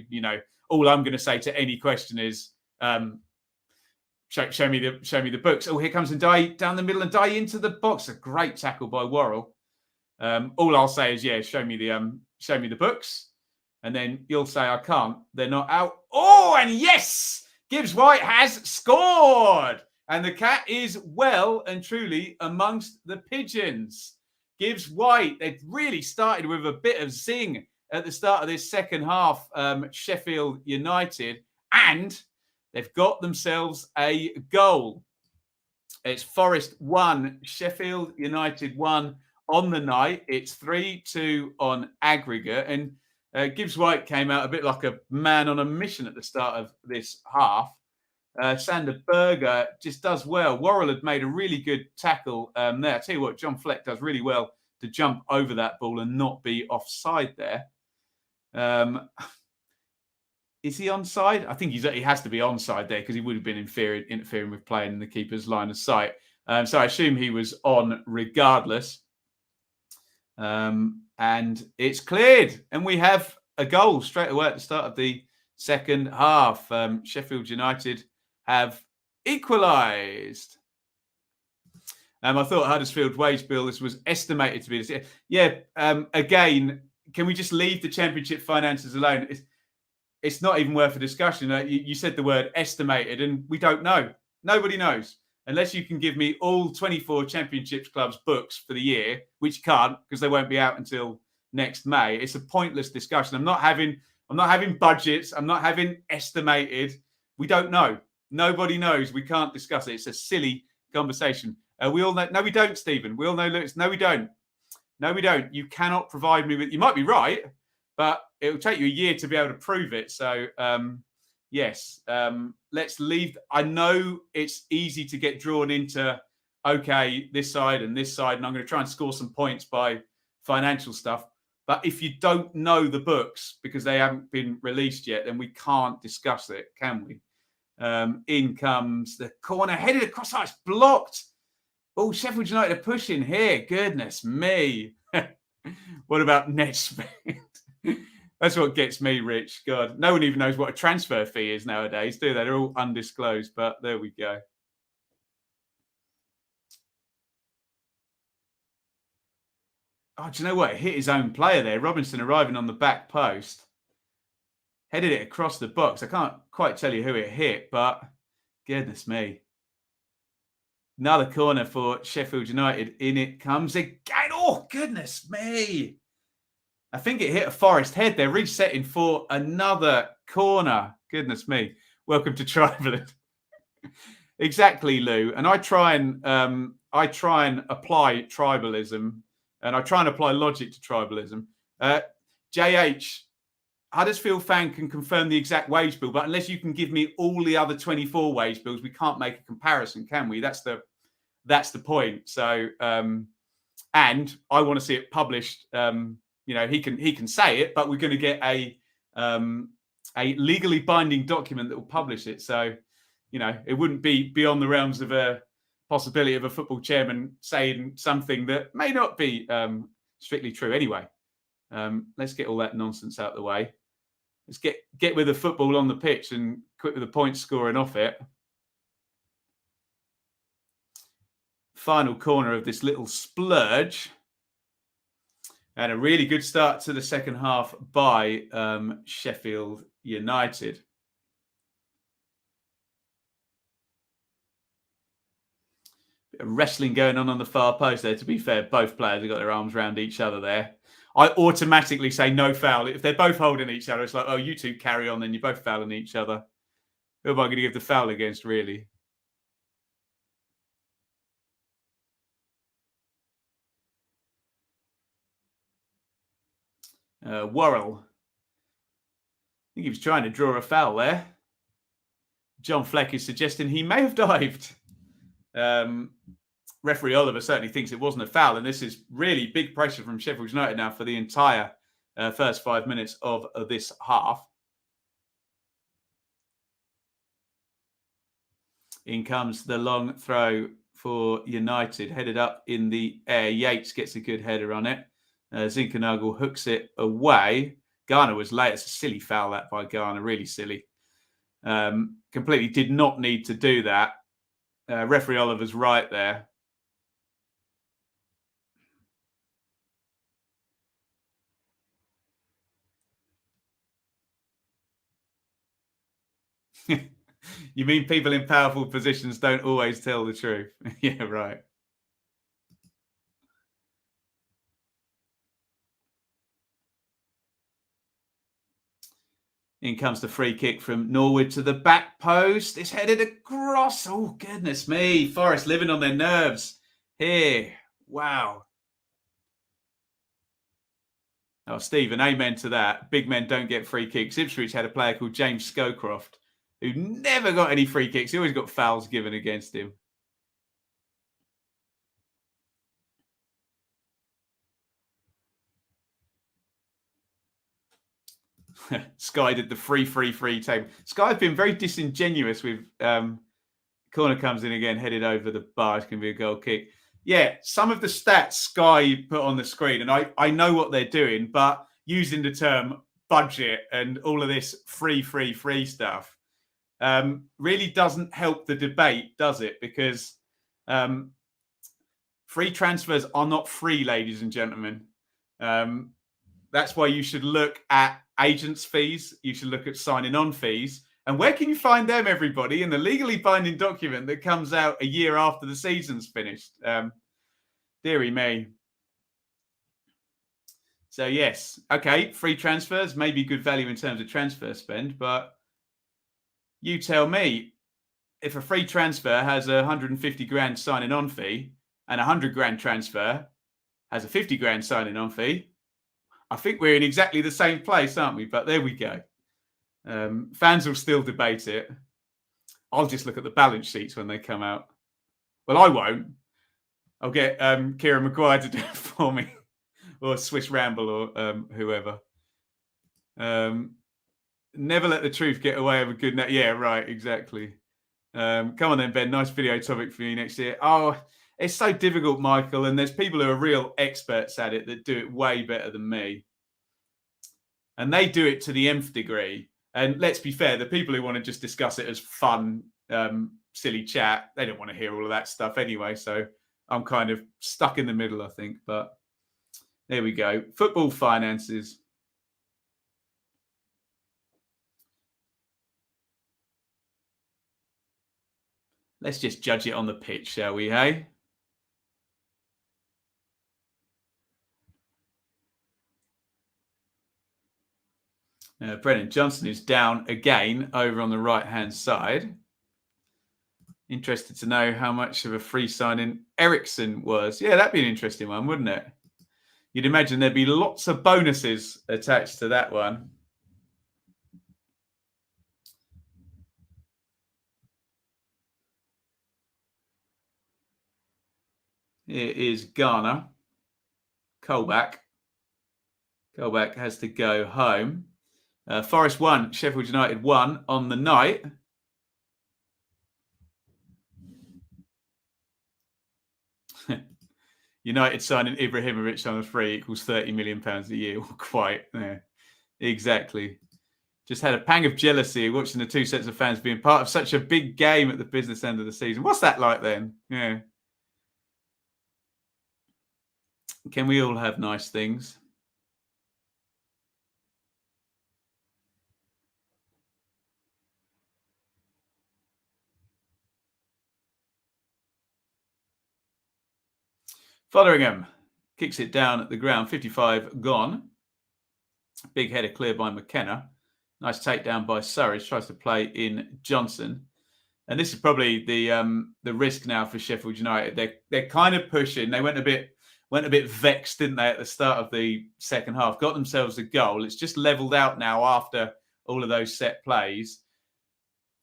All I'm going to say to any question is, show me the books. Oh, here comes Ndai down the middle and Ndai into the box. A great tackle by Worrell. All I'll say is, show me the books, and then you'll say I can't. They're not out. Oh, and yes, Gibbs White has scored. And the cat is well and truly amongst the pigeons. Gibbs White, they've really started with a bit of zing at the start of this second half, Sheffield United, and they've got themselves a goal. It's Forest 1, Sheffield United 1 on the night. It's 3-2 on aggregate. And Gibbs White came out a bit like a man on a mission at the start of this half. Sander Berger just does well. Worrell had made a really good tackle there. I tell you what, John Fleck does really well to jump over that ball and not be offside there. Is he onside? I think he has to be onside there because he would have been interfering with playing in the keeper's line of sight. So I assume he was on regardless. And it's cleared. And we have a goal straight away at the start of the second half. Sheffield United have equalised. I thought Huddersfield wage bill, this was estimated to be this. Again, can we just leave the Championship finances alone? It's not even worth a discussion. You said the word estimated, and we don't know. Nobody knows. Unless you can give me all 24 Championships clubs' books for the year, which you can't because they won't be out until next May. It's a pointless discussion. I'm not having budgets. I'm not having estimated. We don't know. Nobody knows. We can't discuss it. It's a silly conversation. We all know. No, we don't, Stephen. We all know, Lewis. No, we don't. No, we don't. You cannot provide me with. You might be right, but it will take you a year to be able to prove it. So, yes, let's leave. I know it's easy to get drawn into, okay, this side, and I'm going to try and score some points by financial stuff. But if you don't know the books because they haven't been released yet, then we can't discuss it, can we? In comes the corner, headed across. Oh, it's blocked. Oh, Sheffield United are pushing here. Goodness me. What about net spend? That's what gets me rich. God, no one even knows what a transfer fee is nowadays, do they? They're all undisclosed, but there we go. Oh, do you know what? It hit his own player there. Robinson arriving on the back post. Headed it across the box. I can't quite tell you who it hit, but goodness me. Another corner for Sheffield United. In it comes again. Oh, goodness me. I think it hit a Forest head. They're resetting for another corner. Goodness me. Welcome to Tribalism. Exactly, Lou. And I try and apply tribalism, and I try and apply logic to tribalism. JH, Huddersfield fan can confirm the exact wage bill, but unless you can give me all the other 24 wage bills, we can't make a comparison, can we? That's the point. So, and I want to see it published. He can say it, but we're going to get a legally binding document that will publish it. So, it wouldn't be beyond the realms of a possibility of a football chairman saying something that may not be strictly true. Anyway, let's get all that nonsense out of the way. Let's get with the football on the pitch and quit with the point scoring off it. Final corner of this little splurge. And a really good start to the second half by Sheffield United. Bit of wrestling going on the far post there. To be fair, both players have got their arms around each other there. I automatically say no foul. If they're both holding each other, it's like, oh, you two carry on, then you're both fouling each other. Who am I going to give the foul against, really? Worrell. I think he was trying to draw a foul there. John Fleck is suggesting he may have dived. Referee Oliver certainly thinks it wasn't a foul, and this is really big pressure from Sheffield United now for the entire first 5 minutes of this half. In comes the long throw for United, headed up in the air. Yates gets a good header on it. Zinkernagel hooks it away. Garner was late. It's a silly foul that by Garner, really silly. Completely did not need to do that. Referee Oliver's right there. You mean people in powerful positions don't always tell the truth? Yeah, right. In comes the free kick from Norwood to the back post. It's headed across. Oh, goodness me. Forest living on their nerves here. Wow. Oh, Stephen, amen to that. Big men don't get free kicks. Ipswich had a player called James Scowcroft who never got any free kicks. He always got fouls given against him. Sky did the free table. Sky's been very disingenuous with corner comes in again, headed over the bar. It's going to be a goal kick. Yeah, some of the stats Sky put on the screen, and I know what they're doing, but using the term budget and all of this free stuff really doesn't help the debate, does it? Because free transfers are not free, ladies and gentlemen. That's why you should look at agents' fees. You should look at signing on fees. And where can you find them, everybody? In the legally binding document that comes out a year after the season's finished. Deary me. So, yes. Okay, free transfers may be good value in terms of transfer spend, but you tell me, if a free transfer has a 150 grand signing on fee and a 100 grand transfer has a 50 grand signing on fee, I think we're in exactly the same place, aren't we? But there we go. Fans will still debate it. I'll just look at the balance sheets when they come out. Well, I won't. I'll get Kieran Maguire to do it for me, or Swiss Ramble, or whoever. Never let the truth get away with a good... Yeah, right, exactly. Come on then, Ben. Nice video topic for you next year. Oh, it's so difficult, Michael, and there's people who are real experts at it that do it way better than me. And they do it to the nth degree. And let's be fair, the people who want to just discuss it as fun, silly chat, they don't want to hear all of that stuff anyway. So I'm kind of stuck in the middle, I think. But there we go. Football finances. Let's just judge it on the pitch, shall we, hey? Brennan Johnson is down again over on the right-hand side. Interested to know how much of a free signing Ericsson was. Yeah, that'd be an interesting one, wouldn't it? You'd imagine there'd be lots of bonuses attached to that one. It is Garner. Colback. Colback has to go home. Forest 1, Sheffield United 1 on the night. United signing Ibrahimovic on a free equals £30 million a year. Well, quite. Yeah, exactly. Just had a pang of jealousy watching the two sets of fans being part of such a big game at the business end of the season. What's that like then? Yeah. Can we all have nice things? Fotheringham kicks it down at the ground. 55 gone. Big header clear by McKenna. Nice takedown by Surridge. Tries to play in Johnson. And this is probably the risk now for Sheffield United. They're kind of pushing. They went a bit vexed, didn't they, at the start of the second half? Got themselves a goal. It's just leveled out now after all of those set plays.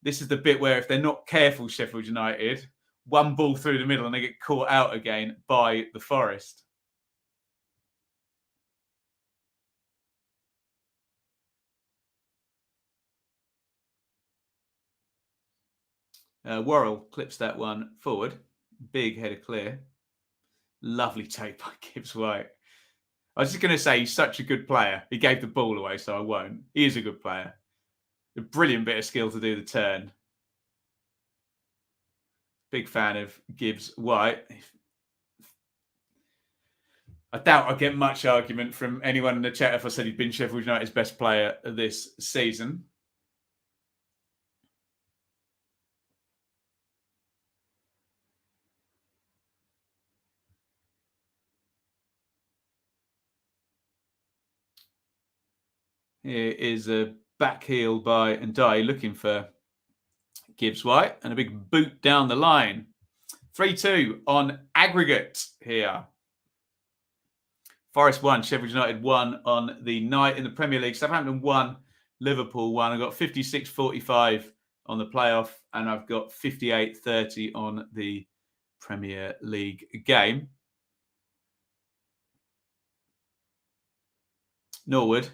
This is the bit where if they're not careful, Sheffield United, one ball through the middle and they get caught out again by the Forest. Worrell clips that one forward. Big header clear. Lovely take by Gibbs White. I was just going to say he's such a good player. He gave the ball away, so I won't. He is a good player. A brilliant bit of skill to do the turn. Big fan of Gibbs White. I doubt I'll get much argument from anyone in the chat if I said he'd been Sheffield United's best player this season. Here is a back heel by Ndai looking for Gibbs White and a big boot down the line. 3-2 on aggregate here. Forest 1, Sheffield United 1 on the night in the Premier League. Southampton 1, Liverpool 1. I've got 56-45 on the playoff and I've got 58-30 on the Premier League game. Norwood.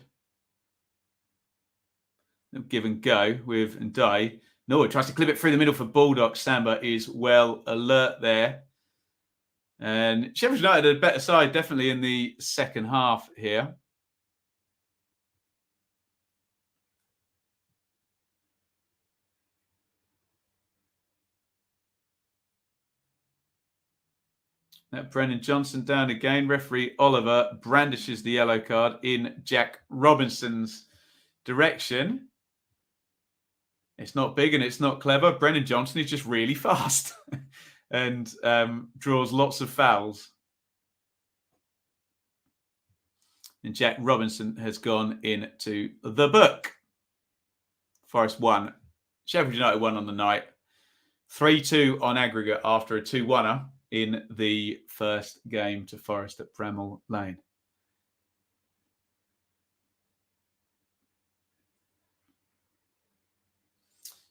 Give and go with Ndai. Norwood tries to clip it through the middle for Baldock. Samba is well alert there. And Sheffield United had a better side, definitely in the second half here. Brennan Johnson down again. Referee Oliver brandishes the yellow card in Jack Robinson's direction. It's not big and it's not clever. Brennan Johnson is just really fast and draws lots of fouls. And Jack Robinson has gone into the book. Forest 1. Sheffield United 1 on the night. 3-2 on aggregate after a 2-1er in the first game to Forest at Bramall Lane.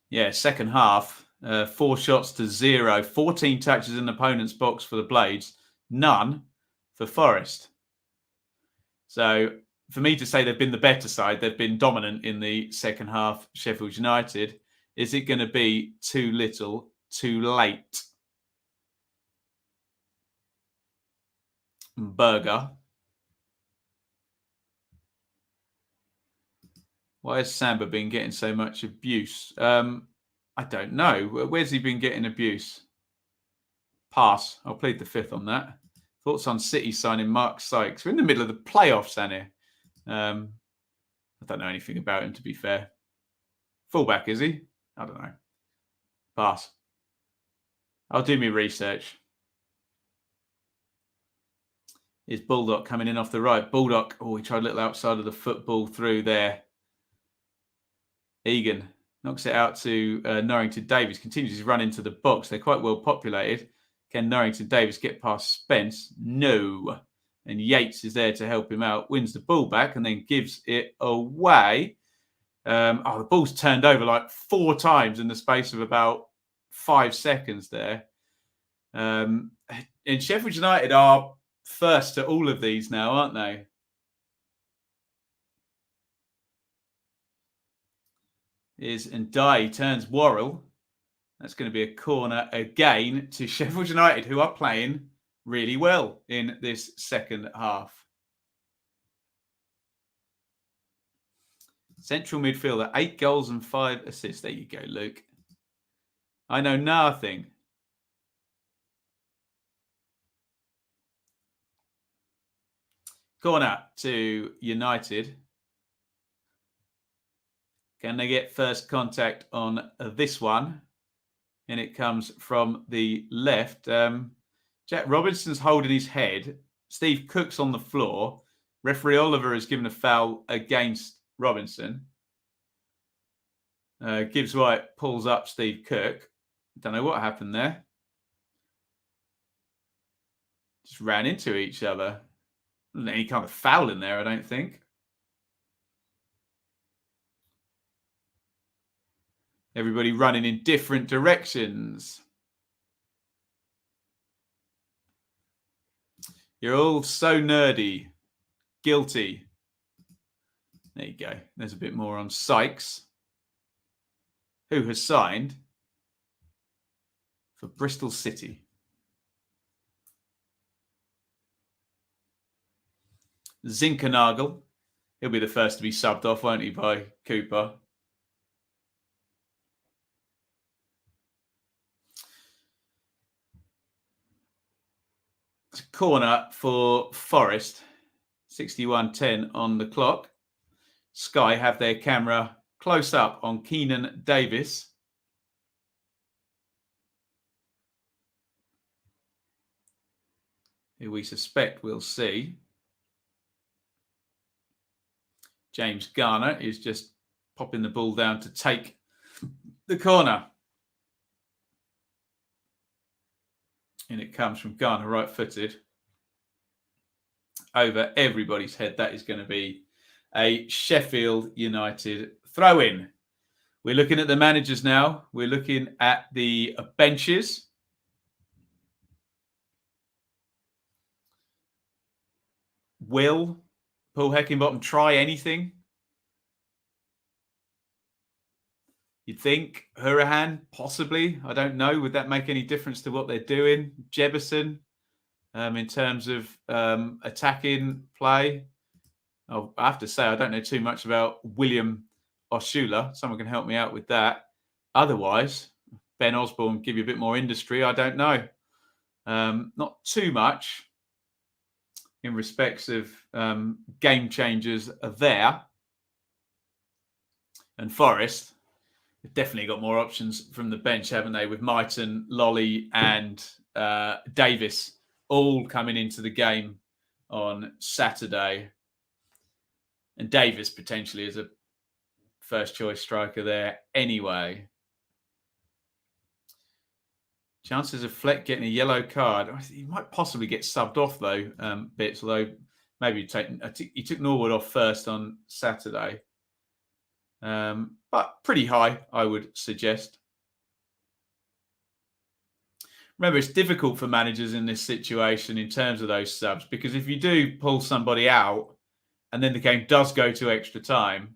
Yeah, second half, 4 shots to 0, 14 touches in the opponent's box for the Blades, none for Forest. So for me to say they've been the better side, they've been dominant in the second half, Sheffield United. Is it going to be too little, too late? Berger. Why has Samba been getting so much abuse? I don't know. Where's he been getting abuse? Pass. I'll plead the fifth on that. Thoughts on City signing Mark Sykes? We're in the middle of the playoffs, Annie. I don't know anything about him, to be fair. Fullback, is he? I don't know. Pass. I'll do my research. Is Bulldog coming in off the right? Bulldog, he tried a little outside of the football through there. Egan knocks it out to Norrington Davis. Continues his run into the box. They're quite well populated. Can Norrington Davis get past Spence? No. And Yates is there to help him out. Wins the ball back and then gives it away. The ball's turned over like 4 times in the space of about 5 seconds there. And Sheffield United are first to all of these now, aren't they? Ndai turns Worrell. That's going to be a corner again to Sheffield United, who are playing really well in this second half. Central midfielder, 8 goals and 5 assists. There you go, Luke. I know nothing. Corner to United. Can they get first contact on this one? And it comes from the left. Jack Robinson's holding his head. Steve Cook's on the floor. Referee Oliver has given a foul against Robinson. Gibbs White pulls up Steve Cook. Don't know what happened there. Just ran into each other. Wasn't any kind of foul in there, I don't think. Everybody running in different directions. You're all so nerdy. Guilty. There you go. There's a bit more on Sykes, who has signed for Bristol City. Zinkernagel. He'll be the first to be subbed off, won't he, by Cooper? It's a corner for Forest. 61:10 on the clock. Sky have their camera close up on Keenan Davis. Who we suspect we'll see. James Garner is just popping the ball down to take the corner. And it comes from Garner, right-footed. Over everybody's head. That is going to be a Sheffield United throw-in. We're looking at the managers now. We're looking at the benches. Will Paul Heckingbottom try anything? You'd think Hurahan, possibly. I don't know. Would that make any difference to what they're doing? Jebison, in terms of attacking play. I have to say, I don't know too much about William Oshula. Someone can help me out with that. Otherwise, Ben Osborne give you a bit more industry. I don't know. Not too much in respects of game changers are there. And Forest, they've definitely got more options from the bench, haven't they? With Myton, Lolly and Davis all coming into the game on Saturday. And Davis potentially is a first choice striker there anyway. Chances of Fleck getting a yellow card. He might possibly get subbed off though, bits, although maybe he took Norwood off first on Saturday. But pretty high, I would suggest. Remember, it's difficult for managers in this situation in terms of those subs, because if you do pull somebody out and then the game does go to extra time,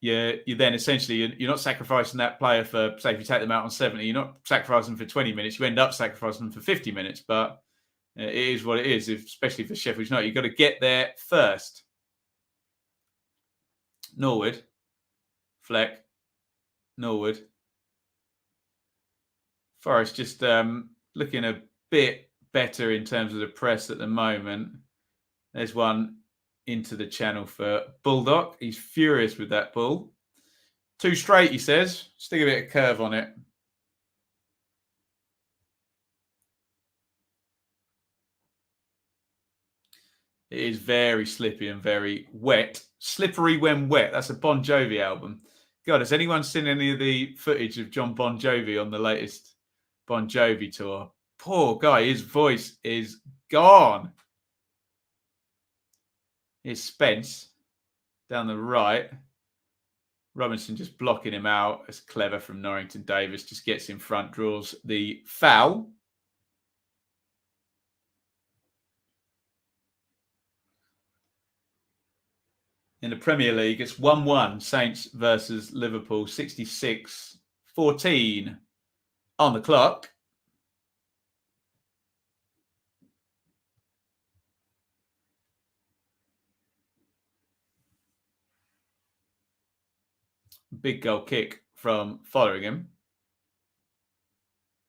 you then essentially, you're not sacrificing that player for, say, if you take them out on 70, you're not sacrificing them for 20 minutes, you end up sacrificing them for 50 minutes, but it is what it is, especially for Sheffield United. You've got to get there first. Norwood. Fleck. Norwood. Forest just looking a bit better in terms of the press at the moment. There's one into the channel for Bulldog. He's furious with that ball. Too straight, he says. Stick a bit of curve on it. It is very slippy and very wet. Slippery When Wet. That's a Bon Jovi album. God, has anyone seen any of the footage of John Bon Jovi on the latest Bon Jovi tour? Poor guy, his voice is gone. Here's Spence down the right. Robinson just blocking him out. It's clever from Norrington Davis. Just gets in front, draws the foul. In the Premier League, it's 1-1. Saints versus Liverpool. 66-14 on the clock. Big goal kick from Fotheringham.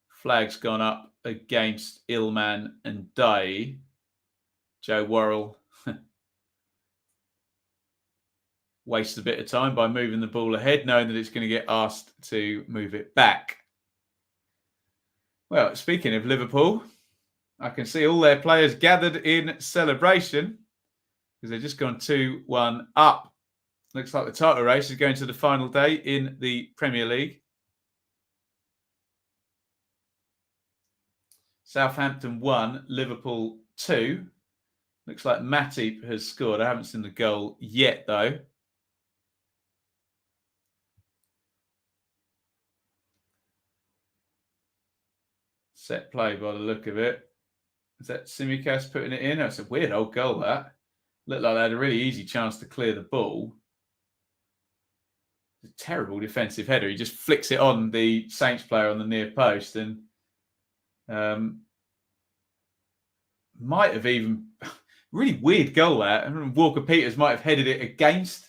Flag's gone up against Illman and Day. Joe Worrell wastes a bit of time by moving the ball ahead, knowing that it's going to get asked to move it back. Well, speaking of Liverpool, I can see all their players gathered in celebration because they've just gone 2-1 up. Looks like the title race is going to the final day in the Premier League. Southampton 1, Liverpool 2. Looks like Matip has scored. I haven't seen the goal yet, though. Set play by the look of it. Is that Tsimikas putting it in? That's a weird old goal, that. Looked like they had a really easy chance to clear the ball. It's a terrible defensive header. He just flicks it on the Saints player on the near post and might have even... Really weird goal, that. Walker-Peters might have headed it against.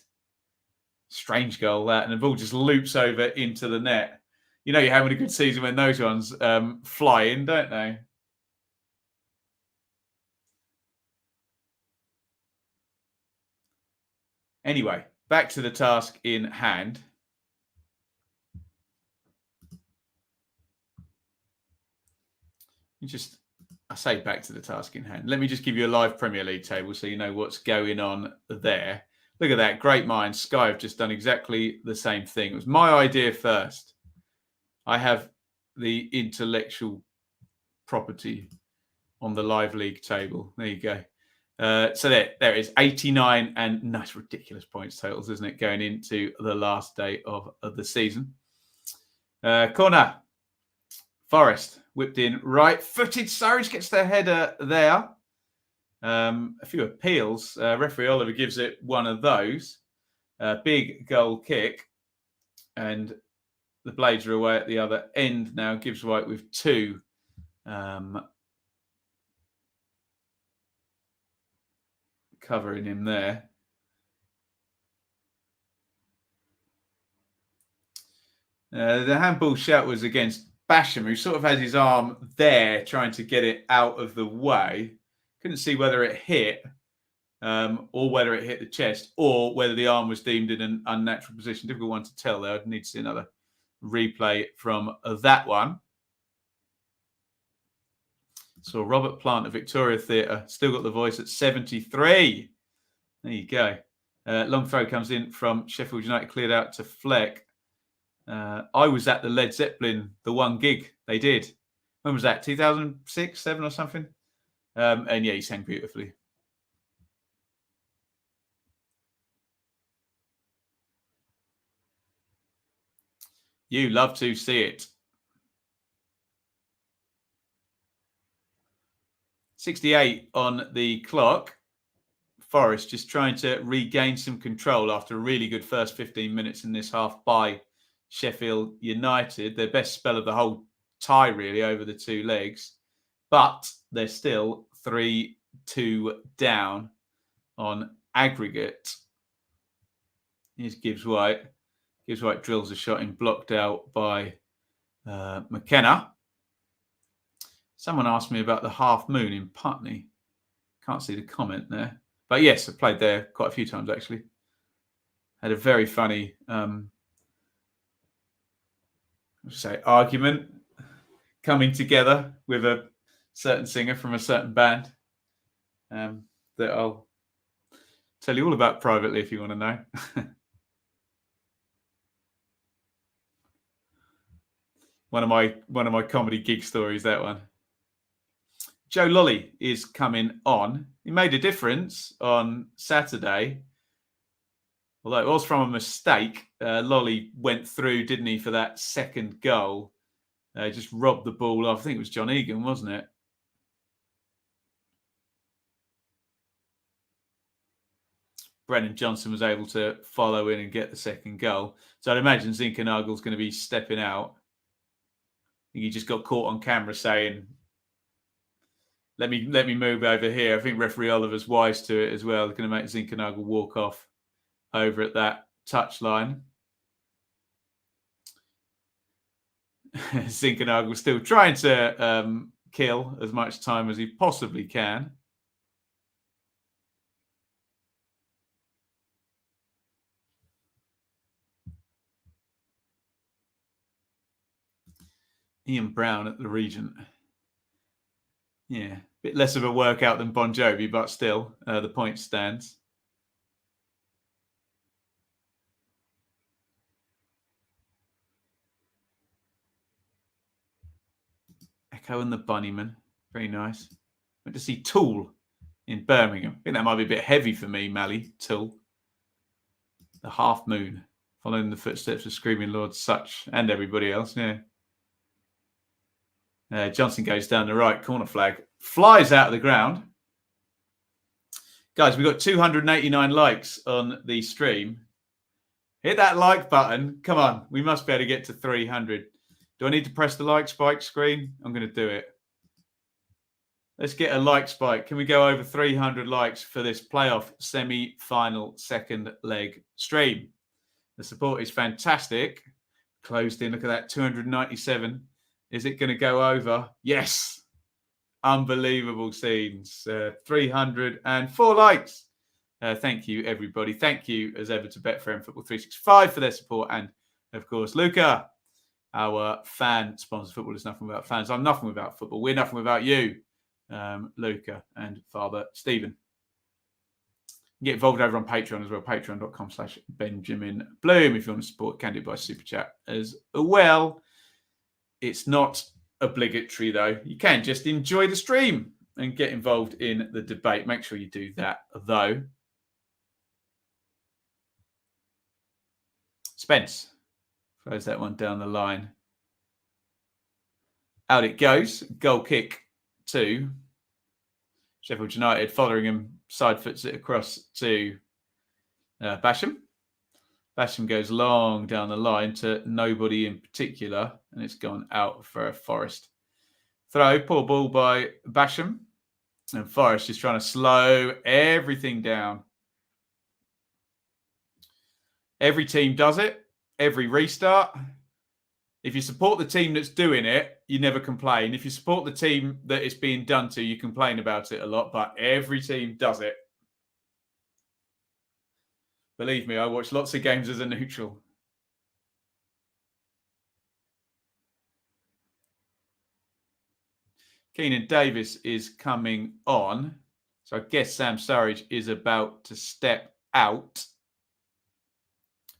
Strange goal, that. And the ball just loops over into the net. You know you're having a good season when those ones fly in, don't they? Anyway, back to the task in hand. I say back to the task in hand. Let me just give you a live Premier League table so you know what's going on there. Look at that. Great minds. Sky have just done exactly the same thing. It was my idea first. I have the intellectual property on the live league table. There you go. So there it is. 89 and nice, ridiculous points totals, isn't it? Going into the last day of the season. Corner. Forest whipped in right-footed. Surridge gets their header there. A few appeals. Referee Oliver gives it one of those. Big goal kick. And the Blades are away at the other end now. Gibbs White with two. Covering him there. The handball shout was against Basham, who sort of had his arm there trying to get it out of the way. Couldn't see whether it hit or whether it hit the chest or whether the arm was deemed in an unnatural position. Difficult one to tell there. I'd need to see another replay from that one. So Robert Plant of Victoria Theatre still got the voice at 73. There you go. Long throw comes in from Sheffield United, cleared out to Fleck. I was at the Led Zeppelin, the one gig they did. When was that? 2006, 7 or something? And yeah, he sang beautifully. You love to see it. 68 on the clock. Forest just trying to regain some control after a really good first 15 minutes in this half by Sheffield United. Their best spell of the whole tie, really, over the two legs. But they're still 3-2 down on aggregate. Here's Gibbs White. Gibbs White drills a shot in, blocked out by McKenna. Someone asked me about the half moon in Putney. Can't see the comment there. But yes, I played there quite a few times, actually. Had a very funny argument coming together with a certain singer from a certain band that that I'll tell you all about privately if you want to know. One of my comedy gig stories, that one. Joe Lolly is coming on. He made a difference on Saturday, although it was from a mistake. Lolly went through, didn't he, for that second goal? Just robbed the ball off. I think it was John Egan, wasn't it? Brennan Johnson was able to follow in and get the second goal. So I'd imagine Zinkernagel's going to be stepping out. He just got caught on camera saying, let me move over here. I think referee Oliver's wise to it as well. They're going to make Zinkernagel walk off over at that touchline. Zinkernagel still trying to kill as much time as he possibly can. Ian Brown at the Regent. Yeah, a bit less of a workout than Bon Jovi, but still, the point stands. Echo and the Bunnyman. Very nice. Went to see Tool in Birmingham. I think that might be a bit heavy for me, Mally. Tool. The Half Moon. Following the footsteps of Screaming Lord Sutch and everybody else, yeah. Johnson goes down the right, corner flag. Flies out of the ground. Guys, we've got 289 likes on the stream. Hit that like button. Come on, we must be able to get to 300. Do I need to press the like spike screen? I'm going to do it. Let's get a like spike. Can we go over 300 likes for this playoff semi-final second leg stream? The support is fantastic. Closed in. Look at that, 297. Is it going to go over? Yes. Unbelievable scenes. 304 likes. Thank you, everybody. Thank you, as ever, to Betfair Football 365 for their support. And, of course, Luca, our fan sponsor. Football is nothing without fans. I'm nothing without football. We're nothing without you, Luca and Father Stephen. Get involved over on Patreon as well. Patreon.com/Benjamin Bloom. If you want to support, can do by Super Chat as well. It's not obligatory, though. You can just enjoy the stream and get involved in the debate. Make sure you do that, though. Spence throws that one down the line. Out it goes. Goal kick to Sheffield United. Fotheringham side foots it across to Basham. Basham goes long down the line to nobody in particular, and it's gone out for a Forest throw. Poor ball by Basham, and Forest is trying to slow everything down. Every team does it. Every restart. If you support the team that's doing it, you never complain. If you support the team that it's being done to, you complain about it a lot, but every team does it. Believe me, I watch lots of games as a neutral. Keenan Davis is coming on. So I guess Sam Surridge is about to step out.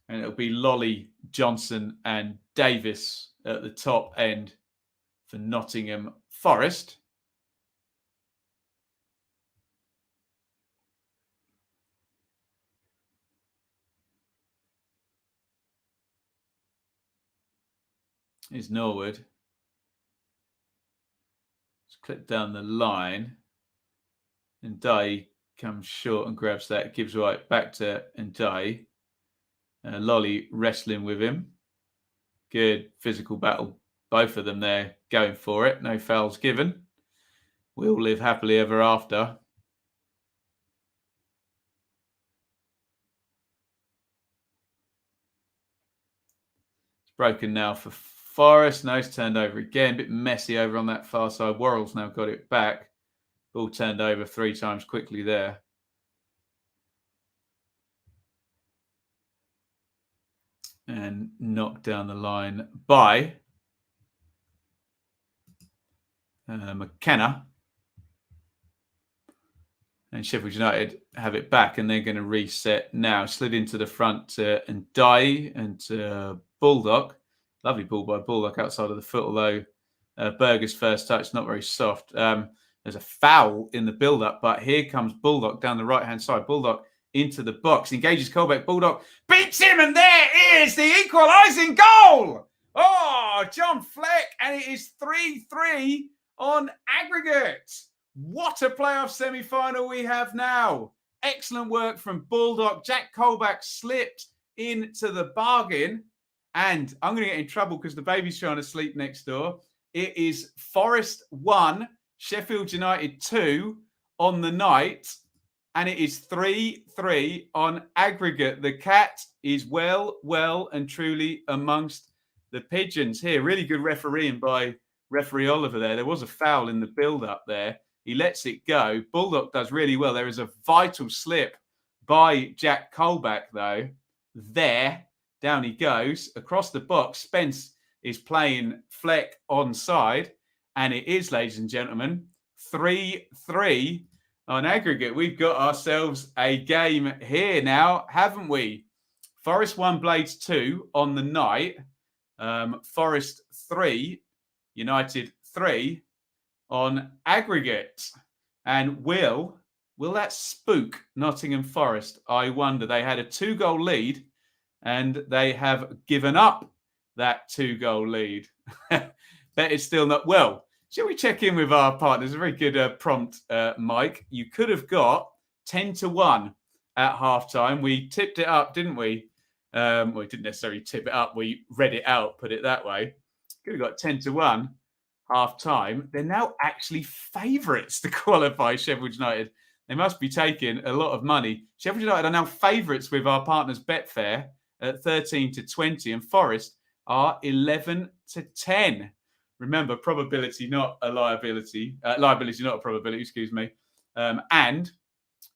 And it'll be Lolly, Johnson and Davis at the top end for Nottingham Forest. Is Norwood. It's clipped down the line. And Day comes short and grabs that. Gives right back to Day. Lolly wrestling with him. Good physical battle. Both of them there going for it. No fouls given. We'll live happily ever after. It's broken now for Forest. No, it's turned over again. A bit messy over on that far side. Worrell's now got it back. Ball turned over 3 times quickly there. And knocked down the line by McKenna. And Sheffield United have it back, and they're going to reset now. Slid into the front and Die and Bulldog. Lovely ball by Bulldog outside of the foot, although Berger's first touch, not very soft. There's a foul in the build-up, but here comes Bulldog down the right-hand side. Bulldog into the box, engages Colbeck. Bulldog beats him, and there is the equalising goal! Oh, John Fleck, and it is 3-3 on aggregate. What a playoff semi-final we have now. Excellent work from Bulldog. Jack Colbeck slipped into the bargain. And I'm going to get in trouble because the baby's trying to sleep next door. It is Forest 1, Sheffield United 2 on the night. And it is 3-3 on aggregate. The cat is well and truly amongst the pigeons here. Really good refereeing by referee Oliver there. There was a foul in the build-up there. He lets it go. Bulldog does really well. There is a vital slip by Jack Colbeck, though. There, down he goes. Across the box, Spence is playing Fleck onside. And it is, ladies and gentlemen, 3-3 on aggregate. We've got ourselves a game here now, haven't we? Forest 1, Blades 2 on the night. Forest 3, United 3 on aggregate. And will that spook Nottingham Forest? I wonder. They had a 2-goal lead and they have given up that 2-goal lead. Bet it's still not. Well, shall we check in with our partners? A very good prompt, Mike. You could have got 10-1 at halftime. We tipped it up, didn't we? Well, we didn't necessarily tip it up. We read it out, put it that way. Could have got 10-1 half-time. They're now actually favourites to qualify, Sheffield United. They must be taking a lot of money. Sheffield United are now favourites with our partners Betfair at 13-20, and Forest are 11-10. Remember, probability not a liability. Liability not a probability, excuse me. And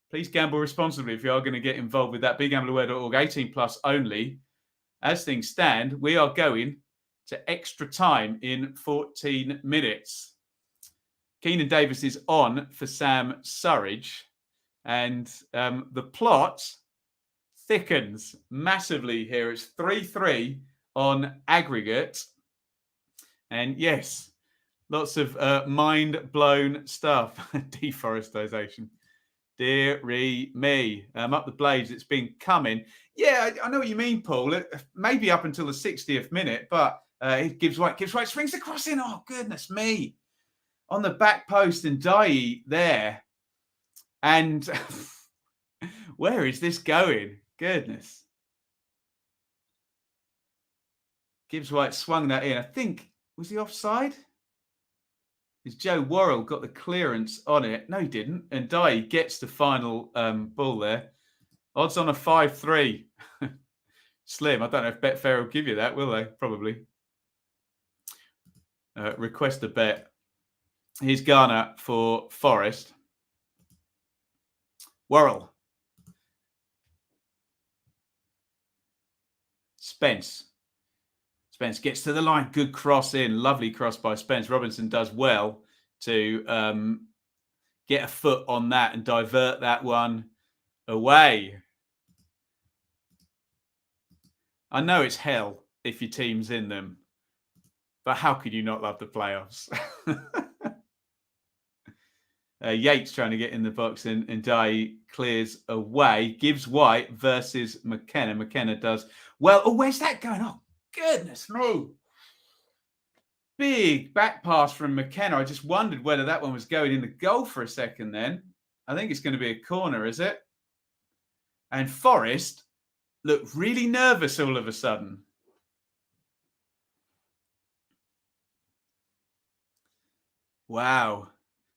please gamble responsibly if you are going to get involved with that. BeGambleAware.org, 18 plus only. As things stand, we are going to extra time in 14 minutes. Keenan Davis is on for Sam Surridge. And the plot thickens massively here. It's 3-3 on aggregate. And yes, lots of mind-blown stuff. Deforestation. Dearie me. Up the blades, it's been coming. Yeah, I know what you mean, Paul. Maybe up until the 60th minute, but it gives White, swings the cross in. Oh, goodness me. On the back post and Dye there. And where is this going? Goodness. Gibbs White swung that in. I think, was he offside? Is Joe Worrell got the clearance on it? No, he didn't. And Dye gets the final ball there. Odds on a 5-3. Slim. I don't know if Betfair will give you that, will they? Probably. Request a bet. Here's Garner for Forest. Worrell. Spence. Spence gets to the line. Good cross in. Lovely cross by Spence. Robinson does well to get a foot on that and divert that one away. I know it's hell if your team's in them, but how could you not love the playoffs? Yates trying to get in the box and Dye clears away. Gives White versus McKenna. McKenna does well. Oh, where's that going? Oh, goodness me. Big back pass from McKenna. I just wondered whether that one was going in the goal for a second then. I think it's going to be a corner, is it? And Forest look really nervous all of a sudden. Wow.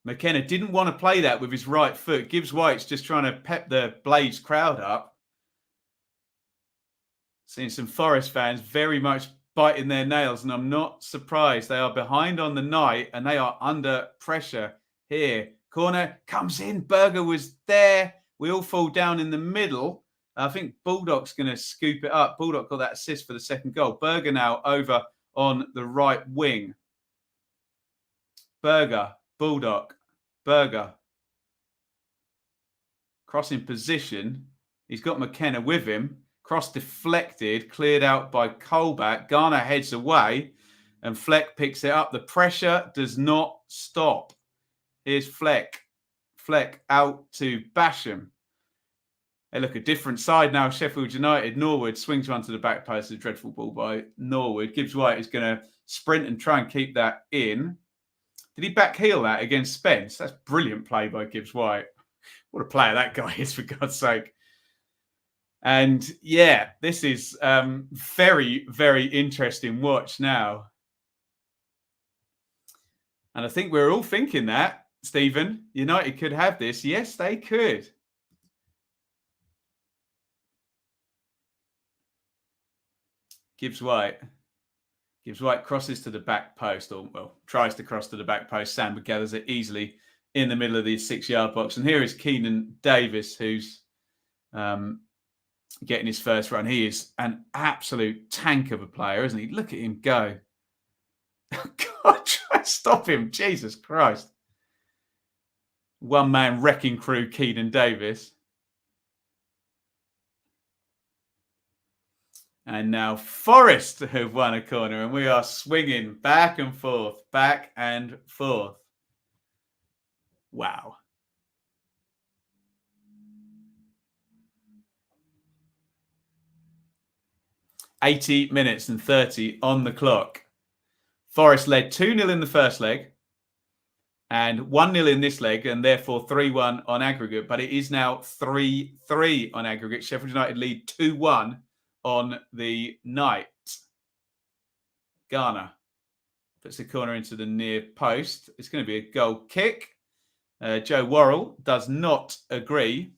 McKenna didn't want to play that with his right foot. Gibbs White's just trying to pep the Blades crowd up. Seeing some Forest fans very much biting their nails, and I'm not surprised. They are behind on the night, and they are under pressure here. Corner comes in. Berger was there. We all fall down in the middle. I think Bulldog's going to scoop it up. Bulldog got that assist for the second goal. Berger now over on the right wing. Berger, Bulldog, Berger. Crossing position. He's got McKenna with him. Cross deflected, cleared out by Colback. Garner heads away and Fleck picks it up. The pressure does not stop. Here's Fleck. Fleck out to Basham. Hey, look, a different side now. Sheffield United. Norwood swings one to the back post. A dreadful ball by Norwood. Gibbs White is going to sprint and try and keep that in. Did he back heel that against Spence? That's brilliant play by Gibbs White. What a player that guy is, for God's sake. And yeah, this is very, very interesting watch now. And I think we're all thinking that, Stephen, United could have this. Yes, they could. Gibbs White. Gibbs White crosses to the back post, or well, tries to cross to the back post. Sandberg gathers it easily in the middle of the 6-yard box. And here is Keenan Davis, who's getting his first run. He is an absolute tank of a player, isn't he? Look at him go. God, try to stop him. Jesus Christ. One-man wrecking crew, Keenan Davis. And now Forest have won a corner, and we are swinging back and forth, back and forth. Wow. $80 minutes and 30 on the clock. Forest led 2-0 in the first leg and 1-0 in this leg, and therefore 3-1 on aggregate. But it is now 3-3 on aggregate. Sheffield United lead 2-1 on the night. Garner puts the corner into the near post. It's going to be a goal kick. Joe Worrell does not agree.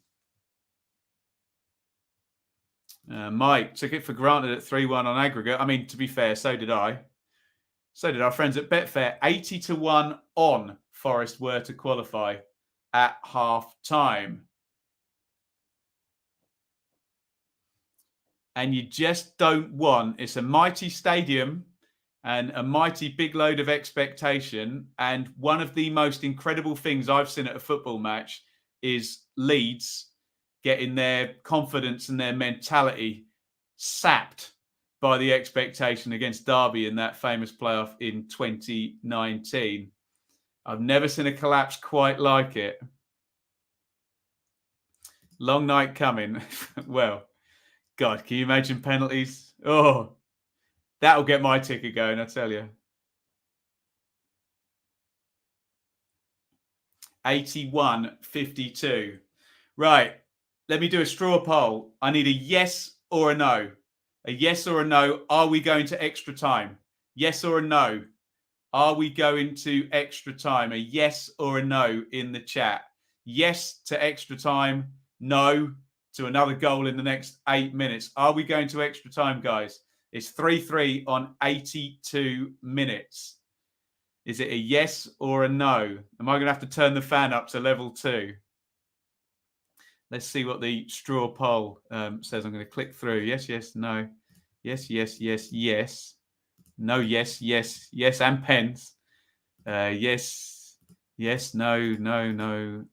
Mike took it for granted at 3-1 on aggregate. I mean, to be fair, so did I. So did our friends at Betfair. 80-1 on Forest were to qualify at half time. And you just don't want, it's a mighty stadium and a mighty big load of expectation. And one of the most incredible things I've seen at a football match is Leeds getting their confidence and their mentality sapped by the expectation against Darby in that famous playoff in 2019. I've never seen a collapse quite like it. Long night coming. Well, God, can you imagine penalties? Oh, that'll get my ticket going, I tell you. 81-52. Right, let me do a straw poll. I need a yes or a no. A yes or a no. Are we going to extra time? Yes or a no. Are we going to extra time? A yes or a no in the chat. Yes to extra time. No to another goal in the next 8 minutes. Are we going to extra time, guys? It's 3-3 on 82 minutes. Is it a yes or a no? Am I going to have to turn the fan up to level 2? Let's see what the straw poll says. I'm going to click through. Yes, yes, no. Yes, yes, yes, yes. No, yes, yes, yes, and pens. Yes, yes, no, no, no,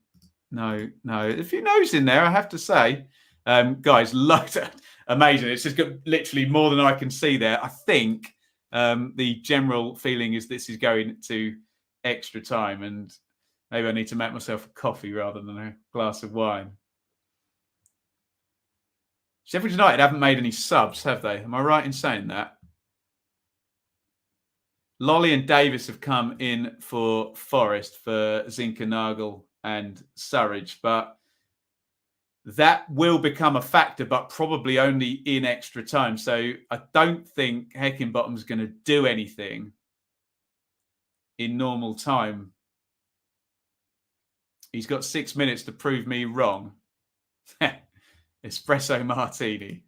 no, no. A few no's in there, I have to say. Guys, amazing. It's just got literally more than I can see there. I think the general feeling is this is going to extra time, and maybe I need to make myself a coffee rather than a glass of wine. Sheffield United haven't made any subs, have they? Am I right in saying that? Lolly and Davis have come in for Forest for Zinkernagel and Surridge, but that will become a factor, but probably only in extra time. So I don't think Heckingbottom's going to do anything in normal time. He's got 6 minutes to prove me wrong. Espresso martini.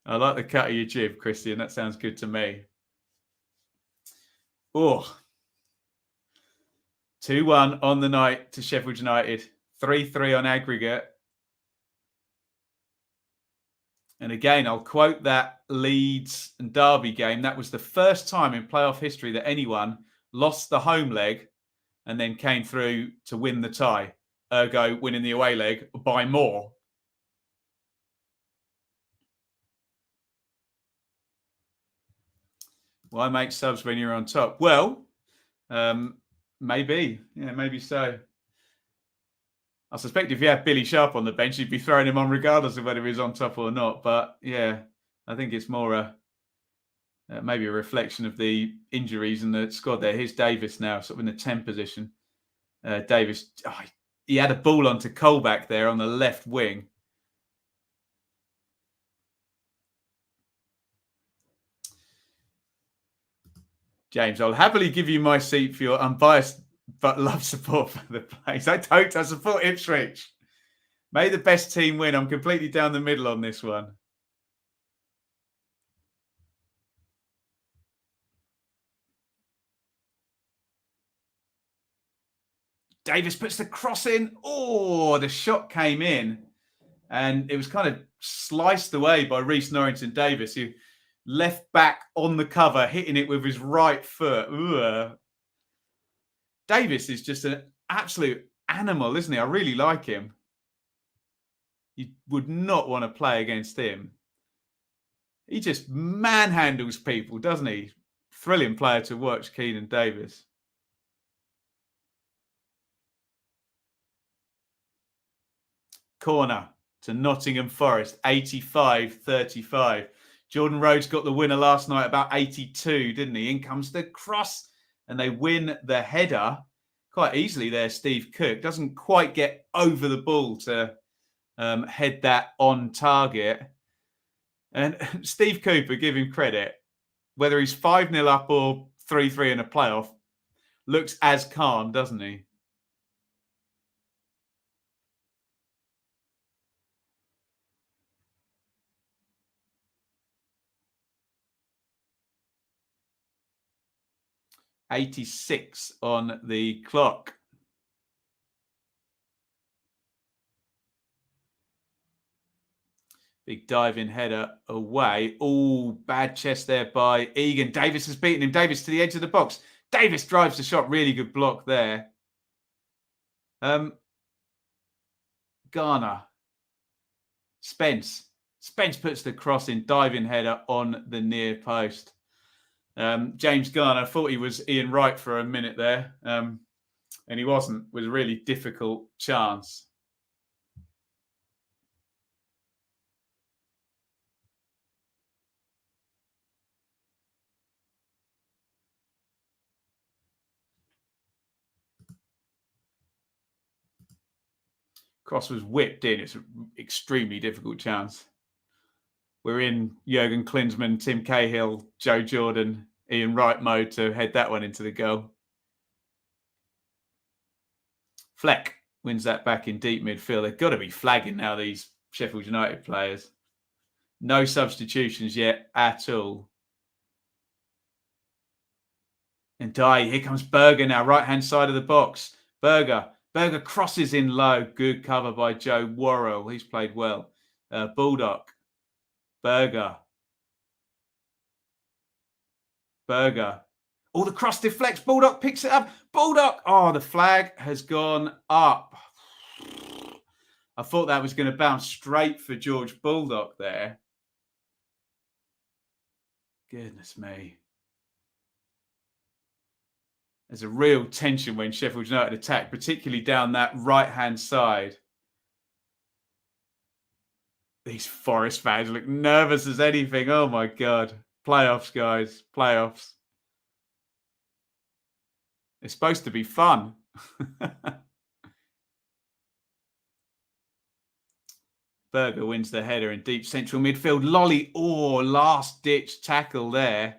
I like the cut of your jib, Krissy, and that sounds good to me. Oh, 2-1 on the night to Sheffield United. 3-3 on aggregate. And again, I'll quote that Leeds and Derby game. That was the first time in playoff history that anyone lost the home leg and then came through to win the tie ergo winning the away leg by more. Why make subs when you're on top? Well, maybe. Yeah, maybe so. I suspect if you had Billy Sharp on the bench, you'd be throwing him on regardless of whether he's on top or not. But yeah, I think it's more maybe a reflection of the injuries in the squad there. Here's Davis now, sort of in the 10 position. Davis, he had a ball onto Coyle back there on the left wing. James, I'll happily give you my seat for your unbiased but love support for the place. I support Ipswich. May the best team win. I'm completely down the middle on this one. Davis puts the cross in. Oh, the shot came in. And it was kind of sliced away by Rhys Norrington-Davis, who left back on the cover, hitting it with his right foot. Ooh. Davis is just an absolute animal, isn't he? I really like him. You would not want to play against him. He just manhandles people, doesn't he? Thrilling player to watch, Keenan Davis. Corner to Nottingham Forest, 85-35. Jordan Rhodes got the winner last night about 82, didn't he? In comes the cross, and they win the header quite easily there. Steve Cook doesn't quite get over the ball to head that on target. And Steve Cooper, give him credit, whether he's 5-0 up or 3-3 in a playoff, looks as calm, doesn't he? .86 on the clock. Big diving header away. Oh, bad chest there by Egan. Davis has beaten him. Davis to the edge of the box. Davis drives the shot. Really good block there. Garner. Spence. Spence puts the cross in. Diving header on the near post. James Garner thought he was Ian Wright for a minute there. And he wasn't. It was a really difficult chance. Cross was whipped in. It's an extremely difficult chance. We're in Jurgen Klinsmann, Tim Cahill, Joe Jordan, Ian Wright mode to head that one into the goal. Fleck wins that back in deep midfield. They've got to be flagging now, these Sheffield United players. No substitutions yet at all. And here comes Berger now, right-hand side of the box. Berger crosses in low. Good cover by Joe Worrell. He's played well. Baldock. Berger. Oh, the cross deflects. Baldock picks it up. Baldock. Oh, the flag has gone up. I thought that was going to bounce straight for George Baldock there. Goodness me. There's a real tension when Sheffield United attack, particularly down that right-hand side. These Forest fans look nervous as anything. Oh, my God. Playoffs, guys. Playoffs. It's supposed to be fun. Berger wins the header in deep central midfield. Lolly, last-ditch tackle there.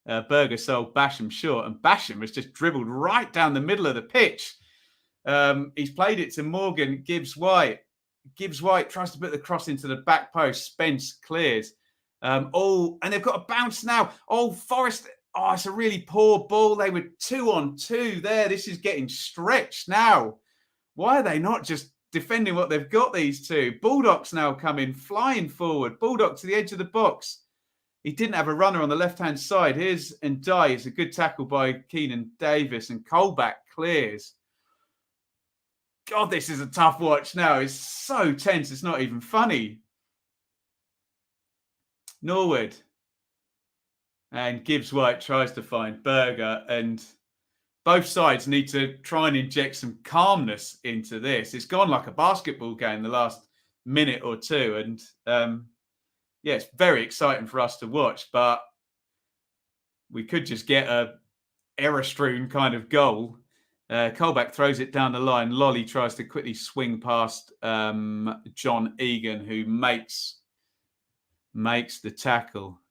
Berger sold Basham short, and Basham has just dribbled right down the middle of the pitch. He's played it to Morgan Gibbs-White. Gibbs-White tries to put the cross into the back post. Spence clears. And they've got a bounce now. Forest. It's a really poor ball. They were 2-on-2 there. This is getting stretched now. Why are they not just defending what they've got, these two? Baldock's now coming, flying forward. Baldock to the edge of the box. He didn't have a runner on the left-hand side. Here's Ndai. It's a good tackle by Keenan Davis, and Colback clears. God, this is a tough watch now. It's so tense. It's not even funny. Norwood. And Gibbs White tries to find Berger. And both sides need to try and inject some calmness into this. It's gone like a basketball game the last minute or two. And yeah, it's very exciting for us to watch. But we could just get a error-strewn kind of goal. Colback throws it down the line. Lolly tries to quickly swing past John Egan, who makes the tackle.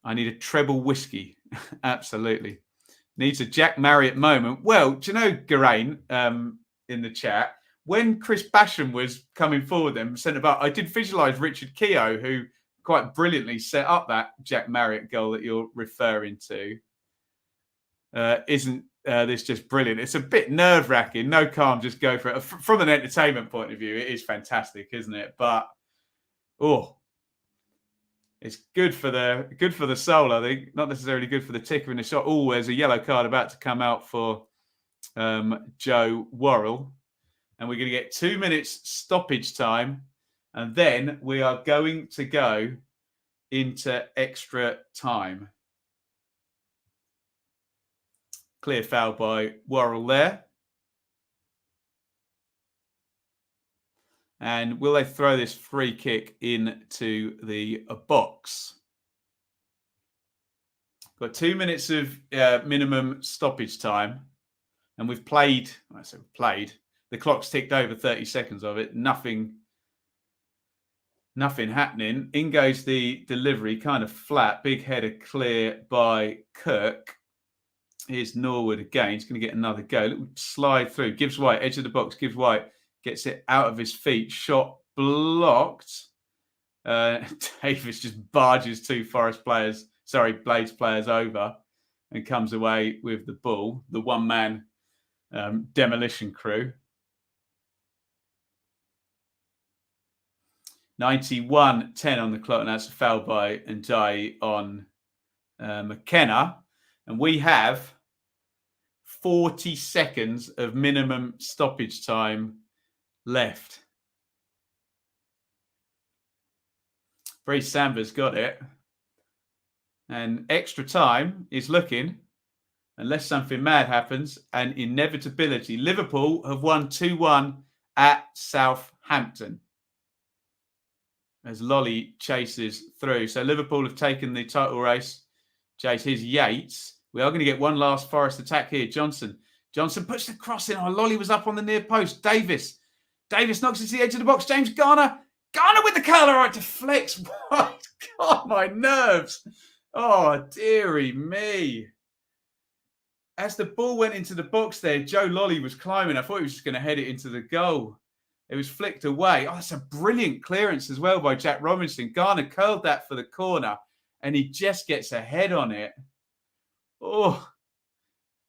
I need a treble whiskey. Absolutely. Needs a Jack Marriott moment. Well, do you know, Geraint, in the chat, when Chris Basham was coming forward then, centre back, I did visualise Richard Keogh, who quite brilliantly set up that Jack Marriott goal that you're referring to. Isn't this just brilliant? It's a bit nerve-wracking. No calm, just go for it. From an entertainment point of view, it is fantastic, isn't it? But it's good for the soul, I think. Not necessarily good for the ticker in the shot. Oh, there's a yellow card about to come out for Joe Worrell. And we're going to get 2 minutes stoppage time. And then we are going to go into extra time. Clear foul by Worrell there. And will they throw this free kick into the box? Got 2 minutes of minimum stoppage time. And we've played, the clock's ticked over 30 seconds of it. Nothing happening. In goes the delivery, kind of flat. Big header clear by Kirk. Here's Norwood again. He's going to get another go. Little slide through. Gibbs White, edge of the box. Gibbs White gets it out of his feet. Shot blocked. Davis just barges two Blades players over and comes away with the ball. The one-man demolition crew. 91-10 on the clock, and that's a foul by Ndiaye on McKenna. And we have 40 seconds of minimum stoppage time left. Brady Samber's got it. And extra time is looking, unless something mad happens, an inevitability. Liverpool have won 2-1 at Southampton as Lolly chases through. So Liverpool have taken the title race. Chase, here's Yates. We are going to get one last Forest attack here. Johnson puts the cross in. Oh, Lolly was up on the near post. Davis knocks it to the edge of the box. James Garner with the curler. Right, deflects. What? God, my nerves. Oh, dearie me. As the ball went into the box there, Joe Lolly was climbing. I thought he was just going to head it into the goal. It was flicked away. Oh, that's a brilliant clearance as well by Jack Robinson. Garner curled that for the corner, and he just gets a head on it. Oh,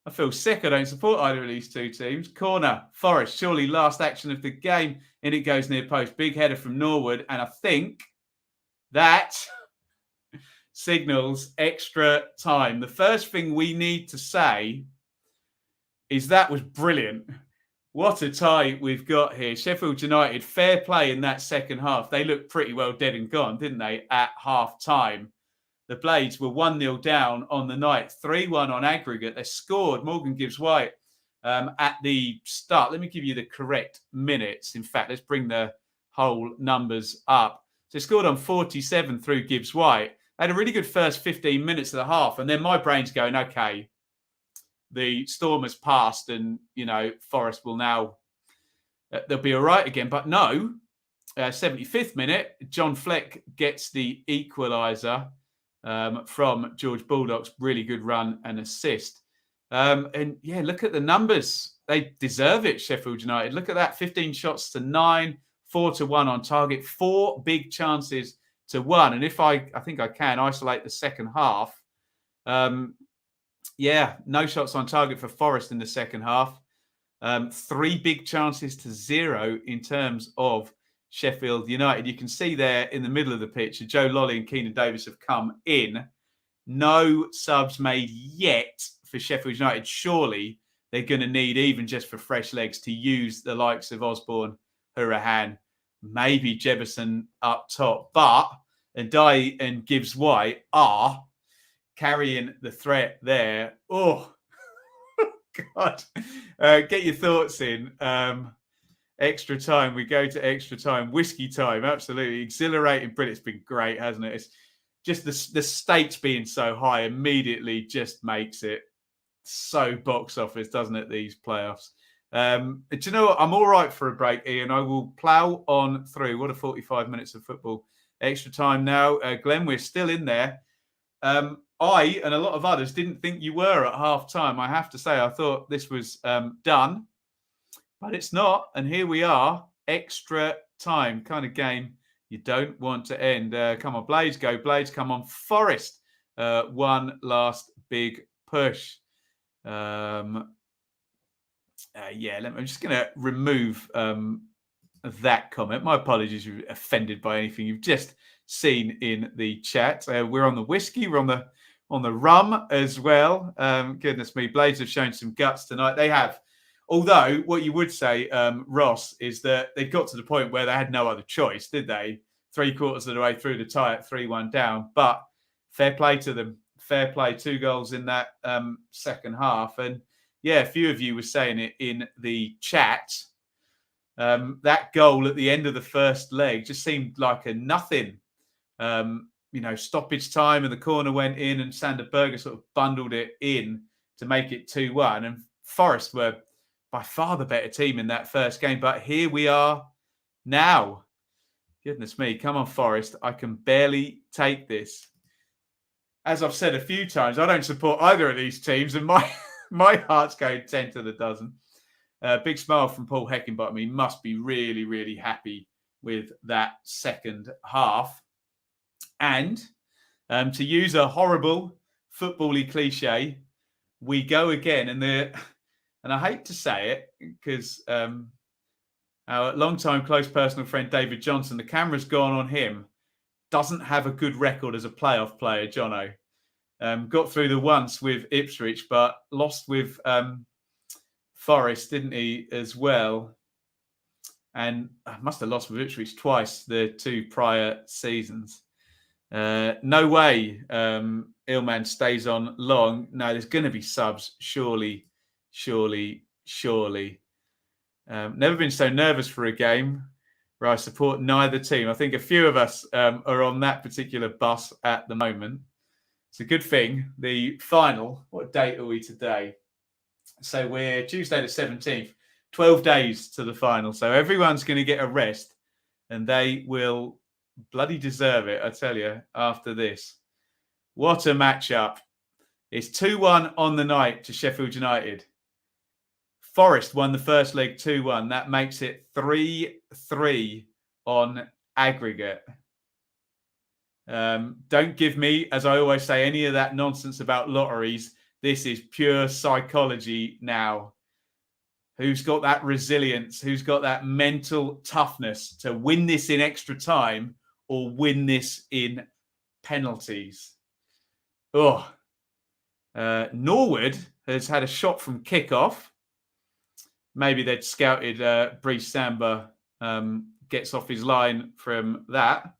I feel sick. I don't support either of these two teams. Corner, Forest, surely last action of the game. In it goes near post. Big header from Norwood. And I think that signals extra time. The first thing we need to say is that was brilliant. What a tie we've got here. Sheffield United, fair play in that second half. They looked pretty well dead and gone, didn't they, at half-time? The Blades were 1-0 down on the night, 3-1 on aggregate. They scored, Morgan Gibbs White, at the start. Let me give you the correct minutes. In fact, let's bring the whole numbers up. So they scored on 47 through Gibbs White. They had a really good first 15 minutes of the half. And then my brain's going, okay, the storm has passed and, Forest will now, they'll be all right again. But no, 75th minute, John Fleck gets the equaliser. From George Baldock's really good run and assist. And yeah, look at the numbers. They deserve it, Sheffield United. Look at that, 15 shots to 9, 4-1 on target, 4 big chances to 1. And if I think I can isolate the second half. No shots on target for Forest in the second half. 3 big chances to 0 in terms of Sheffield United. You can see there in the middle of the pitch, Joe Lolly and Keenan Davis have come in. No subs made yet for Sheffield United. Surely they're going to need, even just for fresh legs, to use the likes of Osborne, Hurahan, maybe Jefferson up top. But Ndai and Gibbs White are carrying the threat there. Oh, God. Get your thoughts in. Extra time. We go to extra time. Whiskey time. Absolutely. Exhilarating. Brilliant. It's been great, hasn't it? It's just the stakes being so high immediately just makes it so box office, doesn't it, these playoffs? Do you know what? I'm all right for a break, Iain. I will plough on through. What a 45 minutes of football. Extra time now. Glenn, we're still in there. I and a lot of others didn't think you were at half time. I have to say, I thought this was done, but it's not. And here we are, extra time, kind of game you don't want to end. Come on, Blades, go Blades. Come on, Forest. One last big push. I'm just going to remove that comment. My apologies if you're offended by anything you've just seen in the chat. We're on the whiskey. We're on the rum as well. Goodness me, Blades have shown some guts tonight. They have. Although, what you would say, Ross, is that they got to the point where they had no other choice, did they? 3/4 of the way through the tie at 3-1 down. But fair play to them. Fair play. 2 goals in that second half. And yeah, a few of you were saying it in the chat. That goal at the end of the first leg just seemed like a nothing. Stoppage time and the corner went in and Sander Berger sort of bundled it in to make it 2-1. And Forest were by far the better team in that first game. But here we are now. Goodness me. Come on, Forest. I can barely take this. As I've said a few times, I don't support either of these teams. And my heart's going 10 to the dozen. Big smile from Paul Heckingbottom. He must be really, really happy with that second half. And to use a horrible football-y cliche, we go again. And I hate to say it because our long-time close personal friend David Johnson, the camera's gone on him, doesn't have a good record as a playoff player, Jono. Got through the once with Ipswich, but lost with Forest, didn't he, as well? And I must have lost with Ipswich twice the 2 prior seasons. No way Illman stays on long. No, there's going to be subs, surely. Never been so nervous for a game where I support neither team. I think a few of us are on that particular bus at the moment. It's a good thing. The final, what date are we today? So we're Tuesday the 17th, 12 days to the final. So everyone's going to get a rest and they will bloody deserve it, I tell you, after this. What a matchup. It's 2-1 on the night to Sheffield United. Forest won the first leg 2-1. That makes it 3-3 on aggregate. Don't give me, as I always say, any of that nonsense about lotteries. This is pure psychology now. Who's got that resilience? Who's got that mental toughness to win this in extra time or win this in penalties? Norwood has had a shot from kickoff. Maybe they'd scouted Breeze Samba gets off his line from that.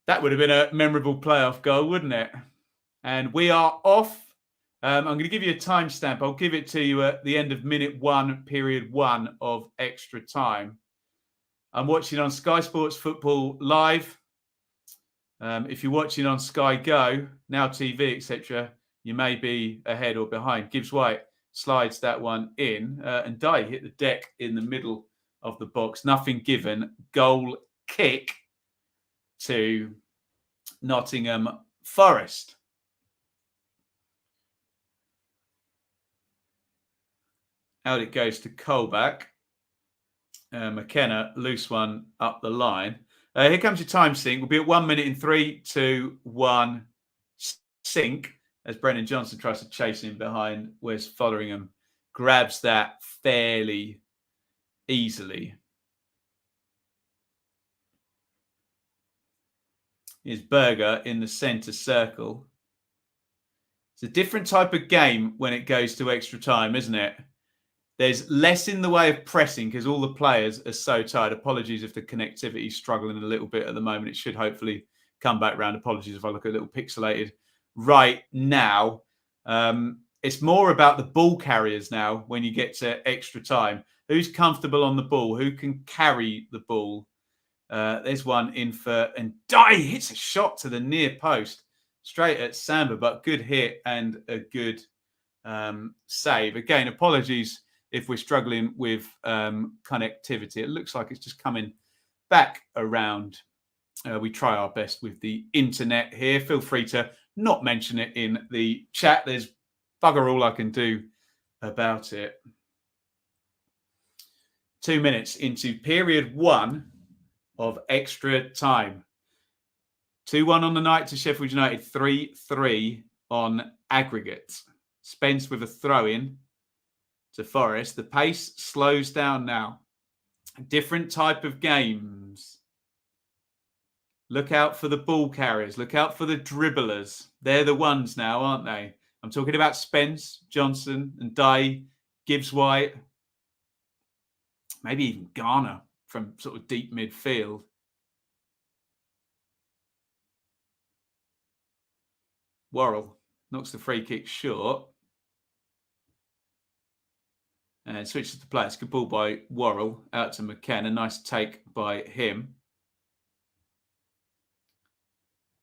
That would have been a memorable playoff goal, wouldn't it? And we are off. I'm going to give you a timestamp. I'll give it to you at the end of minute 1, period 1 of extra time. I'm watching on Sky Sports Football Live. If you're watching on Sky Go, Now TV, etc., you may be ahead or behind. Gibbs White slides that one in. And Dye hit the deck in the middle of the box. Nothing given. Goal kick to Nottingham Forest. Out it goes to Colback. McKenna, loose one up the line. Here comes your time sync. We'll be at 1 minute in 3, 2, 1, sync. As Brennan Johnson tries to chase him behind. Wes Fotheringham grabs that fairly easily. Here's Berger in the centre circle. It's a different type of game when it goes to extra time, isn't it? There's less in the way of pressing because all the players are so tired. Apologies if the connectivity is struggling a little bit at the moment. It should hopefully come back round. Apologies if I look a little pixelated right now. It's more about the ball carriers now when you get to extra time. Who's comfortable on the ball? Who can carry the ball? There's one in for... And Dye hits a shot to the near post. Straight at Samba, but good hit and a good save. Again, apologies if we're struggling with connectivity. It looks like it's just coming back around. We try our best with the internet here. Feel free to not mention it in the chat. There's bugger all I can do about it. 2 minutes into period 1 of extra time. 2-1 on the night to Sheffield United, 3-3 on aggregate. Spence with a throw-in to Forest. The pace slows down now. Different type of games. Look out for the ball carriers. Look out for the dribblers. They're the ones now, aren't they? I'm talking about Spence, Johnson and Dye, Gibbs-White. Maybe even Garner from sort of deep midfield. Worrell knocks the free kick short. And switches to play. It's a good ball by Worrell out to McKenna. Nice take by him.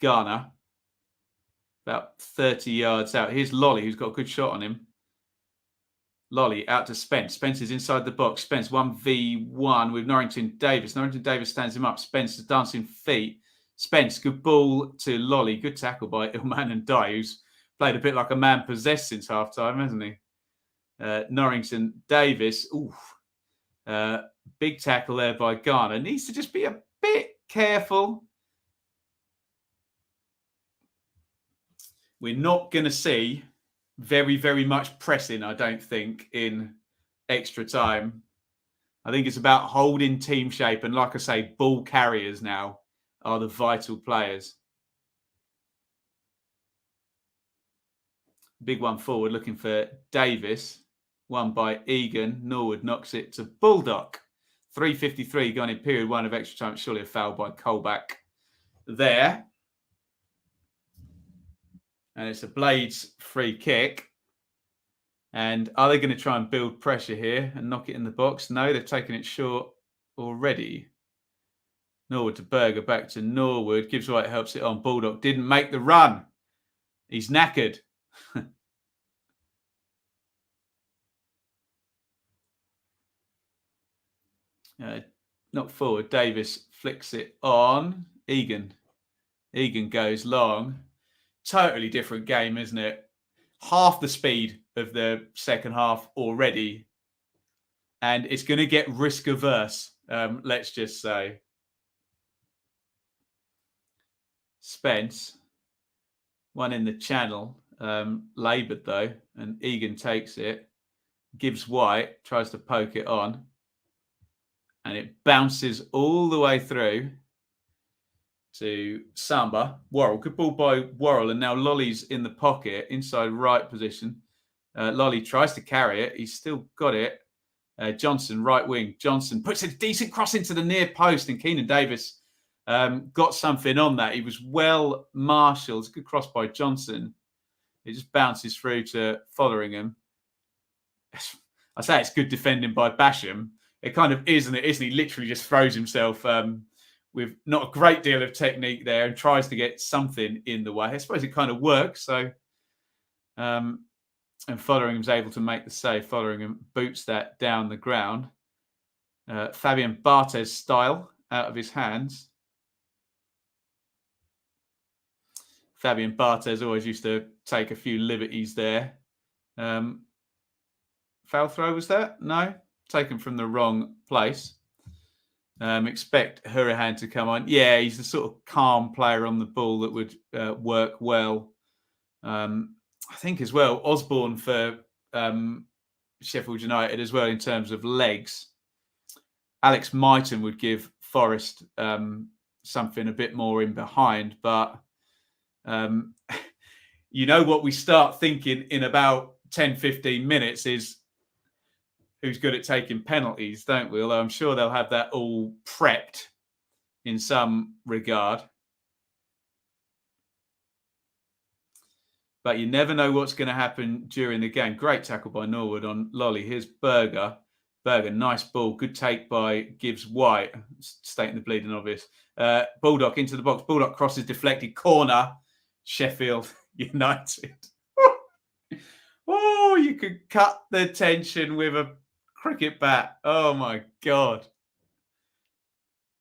Garner. About 30 yards out. Here's Lolly, who's got a good shot on him. Lolly out to Spence. Spence is inside the box. Spence 1v1 with Norrington Davis. Norrington Davis stands him up. Spence is dancing feet. Spence, good ball to Lolly. Good tackle by Ilman and Dye, who's played a bit like a man possessed since half-time, hasn't he? Norrington Davis. Big tackle there by Garner. Needs to just be a bit careful. We're not going to see very, very much pressing, I don't think, in extra time. I think it's about holding team shape. And like I say, ball carriers now are the vital players. Big one forward looking for Davis. One by Egan. Norwood knocks it to Bulldog. 3:53 gone in period 1 of extra time. Surely a foul by Colback there. And it's a Blades free kick. And are they going to try and build pressure here and knock it in the box? No, they've taken it short already. Norwood to Berger, back to Norwood. Gibbs-White helps it on. Bulldog didn't make the run. He's knackered. Not forward. Davis flicks it on. Egan goes long. Totally different game, isn't it? Half the speed of the second half already. And it's going to get risk averse, let's just say. Spence, one in the channel, laboured though, and Egan takes it. Gibbs-White tries to poke it on. And it bounces all the way through to Samba. Worrell, good ball by Worrell. And now Lolly's in the pocket, inside right position. Lolly tries to carry it. He's still got it. Johnson, right wing. Johnson puts a decent cross into the near post. And Keenan Davis got something on that. He was well marshalled. It's a good cross by Johnson. It just bounces through to Fotheringham. I say it's good defending by Basham. It kind of is, and it isn't. He literally just throws himself with not a great deal of technique there and tries to get something in the way. I suppose it kind of works. So, and Fotheringham's able to make the save. Fotheringham boots that down the ground. Fabian Barthez style out of his hands. Fabian Barthez always used to take a few liberties there. Foul throw was that? No. Taken from the wrong place. Expect Hurahan to come on. Yeah, he's the sort of calm player on the ball that would work well. I think as well, Osborne for Sheffield United as well in terms of legs. Alex Myton would give Forest something a bit more in behind, but you know what we start thinking in about 10, 15 minutes is who's good at taking penalties, don't we? Although I'm sure they'll have that all prepped in some regard. But you never know what's going to happen during the game. Great tackle by Norwood on Lolly. Here's Berger. Berger, nice ball. Good take by Gibbs White. Stating the bleeding obvious. Baldock into the box. Baldock crosses deflected. Corner. Sheffield United. Oh, you could cut the tension with a cricket bat. Oh, my God.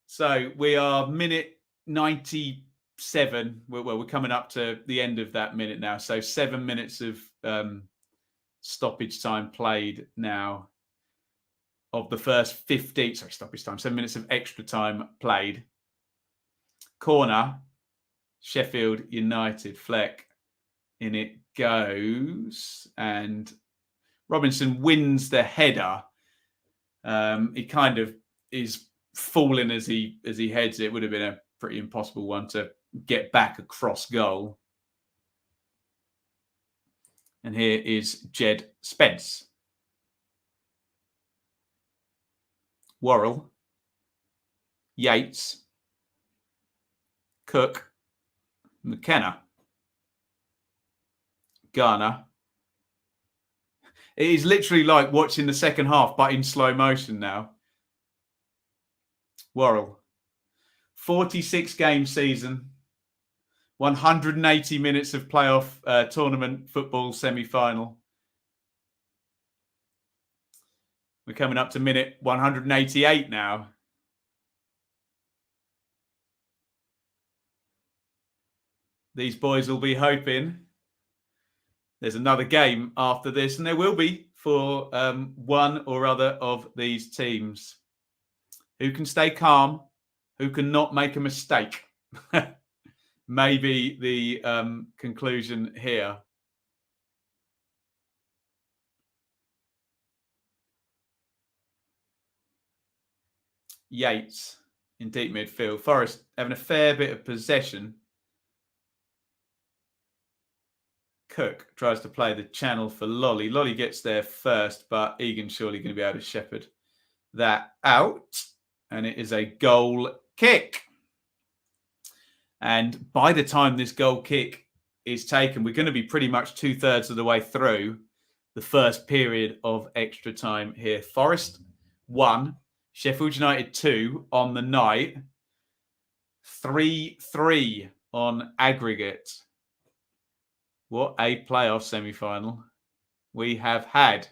So we are minute 97. Well, we're coming up to the end of that minute now. So 7 minutes of stoppage time played now of the first 15. Sorry, stoppage time. 7 minutes of extra time played. Corner, Sheffield United. Fleck. In it goes. And Robinson wins the header. He kind of is falling as he heads it. Would have been a pretty impossible one to get back across goal. And here is Jed Spence. Worrell. Yates. Cook. McKenna. Garner. It is literally like watching the second half, but in slow motion now. Worrell. 46 game season. 180 minutes of playoff tournament football semi-final. We're coming up to minute 188 now. These boys will be hoping there's another game after this, and there will be for one or other of these teams. Who can stay calm? Who can not make a mistake? Maybe the conclusion here. Yates in deep midfield. Forest having a fair bit of possession. Cook tries to play the channel for Lolly. Lolly gets there first, but Egan's surely going to be able to shepherd that out. And it is a goal kick. And by the time this goal kick is taken, we're going to be pretty much 2/3 of the way through the first period of extra time here. Forest 1, Sheffield United 2 on the night. 3-3 on aggregate. What a playoff semi-final we have had.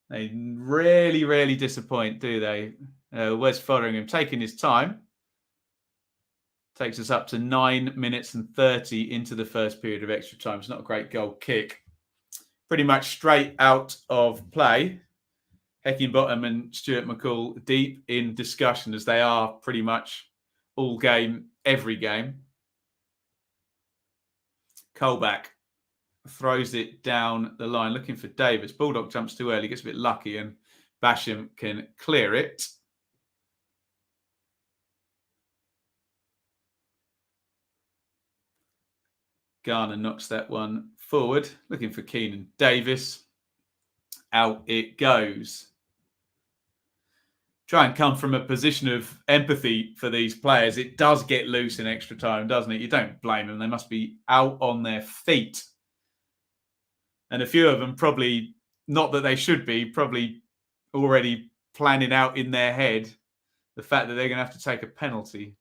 They really, really disappoint, do they? Where's Foderingham taking his time? Takes us up to 9 minutes and 30 into the first period of extra time. It's not a great goal kick. Pretty much straight out of play. Heckingbottom and Stuart McCall deep in discussion, as they are pretty much all game, every game. Colback throws it down the line, looking for Davis. Bulldog jumps too early, gets a bit lucky, and Basham can clear it. Garner knocks that one forward, looking for Keenan Davis. Out it goes. Try and come from a position of empathy for these players. It does get loose in extra time, doesn't it? You don't blame them. They must be out on their feet. And a few of them probably, not that they should be, probably already planning out in their head the fact that they're going to have to take a penalty.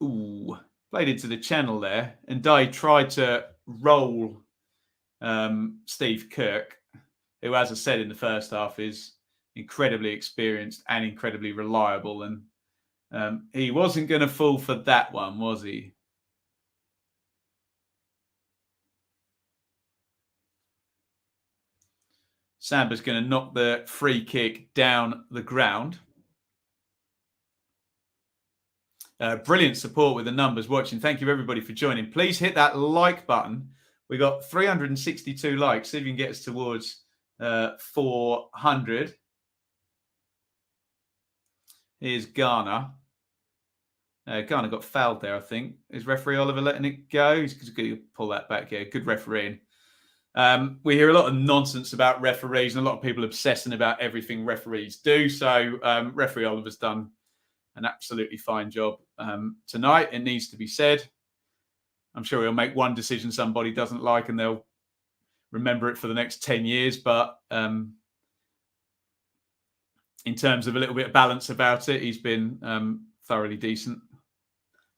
Ooh, played into the channel there. And Dye tried to roll Steve Kirk, who, as I said in the first half, is incredibly experienced and incredibly reliable. And he wasn't going to fall for that one, was he? Samba's going to knock the free kick down the ground. Brilliant support with the numbers watching. Thank you, everybody, for joining. Please hit that like button. We got 362 likes. See if you can get us towards 400. Here's Garner. Garner got fouled there, I think. Is referee Oliver letting it go? He's going to pull that back here. Good refereeing. We hear a lot of nonsense about referees and a lot of people obsessing about everything referees do. So referee Oliver's done an absolutely fine job tonight. It needs to be said. I'm sure he'll make one decision somebody doesn't like and they'll remember it for the next 10 years. But in terms of a little bit of balance about it, he's been thoroughly decent.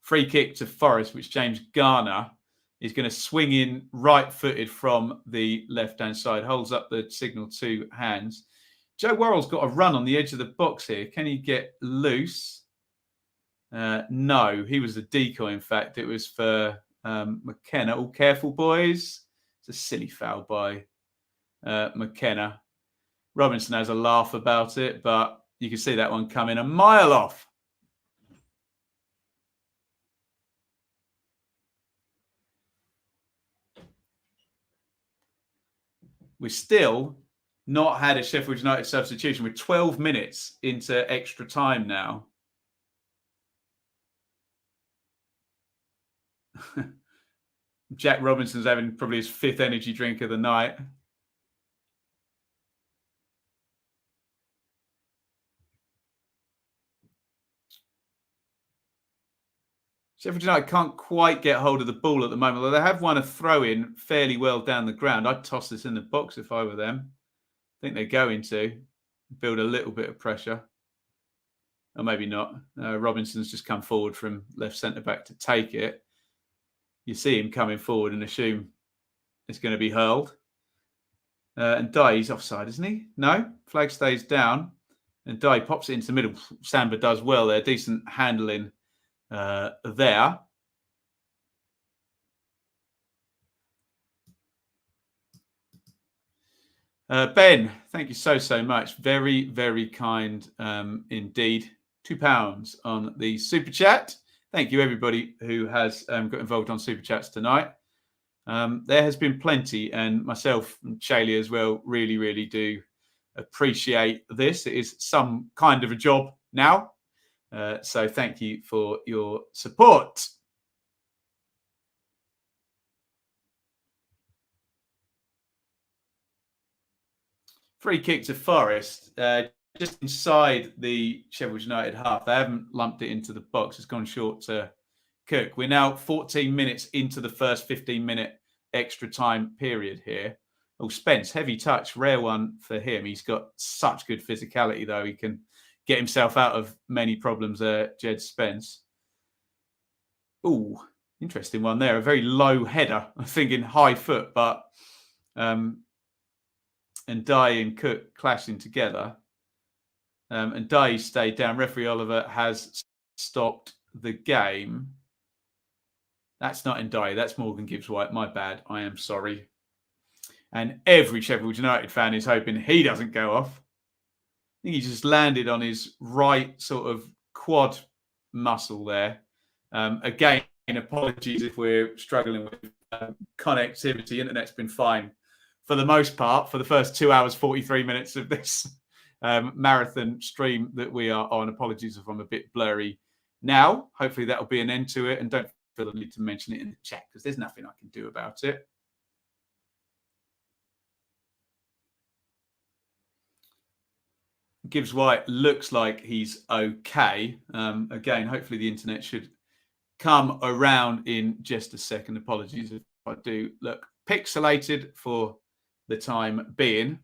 Free kick to Forest, which James Garner is going to swing in right-footed from the left-hand side. Holds up the signal 2 hands. Joe Worrell's got a run on the edge of the box here. Can he get loose? No, he was the decoy, in fact. It was for McKenna. All careful, boys. It's a silly foul by McKenna. Robinson has a laugh about it, but you can see that one coming a mile off. We've still not had a Sheffield United substitution. We're 12 minutes into extra time now. Jack Robinson's having probably his 5th energy drink of the night. Sheffield United can't quite get hold of the ball at the moment, although they have won a throw-in fairly well down the ground. I'd toss this in the box if I were them. I think they're going to build a little bit of pressure. Or maybe not. Robinson's just come forward from left centre-back to take it. You see him coming forward and assume it's going to be hurled. And Dye's offside, isn't he? No, flag stays down. And Dye pops it into the middle. Samba does well there. Decent handling there. Ben, thank you so much. Very, very kind indeed. £2 on the super chat. Thank you, everybody who has got involved on super chats tonight. There has been plenty, and myself and Shaylee as well really, really do appreciate this. It is some kind of a job now. So thank you for your support. Free kick to Forest, just inside the Sheffield United half. They haven't lumped it into the box. It's gone short to Cook. We're now 14 minutes into the first 15-minute extra time period here. Oh, Spence, heavy touch, rare one for him. He's got such good physicality, though. He can get himself out of many problems there, Jed Spence. Oh, interesting one there. A very low header. I'm thinking high foot, but and Dye and Cook clashing together. And Dye stayed down. Referee Oliver has stopped the game. That's not in Dye. That's Morgan Gibbs-White. My bad. I am sorry. And every Sheffield United fan is hoping he doesn't go off. I think he just landed on his right sort of quad muscle there. Again, apologies if we're struggling with connectivity. Internet's been fine for the most part for the first 2 hours, 43 minutes of this marathon stream that we are on. Apologies if I'm a bit blurry now. Hopefully that'll be an end to it. And don't feel the need to mention it in the chat because there's nothing I can do about it. Gibbs-White looks like he's okay. Again, hopefully the internet should come around in just a second. Apologies if I do look pixelated for the time being.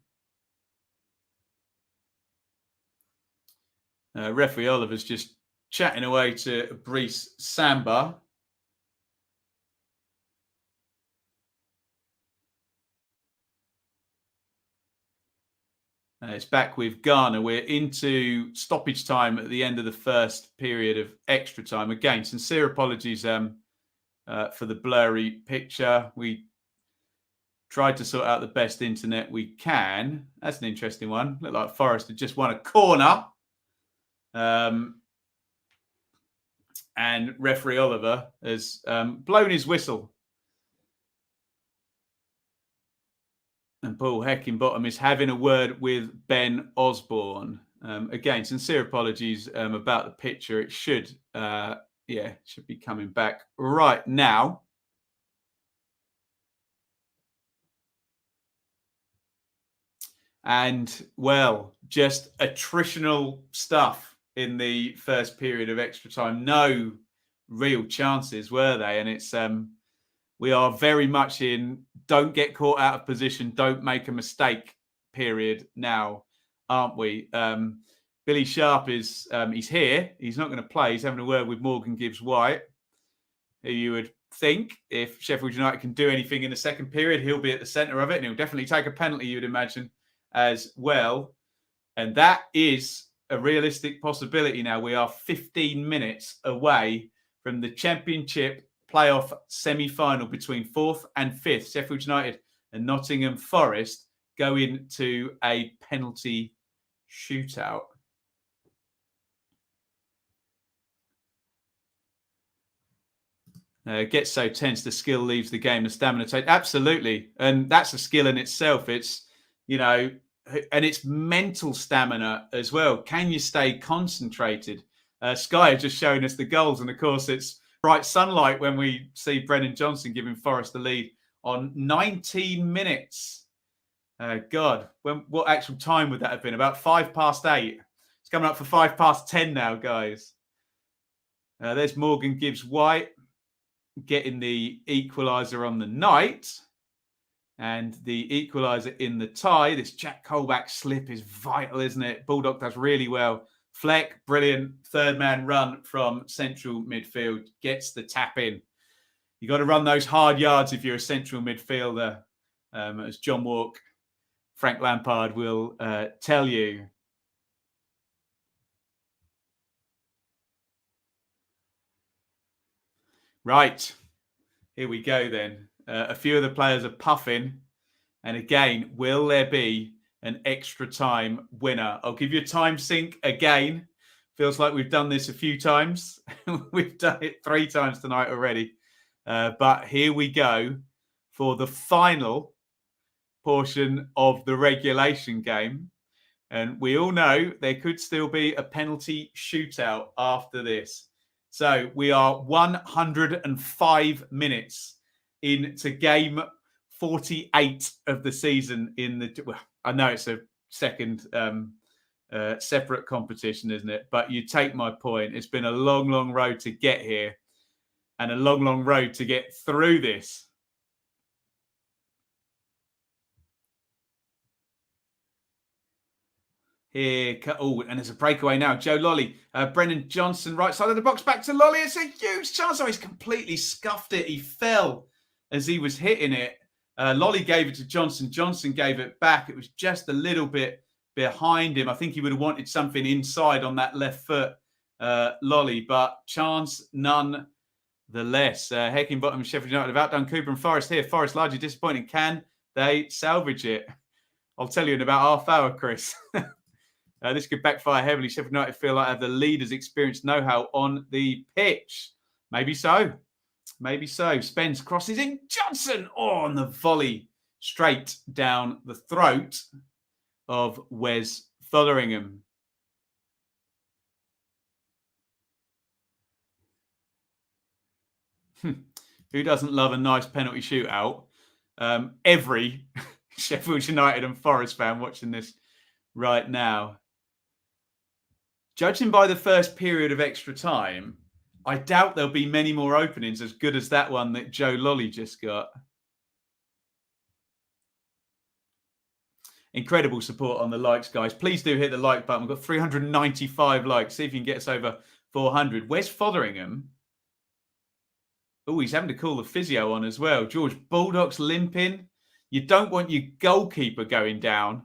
Referee Oliver's just chatting away to Brice Samba. It's back with Garner. We're into stoppage time at the end of the first period of extra time. Again, sincere apologies for the blurry picture. We tried to sort out the best internet we can. That's an interesting one. Looked like Forest had just won a corner. And referee Oliver has blown his whistle. And Paul Heckingbottom is having a word with Ben Osborne. Again, sincere apologies about the picture. It should, should be coming back right now. And, well, just attritional stuff in the first period of extra time. No real chances, were they? And it's we are very much in don't get caught out of position, don't make a mistake period now, aren't we? Billy Sharp is he's here. He's not going to play. He's having a word with Morgan Gibbs-White, who you would think if Sheffield United can do anything in the second period, he'll be at the centre of it, and he'll definitely take a penalty, you'd imagine, as well. And that is a realistic possibility now. We are 15 minutes away from the Championship playoff semi-final between 4th and 5th, Sheffield United and Nottingham Forest, going to a penalty shootout. Gets so tense, the skill leaves the game, the stamina takes. Absolutely. And that's a skill in itself. It's, and it's mental stamina as well. Can you stay concentrated? Sky are just showing us the goals. And of course, it's bright sunlight when we see Brennan Johnson giving Forest the lead on 19 minutes. God, what actual time would that have been? About 8:05. It's coming up for 10:05 now, guys. There's Morgan Gibbs-White getting the equaliser on the night, and the equaliser in the tie. This Jack Colback slip is vital, isn't it? Bulldog does really well. Fleck, brilliant third man run from central midfield, gets the tap in. You got to run those hard yards if you're a central midfielder, as John Walk, Frank Lampard will tell you. Right, here we go then. A few of the players are puffing. And again, will there be an extra time winner? I'll give you a time sync again. Feels like we've done this a few times. We've done it 3 times tonight already. But here we go for the final portion of the regulation game. And we all know there could still be a penalty shootout after this. So we are 105 minutes into game 48 of the season I know it's a second separate competition, isn't it? But you take my point. It's been a long, long road to get here and a long, long road to get through this. Here, and there's a breakaway now. Joe Lolly, Brennan Johnson, right side of the box, back to Lolly. It's a huge chance. Oh, he's completely scuffed it. He fell as he was hitting it. Lolly gave it to Johnson. Johnson gave it back. It was just a little bit behind him. I think he would have wanted something inside on that left foot, Lolly, but chance none the less. Heckingbottom, Sheffield United have outdone Cooper and Forest here. Forest largely disappointing. Can they salvage it? I'll tell you in about half hour, Chris. This could backfire heavily. Sheffield United feel like they have the leaders' experience know-how on the pitch. Maybe so. Maybe so. Spence crosses in. Johnson on the volley straight down the throat of Wes Fotheringham. Who doesn't love a nice penalty shootout? Every Sheffield United and Forest fan watching this right now. Judging by the first period of extra time, I doubt there'll be many more openings as good as that one that Joe Lolly just got. Incredible support on the likes, guys. Please do hit the like button. We've got 395 likes. See if you can get us over 400. Where's Fotheringham? Oh, he's having to call the physio on as well. George Bulldog's limping. You don't want your goalkeeper going down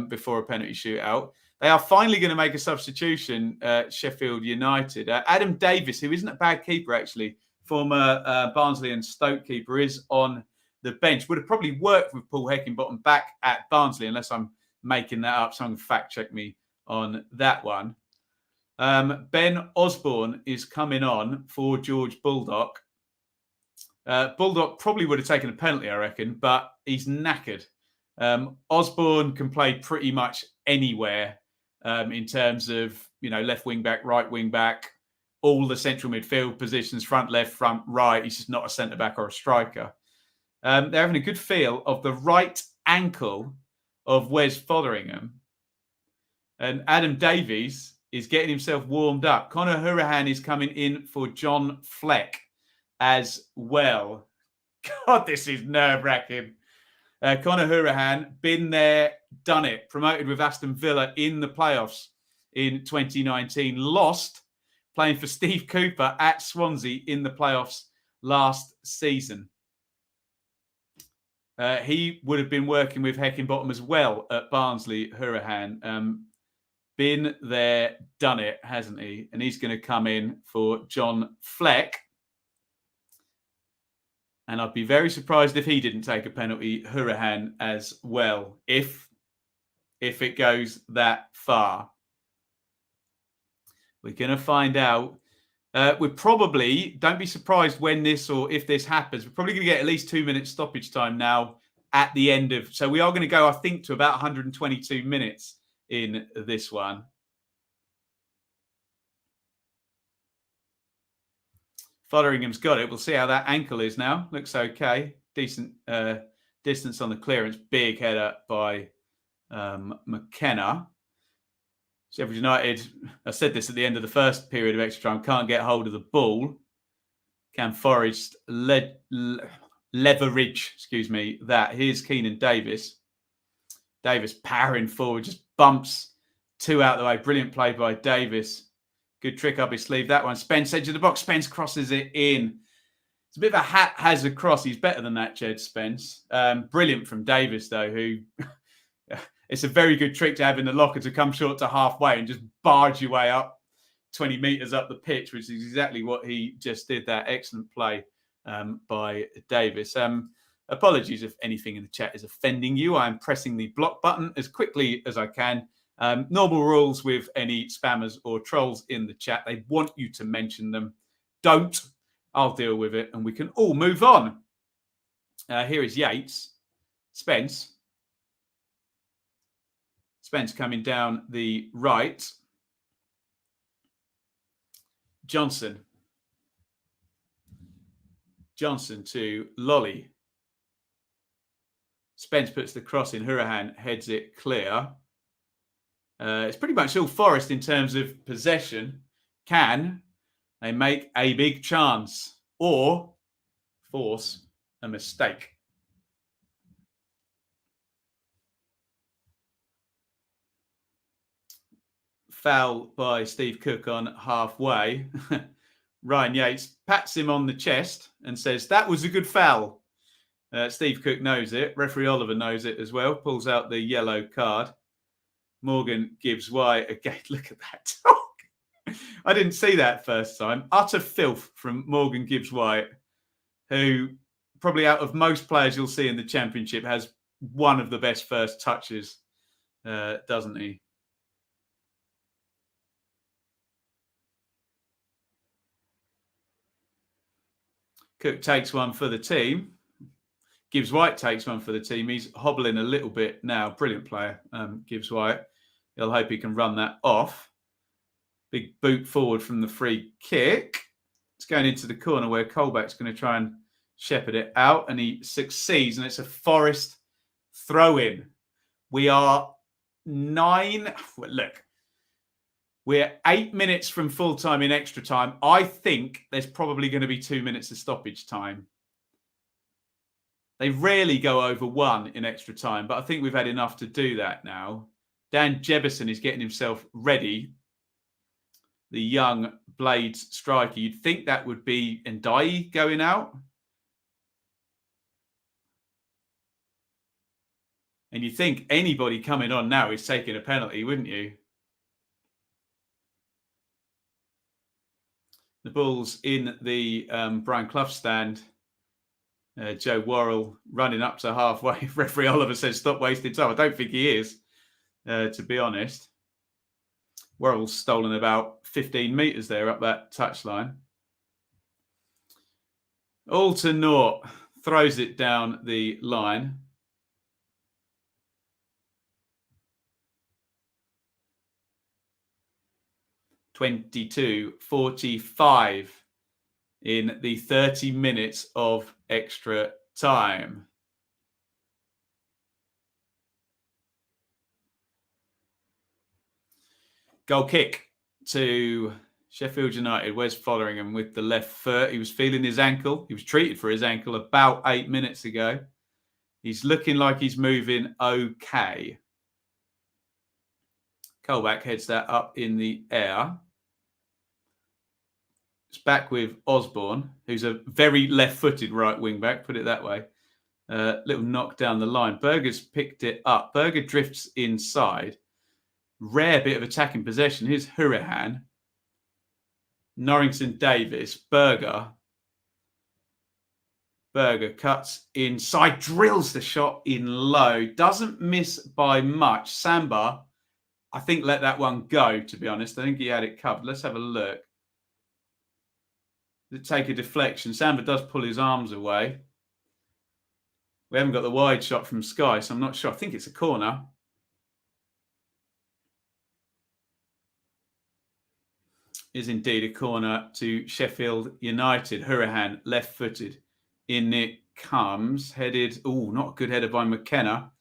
before a penalty shootout. They are finally going to make a substitution, Sheffield United. Adam Davis, who isn't a bad keeper, actually, former Barnsley and Stoke keeper, is on the bench. Would have probably worked with Paul Heckingbottom back at Barnsley, unless I'm making that up. Someone fact check me on that one. Ben Osborne is coming on for George Bulldog. Bulldog probably would have taken a penalty, I reckon, but he's knackered. Osborne can play pretty much anywhere in terms of, left wing back, right wing back, all the central midfield positions, front left, front right. He's just not a centre back or a striker. They're having a good feel of the right ankle of Wes Fotheringham. And Adam Davies is getting himself warmed up. Conor Hourihane is coming in for John Fleck as well. God, this is nerve-wracking. Conor Hourihane, been there, done it. Promoted with Aston Villa in the playoffs in 2019. Lost playing for Steve Cooper at Swansea in the playoffs last season. He would have been working with Heckingbottom as well at Barnsley, Hourihane. Been there, done it, hasn't he? And he's going to come in for John Fleck. And I'd be very surprised if he didn't take a penalty, Hourihane, as well, if it goes that far. We're going to find out. We're probably, don't be surprised when this or if this happens, we're probably going to get at least 2 minutes stoppage time now at the end of. So we are going to go, I think, to about 122 minutes in this one. Fotheringham's got it. We'll see how that ankle is now. Looks okay. Decent distance on the clearance. Big header by McKenna. Sheffield United, I said this at the end of the first period of extra time, can't get hold of the ball. Can Forest leverage, that. Here's Keenan Davis. Davis powering forward, just bumps two out of the way. Brilliant play by Davis. Good trick up his sleeve. That one. Spence, edge of the box. Spence crosses it in. It's a bit of a haphazard cross. He's better than that, Jed Spence. Brilliant from Davis, though, who... It's a very good trick to have in the locker to come short to halfway and just barge your way up 20 metres up the pitch, which is exactly what he just did. That excellent play by Davis. Apologies if anything in the chat is offending you. I'm pressing the block button as quickly as I can. Normal rules with any spammers or trolls in the chat. They want you to mention them. Don't. I'll deal with it and we can all move on. Here is Yates. Spence coming down the right. Johnson to Lolly. Spence puts the cross in. Hourihane heads it clear. It's pretty much all Forest in terms of possession. Can they make a big chance or force a mistake? Foul by Steve Cook on halfway. Ryan Yates pats him on the chest and says, that was a good foul. Steve Cook knows it. Referee Oliver knows it as well. Pulls out the yellow card. Morgan gives White again. Look at that talk. I didn't see that first time. Utter filth from Morgan Gibbs White, who probably out of most players you'll see in the Championship has one of the best first touches, doesn't he? Cook takes one for the team. Gibbs White takes one for the team. He's hobbling a little bit now. Brilliant player, Gibbs White. He'll hope he can run that off. Big boot forward from the free kick. It's going into the corner where Colback's going to try and shepherd it out, and he succeeds, and it's a Forest throw-in. We are we're 8 minutes from full time in extra time. I think there's probably going to be 2 minutes of stoppage time. They rarely go over one in extra time, but I think we've had enough to do that now. Dan Jebison is getting himself ready. The young Blades striker. You'd think that would be Ndiaye going out. And you think anybody coming on now is taking a penalty, wouldn't you? The ball's in the Brian Clough stand. Joe Worrell running up to halfway. Referee Oliver says, stop wasting time. I don't think he is, to be honest. Worrell's stolen about 15 metres there up that touchline. All to naught. Throws it down the line. 22-45 in the 30 minutes of extra time. Goal kick to Sheffield United. Where's Foderingham with the left foot? He was feeling his ankle. He was treated for his ankle about 8 minutes ago. He's looking like he's moving okay. Colback heads that up in the air. It's back with Osborne, who's a very left-footed right wing-back, put it that way. Little knock down the line. Berger's picked it up. Burger drifts inside. Rare bit of attacking possession. Here's Hourihane. Norrington Davis. Burger cuts inside, drills the shot in low. Doesn't miss by much. Samba, I think, let that one go, to be honest. I think he had it covered. Let's have a look. Take a deflection. Samba does pull his arms away. We haven't got the wide shot from Sky, so I'm not sure. I think it's a corner. Is indeed a corner to Sheffield United. Hourihane, left-footed. In it comes. Headed. Oh, not a good header by McKenna.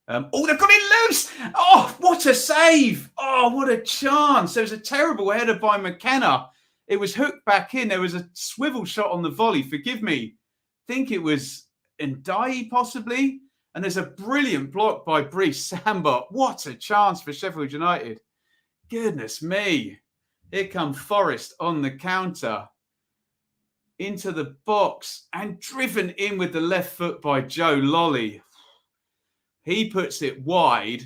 They've got it loose. Oh, what a save. Oh, what a chance. There was a terrible header by McKenna. It was hooked back in. There was a swivel shot on the volley. Forgive me. I think it was Ndiaye possibly. And there's a brilliant block by Brice Samba. What a chance for Sheffield United. Goodness me. Here comes Forest on the counter. Into the box and driven in with the left foot by Joe Lolly. He puts it wide.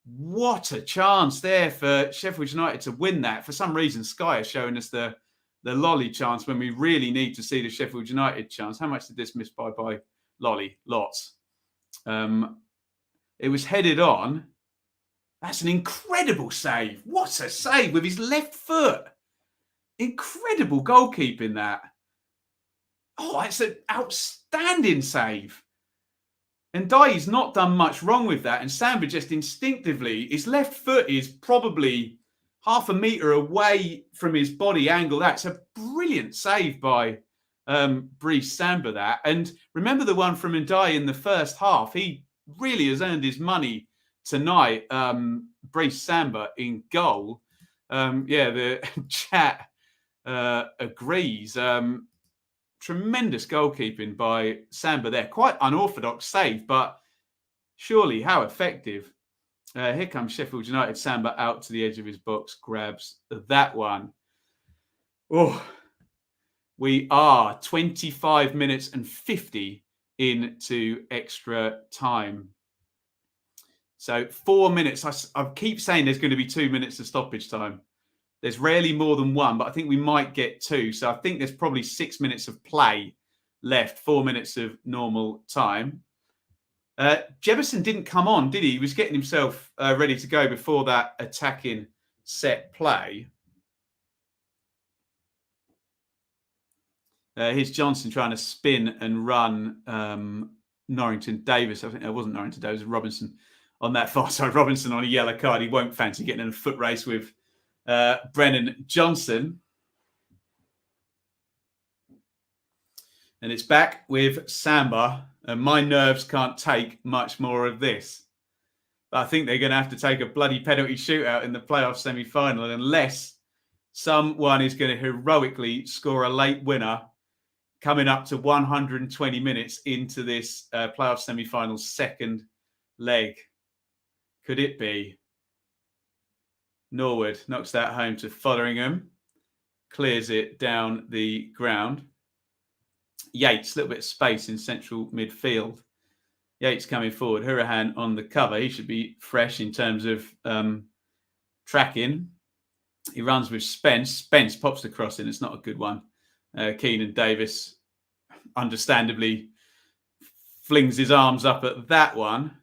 What a chance there for Sheffield United to win that. For some reason, Sky is showing us the Lolly chance when we really need to see the Sheffield United chance. How much did this miss by Lolly? Lots. It was headed on. That's an incredible save. What a save with his left foot. Incredible goalkeeping that. Oh, it's an outstanding save. And Ndiaye's not done much wrong with that. And Samba just instinctively, his left foot is probably half a metre away from his body angle. That's a brilliant save by Brice Samba, that. And remember the one from Ndiaye in the first half. He really has earned his money tonight. Brice Samba in goal. The chat agrees. Tremendous goalkeeping by Samba there. Quite unorthodox save, but surely how effective. Here comes Sheffield United. Samba out to the edge of his box, grabs that one. Oh, we are 25 minutes and 50 into extra time. So 4 minutes. I keep saying there's going to be 2 minutes of stoppage time. There's rarely more than one, but I think we might get two. So I think there's probably 6 minutes of play left, 4 minutes of normal time. Jefferson didn't come on, did he? He was getting himself ready to go before that attacking set play. Here's Johnson trying to spin and run Norrington Davis. I think it wasn't Norrington Davis, it was Robinson on that far side. Robinson on a yellow card. He won't fancy getting in a foot race with Brennan Johnson. And it's back with Samba. And my nerves can't take much more of this. But I think they're going to have to take a bloody penalty shootout in the playoff semi-final unless someone is going to heroically score a late winner coming up to 120 minutes into this playoff semi-final second leg. Could it be? Norwood knocks that home to Foderingham. Clears it down the ground. Yates, a little bit of space in central midfield. Yates coming forward. Hourihane on the cover. He should be fresh in terms of tracking. He runs with Spence. Spence pops the cross in. It's not a good one. Keenan Davis, understandably, flings his arms up at that one.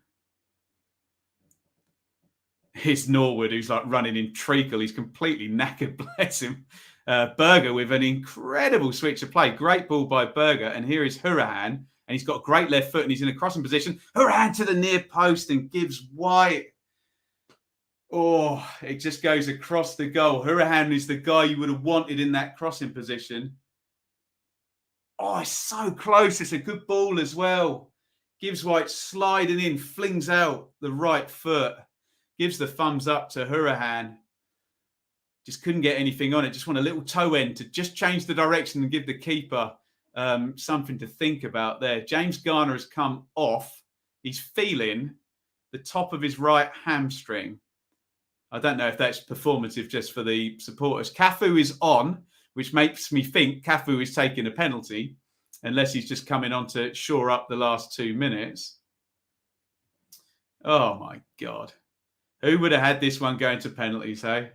It's Norwood who's like running in treacle. He's completely knackered, bless him. Berger with an incredible switch of play. Great ball by Berger. And here is Hourihane. And he's got a great left foot and he's in a crossing position. Hourihane to the near post and gives White. Oh, it just goes across the goal. Hourihane is the guy you would have wanted in that crossing position. Oh, it's so close. It's a good ball as well. Gives White sliding in, flings out the right foot. Gives the thumbs up to Hourihane. Just couldn't get anything on it. Just want a little toe end to just change the direction and give the keeper something to think about there. James Garner has come off. He's feeling the top of his right hamstring. I don't know if that's performative just for the supporters. Cafu is on, which makes me think Cafu is taking a penalty, unless he's just coming on to shore up the last 2 minutes. Oh, my God. Who would have had this one going to penalties, hey?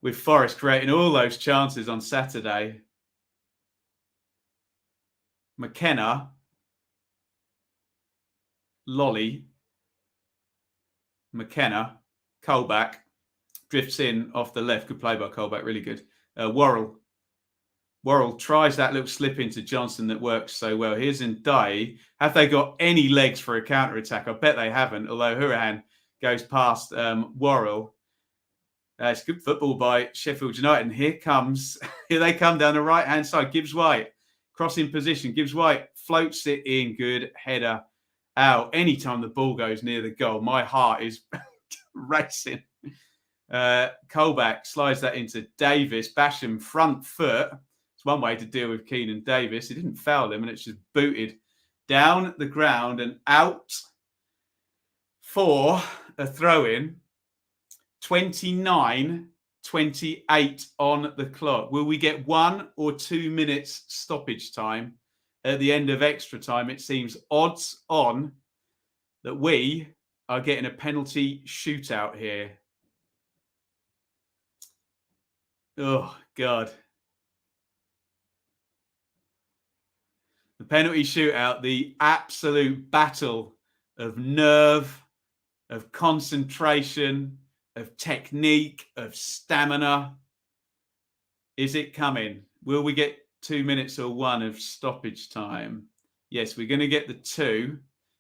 With Forest creating all those chances on Saturday. McKenna, Lolly, McKenna, Colback, drifts in off the left. Good play by Colback, really good. Worrell tries that little slip into Johnson that works so well. Here's Ndiaye. Have they got any legs for a counter-attack? I bet they haven't, although Hourihane goes past Worrell. It's good football by Sheffield United. And here they come down the right-hand side. Gibbs White, crossing position. Gibbs White floats it in. Good header out. Anytime the ball goes near the goal, my heart is racing. Colback slides that into Davis. Basham front foot. It's one way to deal with Keenan Davis. He didn't foul him, and it's just booted down the ground and out for a throw-in. 29-28 on the clock. Will we get 1 or 2 minutes stoppage time at the end of extra time? It seems odds on that we are getting a penalty shootout here. Oh, God. The penalty shootout, the absolute battle of nerve, of concentration, of technique, of stamina. Is it coming? Will we get 2 minutes or 1 of stoppage time? Yes, we're going to get the 2,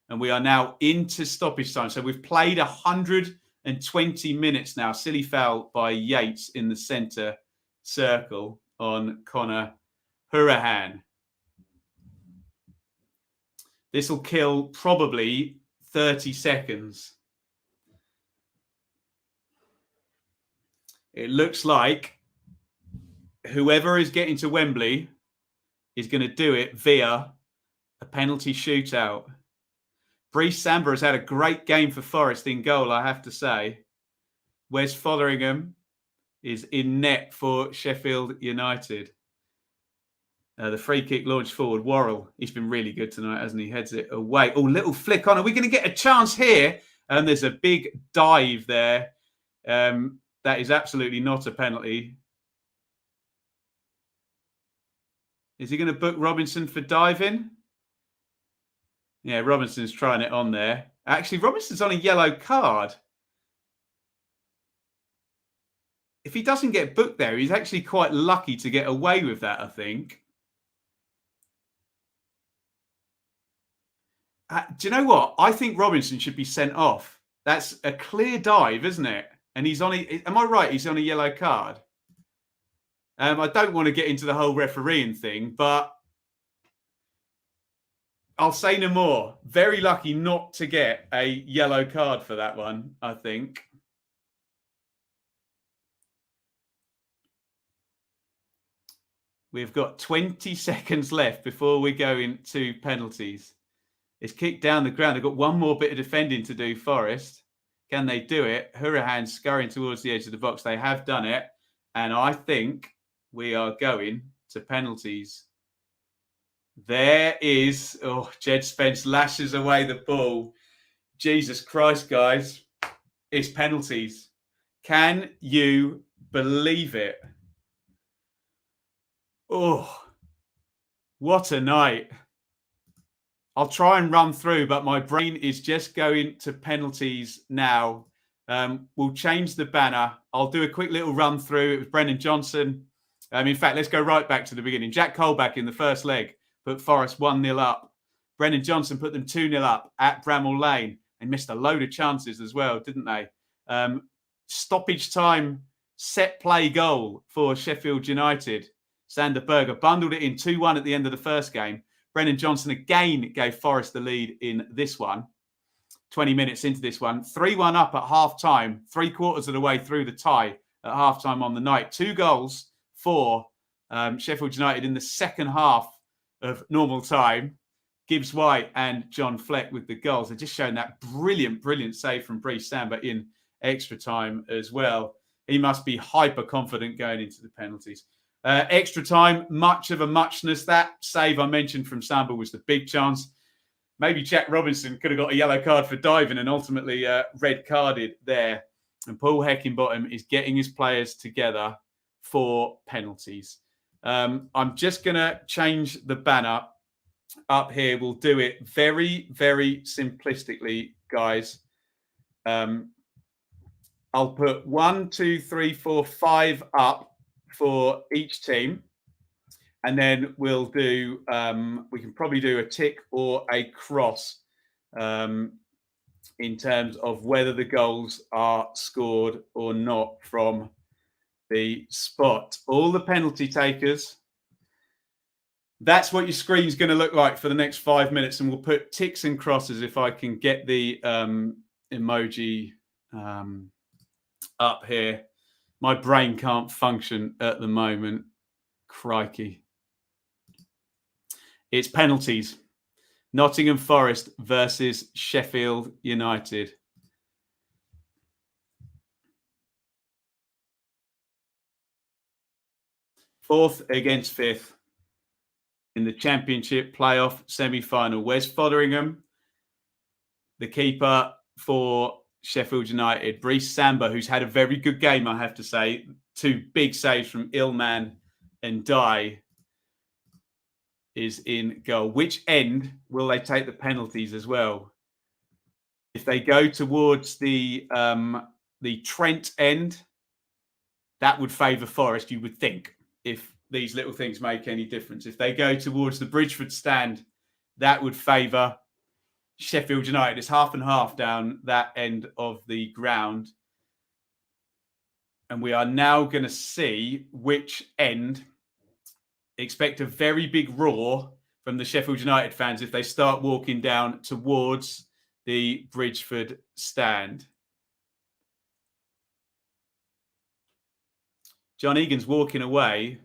and we are now into stoppage time. So we've played 120 minutes now. Silly foul by Yates in the centre circle on Conor Hourihane. This will kill probably 30 seconds. It looks like whoever is getting to Wembley is going to do it via a penalty shootout. Brees Samba has had a great game for Forest in goal, I have to say. Wes Fotheringham is in net for Sheffield United. The free kick launched forward. Worrell, he's been really good tonight, hasn't he? Heads it away. Oh, little flick on. Are we going to get a chance here? And there's a big dive there. That is absolutely not a penalty. Is he going to book Robinson for diving? Yeah, Robinson's trying it on there. Actually, Robinson's on a yellow card. If he doesn't get booked there, he's actually quite lucky to get away with that, I think. Do you know what? I think Robinson should be sent off. That's a clear dive, isn't it? And he's on a, am I right? He's on a yellow card. I don't want to get into the whole refereeing thing, but I'll say no more. Very lucky not to get a yellow card for that one, I think. We've got 20 seconds left before we go into penalties. It's kicked down the ground. They've got one more bit of defending to do, Forest. Can they do it? Hourihane scurrying towards the edge of the box. They have done it. And I think we are going to penalties. There is... Oh, Jed Spence lashes away the ball. Jesus Christ, guys. It's penalties. Can you believe it? Oh, what a night. I'll try and run through, but my brain is just going to penalties now. We'll change the banner. I'll do a quick little run through. It was Brendan Johnson. In fact, let's go right back to the beginning. Jack Colback in the first leg put Forest 1-0 up. Brendan Johnson put them 2-0 up at Bramall Lane. They missed a load of chances as well, didn't they? Stoppage time set play goal for Sheffield United. Sander Berger bundled it in 2-1 at the end of the first game. Brennan Johnson again gave Forest the lead in this one. 20 minutes into this one. 3-1 up at half-time, 3/4 of the way through the tie at half-time on the night. 2 goals for Sheffield United in the second half of normal time. Gibbs White and John Fleck with the goals. They're just showing that brilliant save from Bree Samba in extra time as well. He must be hyper confident going into the penalties. Extra time, much of a muchness. That save I mentioned from Samba was the big chance. Maybe Jack Robinson could have got a yellow card for diving and ultimately red carded there. And Paul Heckingbottom is getting his players together for penalties. I'm just going to change the banner up here. We'll do it very simplistically, guys. I'll put 1, 2, 3, 4, 5 up for each team. And then we'll do, we can probably do a tick or a cross in terms of whether the goals are scored or not from the spot. All the penalty takers. That's what your screen's going to look like for the next 5 minutes. And we'll put ticks and crosses if I can get the emoji up here. My brain can't function at the moment. Crikey. It's penalties. Nottingham Forest versus Sheffield United. Fourth against fifth in the Championship playoff semi-final. Where's Fotheringham? The keeper for Sheffield United. Bree Samba, who's had a very good game, I have to say. 2 big saves from Ilman and Dye, is in goal. Which end will they take the penalties as well? If they go towards the Trent end, that would favour Forest, you would think, if these little things make any difference. If they go towards the Bridgeford stand, that would favour Sheffield United. It's half and half down that end of the ground. And we are now going to see which end. Expect a very big roar from the Sheffield United fans if they start walking down towards the Bridgeford stand. John Egan's walking away.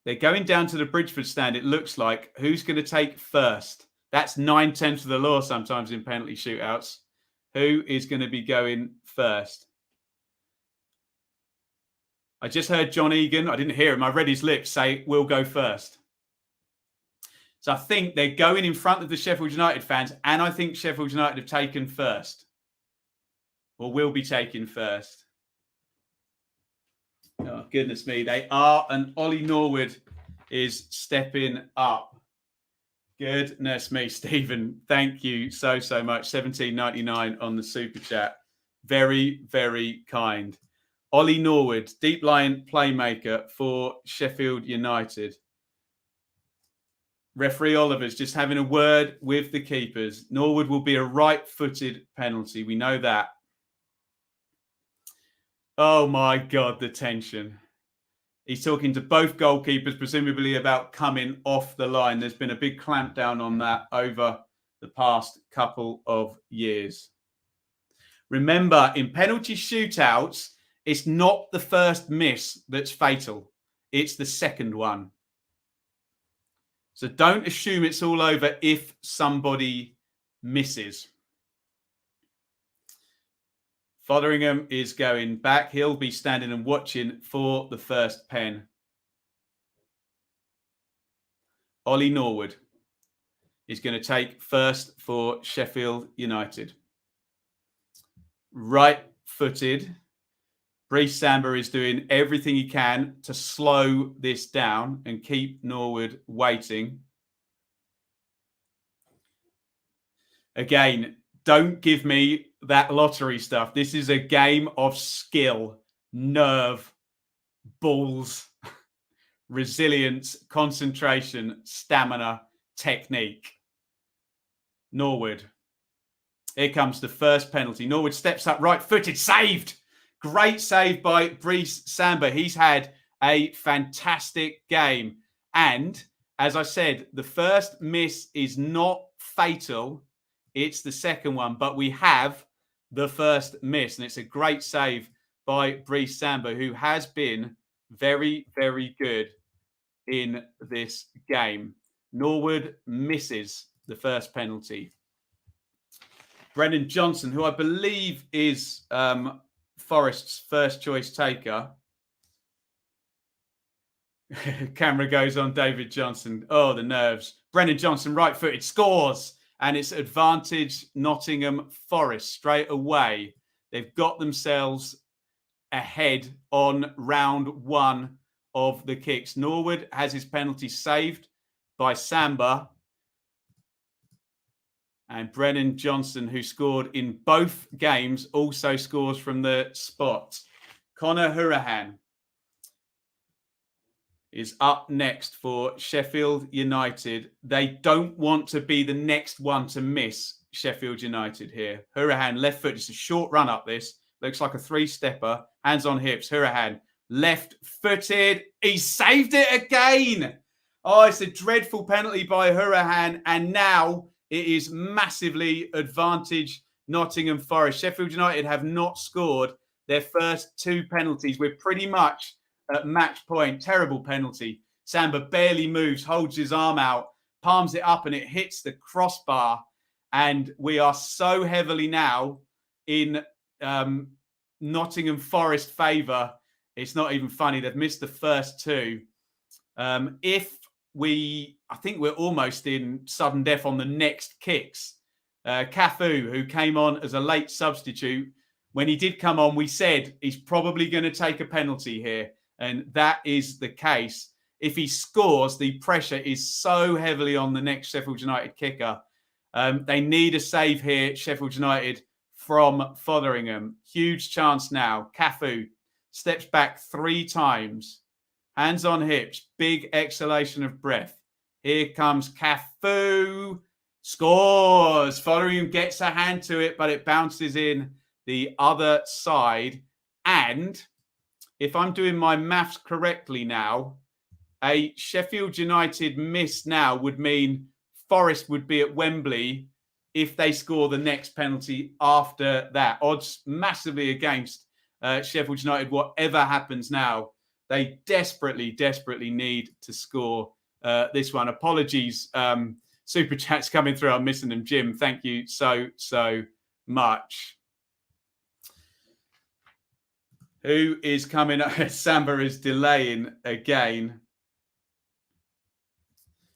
They're going down to the Bridgeford stand, it looks like. Who's going to take first? That's 9/10 of the law sometimes in penalty shootouts. Who is going to be going first? I just heard John Egan. I didn't hear him. I read his lips say, we'll go first. So I think they're going in front of the Sheffield United fans, and I think Sheffield United have taken first, or will be taking first. Oh, goodness me. They are, and Ollie Norwood is stepping up. Goodness me, Stephen. Thank you so much. $17.99 on the Super Chat. Very kind. Ollie Norwood, deep line playmaker for Sheffield United. Referee Oliver's just having a word with the keepers. Norwood will be a right-footed penalty. We know that. Oh, my God, the tension. He's talking to both goalkeepers, presumably about coming off the line. There's been a big clampdown on that over the past couple of years. Remember, in penalty shootouts, it's not the first miss that's fatal. It's the second one. So don't assume it's all over if somebody misses. Fotheringham is going back. He'll be standing and watching for the first pen. Ollie Norwood is going to take first for Sheffield United. Right-footed. Bree Samba is doing everything he can to slow this down and keep Norwood waiting. Again, don't give me that lottery stuff. This is a game of skill, nerve, balls, resilience, concentration, stamina, technique. Norwood. Here comes the first penalty. Norwood steps up, right-footed, saved. Great save by Brice Samba. He's had a fantastic game. And as I said, the first miss is not fatal. It's the second one. But we have the first miss. And it's a great save by Brice Samba, who has been very, very good in this game. Norwood misses the first penalty. Brennan Johnson, who I believe is Forest's first choice taker. Camera goes on David Johnson. Oh, the nerves. Brennan Johnson, right-footed, scores. And it's advantage Nottingham Forest straight away. They've got themselves ahead on round one of the kicks. Norwood has his penalty saved by Samba. And Brennan Johnson, who scored in both games, also scores from the spot. Conor Hourihane is up next for Sheffield United. They don't want to be the next one to miss Sheffield United here. Hourihane, left foot, just a short run up this. Looks like a three-stepper. Hands on hips. Hourihane, left-footed. He saved it again. Oh, it's a dreadful penalty by Hourihane. And now it is massively advantage Nottingham Forest. Sheffield United have not scored their first two penalties. We're pretty much at match point. Terrible penalty. Samba barely moves, holds his arm out, palms it up, and it hits the crossbar. And we are so heavily now in Nottingham Forest favour. It's not even funny. They've missed the first two. I think we're almost in sudden death on the next kicks. Cafu, who came on as a late substitute, when he did come on, we said he's probably going to take a penalty here. And that is the case. If he scores, the pressure is so heavily on the next Sheffield United kicker. They need a save here, Sheffield United, from Fotheringham. Huge chance now. Cafu steps back 3 times. Hands on hips. Big exhalation of breath. Here comes Cafu. Scores. Fotheringham gets a hand to it, but it bounces in the other side. And if I'm doing my maths correctly now, a Sheffield United miss now would mean Forest would be at Wembley if they score the next penalty after that. Odds massively against Sheffield United, whatever happens now. They desperately, desperately need to score this one. Apologies. Super chats coming through. I'm missing them. Jim, thank you so much. Who is coming up? Samba is delaying again.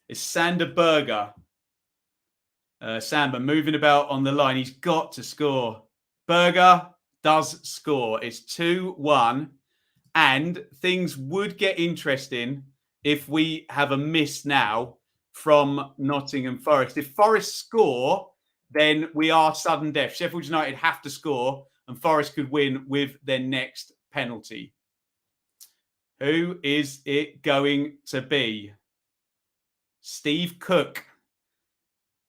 It's Sander Berger. Samba moving about on the line. He's got to score. Berger does score. It's 2-1. And things would get interesting if we have a miss now from Nottingham Forest. If Forest score, then we are sudden death. Sheffield United have to score and Forest could win with their next penalty. Who is it going to be? Steve Cook.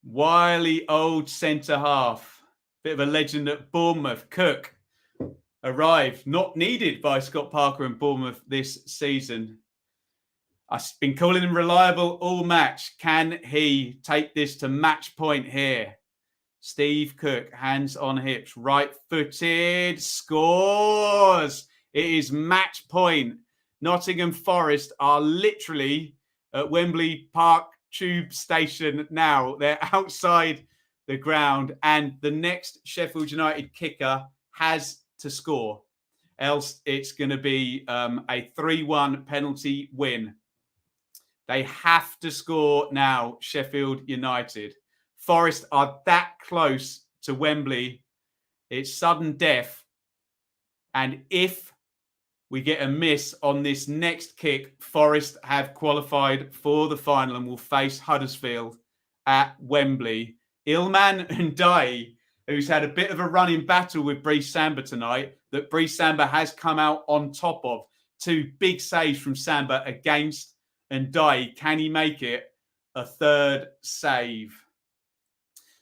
Wily old centre-half. Bit of a legend at Bournemouth. Cook arrived, not needed by Scott Parker and Bournemouth this season. I've been calling him reliable all match. Can he take this to match point here? Steve Cook, hands on hips, right-footed, scores. It is match point. Nottingham Forest are literally at Wembley Park Tube Station now. They're outside the ground, and the next Sheffield United kicker has to score. Else it's going to be a 3-1 penalty win. They have to score now, Sheffield United. Forest are that close to Wembley. It's sudden death. And if we get a miss on this next kick, Forest have qualified for the final and will face Huddersfield at Wembley. Ilman Ndiaye, who's had a bit of a running battle with Brice Samba tonight, that Brice Samba has come out on top of. 2 big saves from Samba against Ndiaye. Can he make it a third save?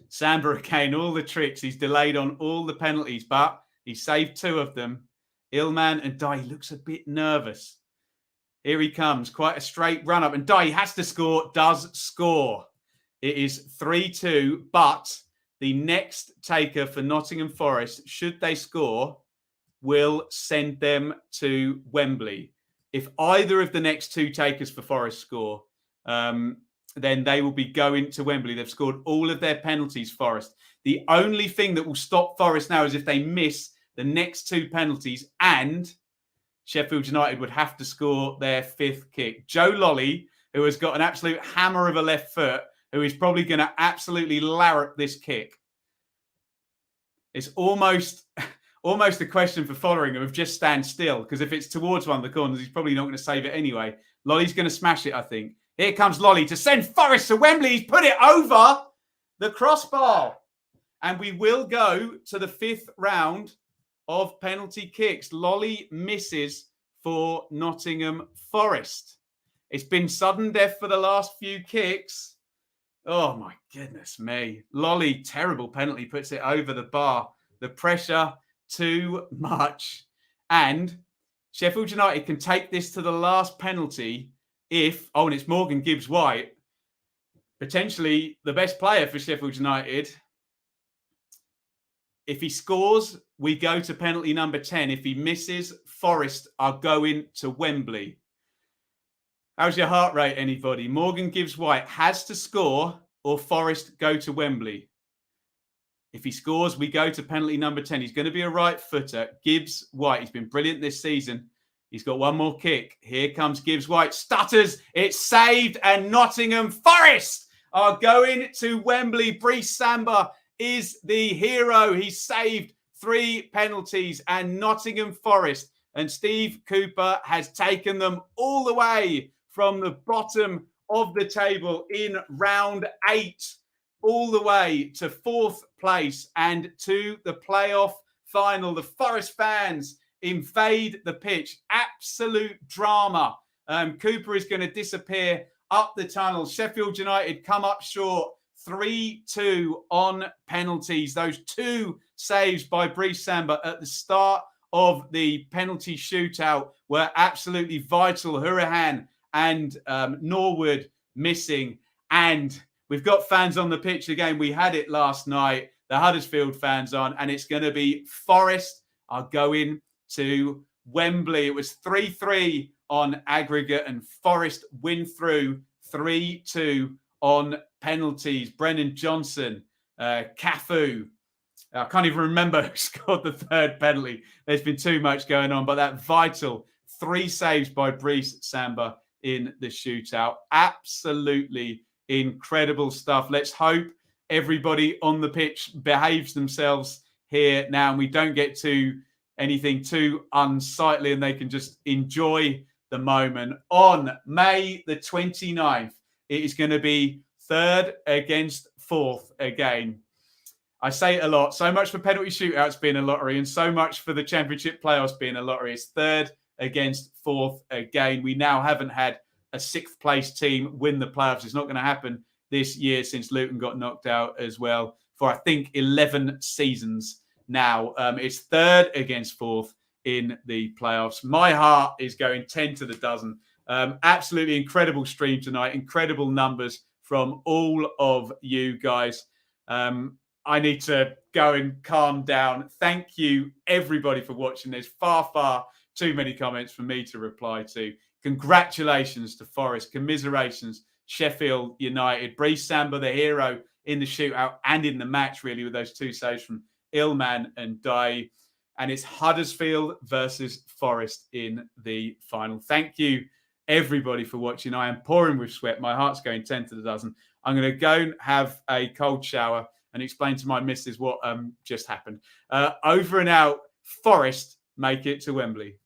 Samba again, all the tricks. He's delayed on all the penalties, but he saved 2 of them. Ilman and Dye looks a bit nervous. Here he comes, quite a straight run up. And Dye has to score, does score. It is 3-2, but the next taker for Nottingham Forest, should they score, will send them to Wembley. If either of the next 2 takers for Forest score, then they will be going to Wembley. They've scored all of their penalties, Forest. The only thing that will stop Forest now is if they miss the next 2 penalties, and Sheffield United would have to score their 5th kick. Joe Lolly, who has got an absolute hammer of a left foot, who is probably going to absolutely larrup this kick. It's almost a question for Fotheringham of just stand still, because if it's towards one of the corners, he's probably not going to save it anyway. Lolly's going to smash it, I think. Here comes Lolly to send Forest to Wembley. He's put it over the crossbar. And we will go to the 5th round of penalty kicks. Lolly misses for Nottingham Forest. It's been sudden death for the last few kicks. Oh, my goodness me. Lolly, terrible penalty, puts it over the bar. The pressure, too much. And Sheffield United can take this to the last penalty if, and it's Morgan Gibbs-White, potentially the best player for Sheffield United. If he scores, we go to penalty number 10. If he misses, Forest are going to Wembley. How's your heart rate, anybody? Morgan Gibbs-White has to score or Forest go to Wembley. If he scores, we go to penalty number 10. He's going to be a right footer. Gibbs-White, he's been brilliant this season. He's got one more kick. Here comes Gibbs-White. Stutters. It's saved. And Nottingham Forest are going to Wembley. Brice Samba is the hero. He saved 3 penalties. And Nottingham Forest and Steve Cooper has taken them all the way from the bottom of the table in round 8, all the way to 4th place and to the playoff final. The Forest fans invade the pitch. Absolute drama. Cooper is going to disappear up the tunnel. Sheffield United come up short 3-2 on penalties. Those 2 saves by Brice Samba at the start of the penalty shootout were absolutely vital. Hurahan and Norwood missing. And we've got fans on the pitch again. We had it last night. The Huddersfield fans on. And it's going to be Forest are going to Wembley. It was 3-3 on aggregate and Forest win through 3-2 on penalties. Brennan Johnson, Cafu. I can't even remember who scored the 3rd penalty. There's been too much going on, but that vital 3 saves by Brice Samba in the shootout. Absolutely incredible stuff. Let's hope everybody on the pitch behaves themselves here now and we don't get to anything too unsightly and they can just enjoy the moment. On May the 29th, it is going to be 3rd against 4th again. I say it a lot. So much for penalty shootouts being a lottery and so much for the championship playoffs being a lottery. It's 3rd against 4th again. We now haven't had a 6th place team win the playoffs. It's not going to happen this year since Luton got knocked out as well for, I think, 11 seasons now. It's 3rd against 4th in the playoffs. My heart is going 10 to the dozen. Absolutely incredible stream tonight. Incredible numbers from all of you guys. I need to go and calm down. Thank you, everybody, for watching. There's far too many comments for me to reply to. Congratulations to Forest. Commiserations, Sheffield United. Brice Samba, the hero in the shootout and in the match, really, with those 2 saves from Ilman and Dye. And it's Huddersfield versus Forest in the final. Thank you, everybody, for watching. I am pouring with sweat. My heart's going 10 to the dozen. I'm going to go and have a cold shower and explain to my missus what just happened. Over and out. Forest make it to Wembley.